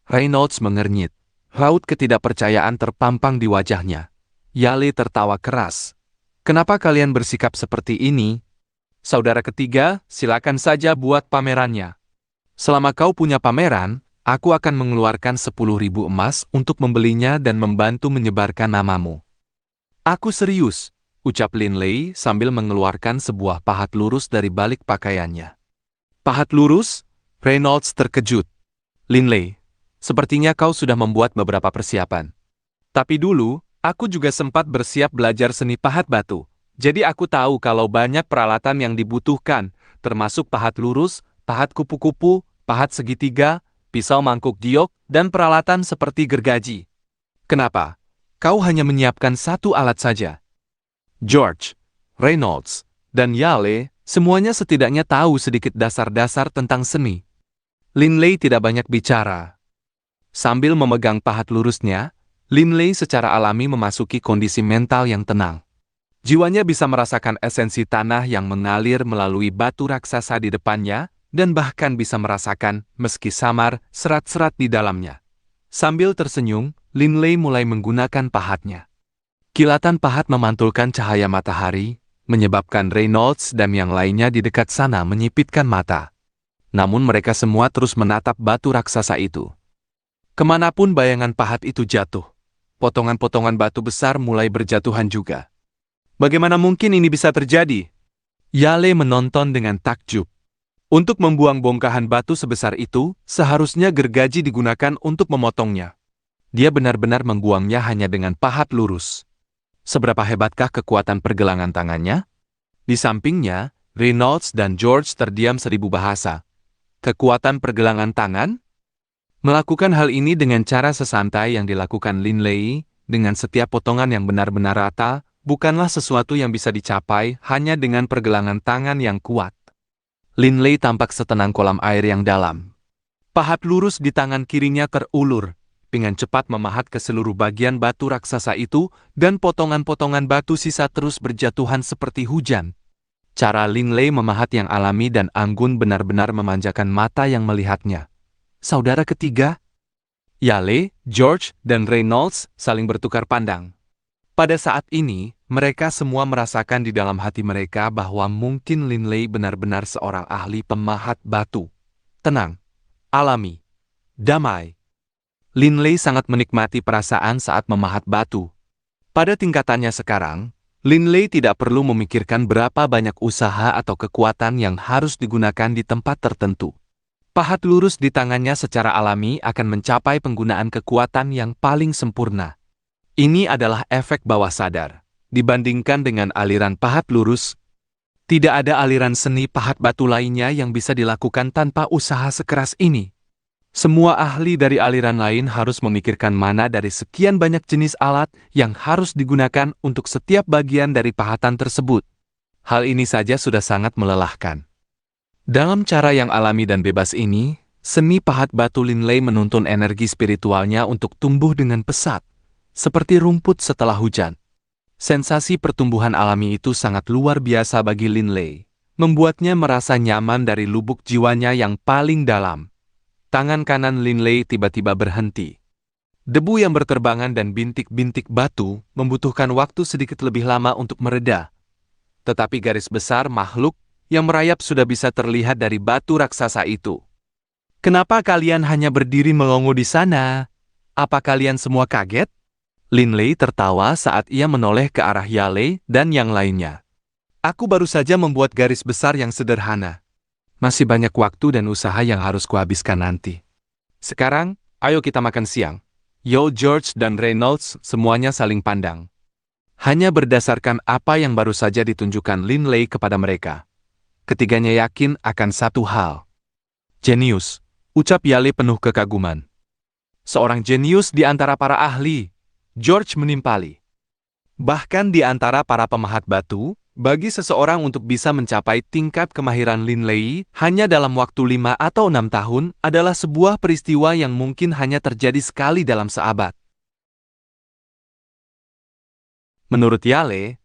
Reynolds mengernyit. Raut ketidakpercayaan terpampang di wajahnya. Yale tertawa keras. Kenapa kalian bersikap seperti ini? Saudara ketiga, silakan saja buat pamerannya. Selama kau punya pameran, aku akan mengeluarkan 10.000 emas untuk membelinya dan membantu menyebarkan namamu. Aku serius. ucap Linley sambil mengeluarkan sebuah pahat lurus dari balik pakaiannya. Pahat lurus? Reynolds terkejut. Linley, sepertinya kau sudah membuat beberapa persiapan. Tapi dulu, aku juga sempat bersiap belajar seni pahat batu. Jadi aku tahu kalau banyak peralatan yang dibutuhkan, termasuk pahat lurus, pahat kupu-kupu, pahat segitiga, pisau mangkuk giok, dan peralatan seperti gergaji. Kenapa? Kau hanya menyiapkan satu alat saja. George, Reynolds, dan Yale, semuanya setidaknya tahu sedikit dasar-dasar tentang seni. Linley tidak banyak bicara. Sambil memegang pahat lurusnya, Linley secara alami memasuki kondisi mental yang tenang. Jiwanya bisa merasakan esensi tanah yang mengalir melalui batu raksasa di depannya, dan bahkan bisa merasakan, meski samar, serat-serat di dalamnya. Sambil tersenyum, Linley mulai menggunakan pahatnya. Kilatan pahat memantulkan cahaya matahari, menyebabkan Reynolds dan yang lainnya di dekat sana menyipitkan mata. Namun mereka semua terus menatap batu raksasa itu. Kemanapun bayangan pahat itu jatuh, potongan-potongan batu besar mulai berjatuhan juga. Bagaimana mungkin ini bisa terjadi? Yale menonton dengan takjub. Untuk membuang bongkahan batu sebesar itu, seharusnya gergaji digunakan untuk memotongnya. Dia benar-benar membuangnya hanya dengan pahat lurus. Seberapa hebatkah kekuatan pergelangan tangannya? Di sampingnya, Reynolds dan George terdiam 1000 bahasa. Kekuatan pergelangan tangan? Melakukan hal ini dengan cara sesantai yang dilakukan Linley, dengan setiap potongan yang benar-benar rata, bukanlah sesuatu yang bisa dicapai hanya dengan pergelangan tangan yang kuat. Linley tampak setenang kolam air yang dalam. Pahat lurus di tangan kirinya terulur, dengan cepat memahat ke seluruh bagian batu raksasa itu, dan potongan-potongan batu sisa terus berjatuhan seperti hujan. Cara Linley memahat yang alami dan anggun benar-benar memanjakan mata yang melihatnya. Saudara ketiga, Yale, George, dan Reynolds saling bertukar pandang. Pada saat ini, mereka semua merasakan di dalam hati mereka bahwa mungkin Linley benar-benar seorang ahli pemahat batu. Tenang, alami, damai. Linley sangat menikmati perasaan saat memahat batu. Pada tingkatannya sekarang, Linley tidak perlu memikirkan berapa banyak usaha atau kekuatan yang harus digunakan di tempat tertentu. Pahat lurus di tangannya secara alami akan mencapai penggunaan kekuatan yang paling sempurna. Ini adalah efek bawah sadar. Dibandingkan dengan aliran pahat lurus, tidak ada aliran seni pahat batu lainnya yang bisa dilakukan tanpa usaha sekeras ini. Semua ahli dari aliran lain harus memikirkan mana dari sekian banyak jenis alat yang harus digunakan untuk setiap bagian dari pahatan tersebut. Hal ini saja sudah sangat melelahkan. Dalam cara yang alami dan bebas ini, seni pahat batu Linley menuntun energi spiritualnya untuk tumbuh dengan pesat, seperti rumput setelah hujan. Sensasi pertumbuhan alami itu sangat luar biasa bagi Linley, membuatnya merasa nyaman dari lubuk jiwanya yang paling dalam. Tangan kanan Linley tiba-tiba berhenti. Debu yang berterbangan dan bintik-bintik batu membutuhkan waktu sedikit lebih lama untuk mereda. Tetapi garis besar makhluk yang merayap sudah bisa terlihat dari batu raksasa itu. Kenapa kalian hanya berdiri melongo di sana? Apa kalian semua kaget? Linley tertawa saat ia menoleh ke arah Yale dan yang lainnya. Aku baru saja membuat garis besar yang sederhana. Masih banyak waktu dan usaha yang harus kuhabiskan nanti. Sekarang, ayo kita makan siang. Yo, George dan Reynolds semuanya saling pandang. Hanya berdasarkan apa yang baru saja ditunjukkan Linley kepada mereka. Ketiganya yakin akan satu hal. Jenius, ucap Yale penuh kekaguman. Seorang jenius di antara para ahli, George menimpali. Bahkan di antara para pemahat batu, bagi seseorang untuk bisa mencapai tingkat kemahiran Linley hanya dalam waktu 5 atau 6 tahun adalah sebuah peristiwa yang mungkin hanya terjadi sekali dalam seabad. Menurut Yale,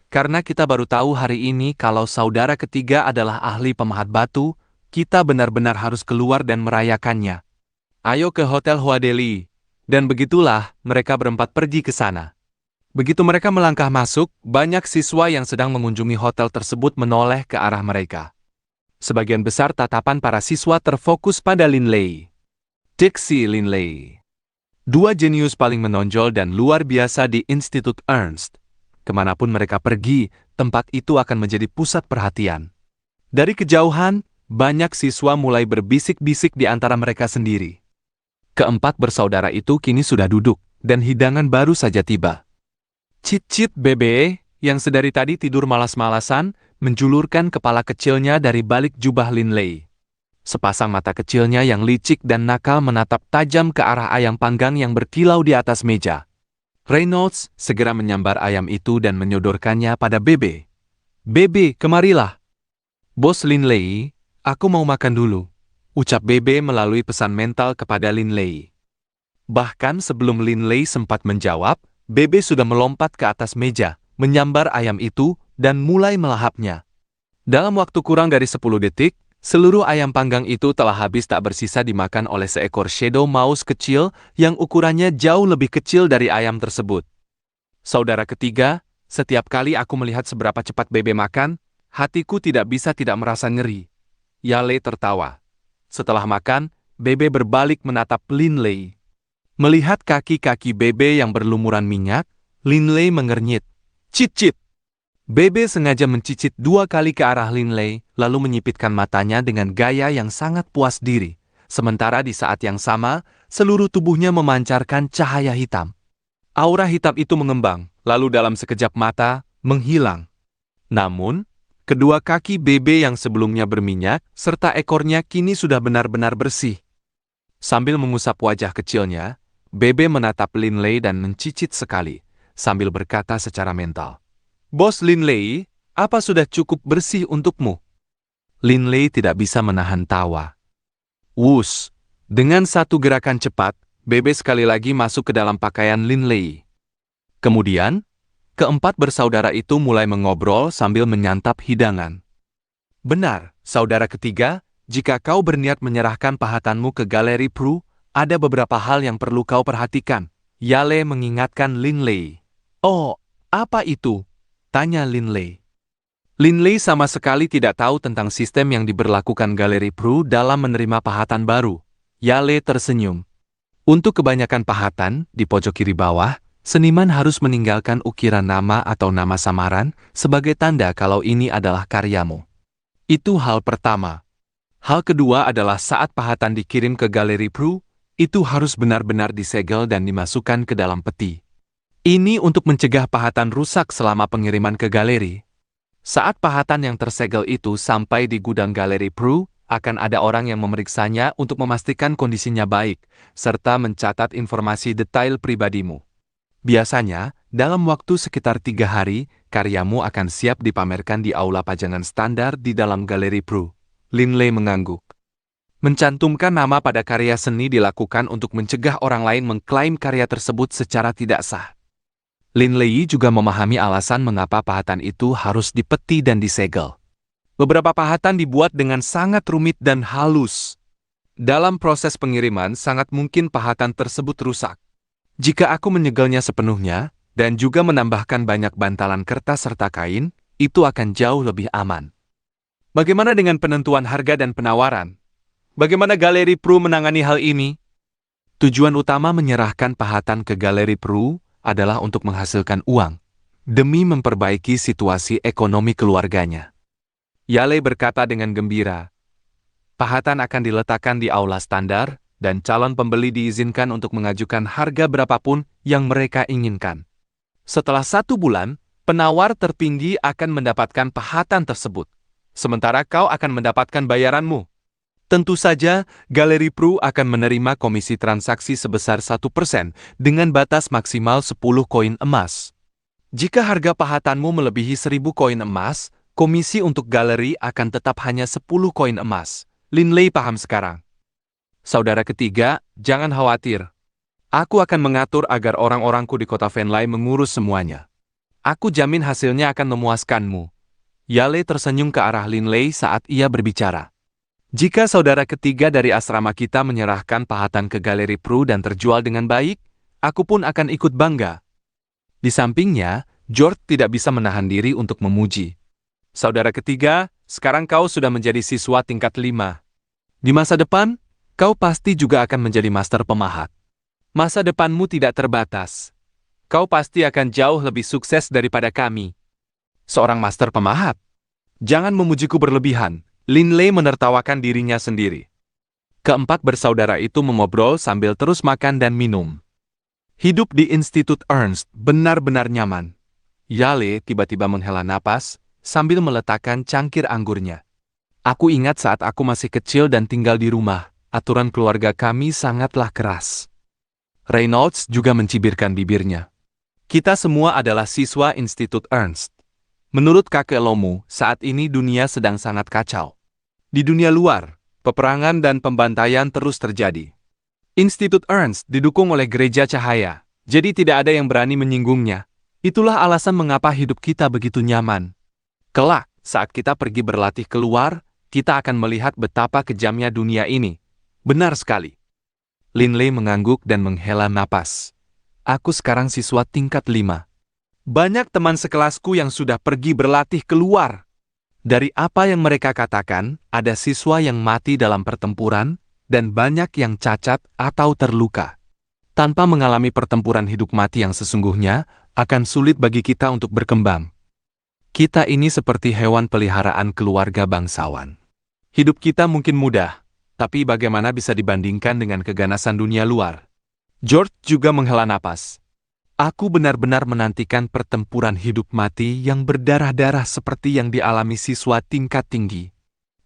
karena kita baru tahu hari ini kalau saudara ketiga adalah ahli pemahat batu, kita benar-benar harus keluar dan merayakannya. Ayo ke Hotel Huadeli. Dan begitulah, mereka berempat pergi ke sana. Begitu mereka melangkah masuk, banyak siswa yang sedang mengunjungi hotel tersebut menoleh ke arah mereka. Sebagian besar tatapan para siswa terfokus pada Linley. Dixie Linley. Dua jenius paling menonjol dan luar biasa di Institut Ernst. Kemanapun mereka pergi, tempat itu akan menjadi pusat perhatian. Dari kejauhan, banyak siswa mulai berbisik-bisik di antara mereka sendiri. Keempat bersaudara itu kini sudah duduk, dan hidangan baru saja tiba. Cit-cit Bebe, yang sedari tadi tidur malas-malasan, menjulurkan kepala kecilnya dari balik jubah Linley. Sepasang mata kecilnya yang licik dan nakal menatap tajam ke arah ayam panggang yang berkilau di atas meja. Reynolds segera menyambar ayam itu dan menyodorkannya pada Bebe. "Bebe, kemarilah." "Bos Linley, aku mau makan dulu," ucap Bebe melalui pesan mental kepada Linley. Bahkan sebelum Linley sempat menjawab, Bebe sudah melompat ke atas meja, menyambar ayam itu, dan mulai melahapnya. Dalam waktu kurang dari 10 detik, seluruh ayam panggang itu telah habis tak bersisa dimakan oleh seekor shadow mouse kecil yang ukurannya jauh lebih kecil dari ayam tersebut. Saudara ketiga, setiap kali aku melihat seberapa cepat Bebe makan, hatiku tidak bisa tidak merasa ngeri. Yale tertawa. Setelah makan, Bebe berbalik menatap Linley. Melihat kaki-kaki Bebe yang berlumuran minyak, Linley mengernyit. "Cit-cit!" Bebe sengaja mencicit 2 kali ke arah Linley, lalu menyipitkan matanya dengan gaya yang sangat puas diri. Sementara di saat yang sama, seluruh tubuhnya memancarkan cahaya hitam. Aura hitam itu mengembang, lalu dalam sekejap mata, menghilang. Namun, kedua kaki Bebe yang sebelumnya berminyak, serta ekornya kini sudah benar-benar bersih. Sambil mengusap wajah kecilnya, Bebe menatap Linley dan mencicit sekali, sambil berkata secara mental. "Bos Linley, apa sudah cukup bersih untukmu?" Linley tidak bisa menahan tawa. Wus! Dengan satu gerakan cepat, Bebe sekali lagi masuk ke dalam pakaian Linley. Kemudian, keempat bersaudara itu mulai mengobrol sambil menyantap hidangan. "Benar, saudara ketiga, jika kau berniat menyerahkan pahatanmu ke Galeri Prue, ada beberapa hal yang perlu kau perhatikan," Yale mengingatkan Linley. "Oh, apa itu?" tanya Linley. Linley sama sekali tidak tahu tentang sistem yang diberlakukan Galeri Prue dalam menerima pahatan baru. Yale tersenyum. "Untuk kebanyakan pahatan, di pojok kiri bawah, seniman harus meninggalkan ukiran nama atau nama samaran sebagai tanda kalau ini adalah karyamu. Itu hal pertama. Hal kedua adalah saat pahatan dikirim ke Galeri Prue, itu harus benar-benar disegel dan dimasukkan ke dalam peti. Ini untuk mencegah pahatan rusak selama pengiriman ke galeri. Saat pahatan yang tersegel itu sampai di gudang Galeri Prue, akan ada orang yang memeriksanya untuk memastikan kondisinya baik, serta mencatat informasi detail pribadimu. Biasanya, dalam waktu sekitar 3 hari, karyamu akan siap dipamerkan di aula pajangan standar di dalam Galeri Prue. Linley mengangguk. Mencantumkan nama pada karya seni dilakukan untuk mencegah orang lain mengklaim karya tersebut secara tidak sah. Linley juga memahami alasan mengapa pahatan itu harus dipeti dan disegel. Beberapa pahatan dibuat dengan sangat rumit dan halus. Dalam proses pengiriman, sangat mungkin pahatan tersebut rusak. Jika aku menyegelnya sepenuhnya, dan juga menambahkan banyak bantalan kertas serta kain, itu akan jauh lebih aman. Bagaimana dengan penentuan harga dan penawaran? Bagaimana Galeri Prue menangani hal ini? Tujuan utama menyerahkan pahatan ke Galeri Prue adalah untuk menghasilkan uang, demi memperbaiki situasi ekonomi keluarganya. Yale berkata dengan gembira. Pahatan akan diletakkan di aula standar, dan calon pembeli diizinkan untuk mengajukan harga berapapun yang mereka inginkan. Setelah 1 bulan, penawar tertinggi akan mendapatkan pahatan tersebut, sementara kau akan mendapatkan bayaranmu. Tentu saja, Galeri Prue akan menerima komisi transaksi sebesar 1% dengan batas maksimal 10 koin emas. Jika harga pahatanmu melebihi 1000 koin emas, komisi untuk galeri akan tetap hanya 10 koin emas. Linley paham sekarang. Saudara ketiga, jangan khawatir. Aku akan mengatur agar orang-orangku di kota Venlay mengurus semuanya. Aku jamin hasilnya akan memuaskanmu. Yale tersenyum ke arah Linley saat ia berbicara. Jika saudara ketiga dari asrama kita menyerahkan pahatan ke Galeri Prue dan terjual dengan baik, aku pun akan ikut bangga. Di sampingnya, George tidak bisa menahan diri untuk memuji. Saudara ketiga, sekarang kau sudah menjadi siswa tingkat 5. Di masa depan, kau pasti juga akan menjadi master pemahat. Masa depanmu tidak terbatas. Kau pasti akan jauh lebih sukses daripada kami. Seorang master pemahat. Jangan memujiku berlebihan. Lin Lei menertawakan dirinya sendiri. Keempat bersaudara itu mengobrol sambil terus makan dan minum. Hidup di Institut Ernst benar-benar nyaman. Yale tiba-tiba menghela napas sambil meletakkan cangkir anggurnya. Aku ingat saat aku masih kecil dan tinggal di rumah, aturan keluarga kami sangatlah keras. Reynolds juga mencibirkan bibirnya. Kita semua adalah siswa Institut Ernst. Menurut kakek Lomu, saat ini dunia sedang sangat kacau. Di dunia luar, peperangan dan pembantaian terus terjadi. Institut Ernst didukung oleh gereja cahaya, jadi tidak ada yang berani menyinggungnya. Itulah alasan mengapa hidup kita begitu nyaman. Kelak, saat kita pergi berlatih keluar, kita akan melihat betapa kejamnya dunia ini. Benar sekali. Lin Lei mengangguk dan menghela napas. Aku sekarang siswa tingkat 5. Banyak teman sekelasku yang sudah pergi berlatih keluar. Dari apa yang mereka katakan, ada siswa yang mati dalam pertempuran, dan banyak yang cacat atau terluka. Tanpa mengalami pertempuran hidup mati yang sesungguhnya, akan sulit bagi kita untuk berkembang. Kita ini seperti hewan peliharaan keluarga bangsawan. Hidup kita mungkin mudah, tapi bagaimana bisa dibandingkan dengan keganasan dunia luar? George juga menghela napas. Aku benar-benar menantikan pertempuran hidup mati yang berdarah-darah seperti yang dialami siswa tingkat tinggi.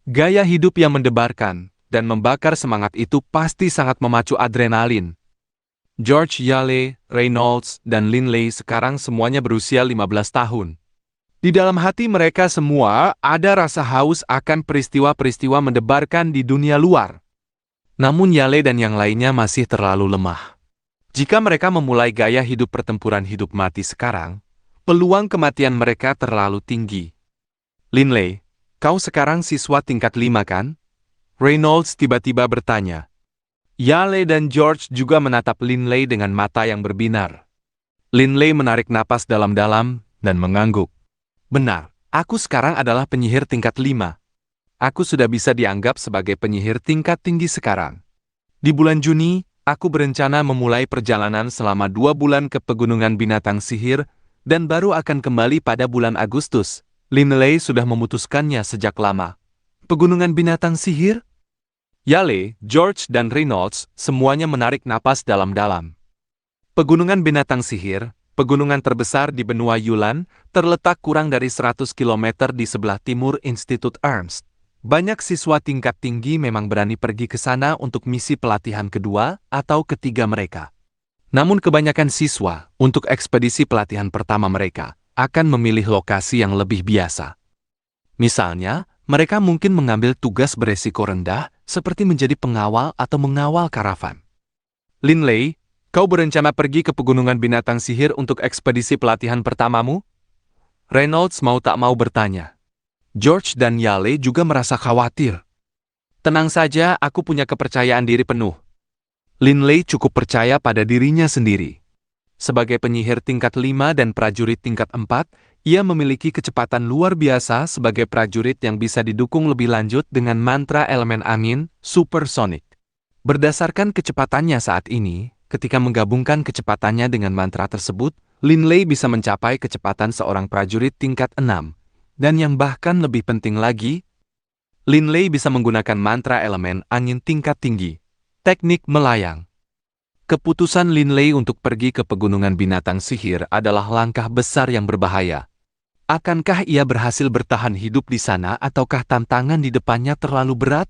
Gaya hidup yang mendebarkan dan membakar semangat itu pasti sangat memacu adrenalin. George, Yale, Reynolds, dan Lin Lei sekarang semuanya berusia 15 tahun. Di dalam hati mereka semua ada rasa haus akan peristiwa-peristiwa mendebarkan di dunia luar. Namun Yale dan yang lainnya masih terlalu lemah. Jika mereka memulai gaya hidup pertempuran hidup mati sekarang, peluang kematian mereka terlalu tinggi. Lin Lei, kau sekarang siswa tingkat 5 kan? Reynolds tiba-tiba bertanya. Yale dan George juga menatap Lin Lei dengan mata yang berbinar. Lin Lei menarik napas dalam-dalam dan mengangguk. Benar, aku sekarang adalah penyihir tingkat 5. Aku sudah bisa dianggap sebagai penyihir tingkat tinggi sekarang. Di bulan Juni, aku berencana memulai perjalanan selama 2 bulan ke Pegunungan Binatang Sihir dan baru akan kembali pada bulan Agustus. Lin Lei sudah memutuskannya sejak lama. Pegunungan Binatang Sihir? Yale, George, dan Reynolds semuanya menarik napas dalam-dalam. Pegunungan Binatang Sihir, pegunungan terbesar di benua Yulan, terletak kurang dari 100 km di sebelah timur Institut Ernst. Banyak siswa tingkat tinggi memang berani pergi ke sana untuk misi pelatihan kedua atau ketiga mereka. Namun kebanyakan siswa, untuk ekspedisi pelatihan pertama mereka, akan memilih lokasi yang lebih biasa. Misalnya, mereka mungkin mengambil tugas beresiko rendah, seperti menjadi pengawal atau mengawal karavan. Lin Lei, kau berencana pergi ke Pegunungan Binatang Sihir untuk ekspedisi pelatihan pertamamu? Reynolds mau tak mau bertanya. George dan Yale juga merasa khawatir. Tenang saja, aku punya kepercayaan diri penuh. Lin Lei cukup percaya pada dirinya sendiri. Sebagai penyihir tingkat 5 dan prajurit tingkat 4, ia memiliki kecepatan luar biasa sebagai prajurit yang bisa didukung lebih lanjut dengan mantra elemen angin, supersonic. Berdasarkan kecepatannya saat ini, ketika menggabungkan kecepatannya dengan mantra tersebut, Lin Lei bisa mencapai kecepatan seorang prajurit tingkat 6. Dan yang bahkan lebih penting lagi, Lin Lei bisa menggunakan mantra elemen angin tingkat tinggi, teknik melayang. Keputusan Lin Lei untuk pergi ke Pegunungan Binatang Sihir adalah langkah besar yang berbahaya. Akankah ia berhasil bertahan hidup di sana ataukah tantangan di depannya terlalu berat?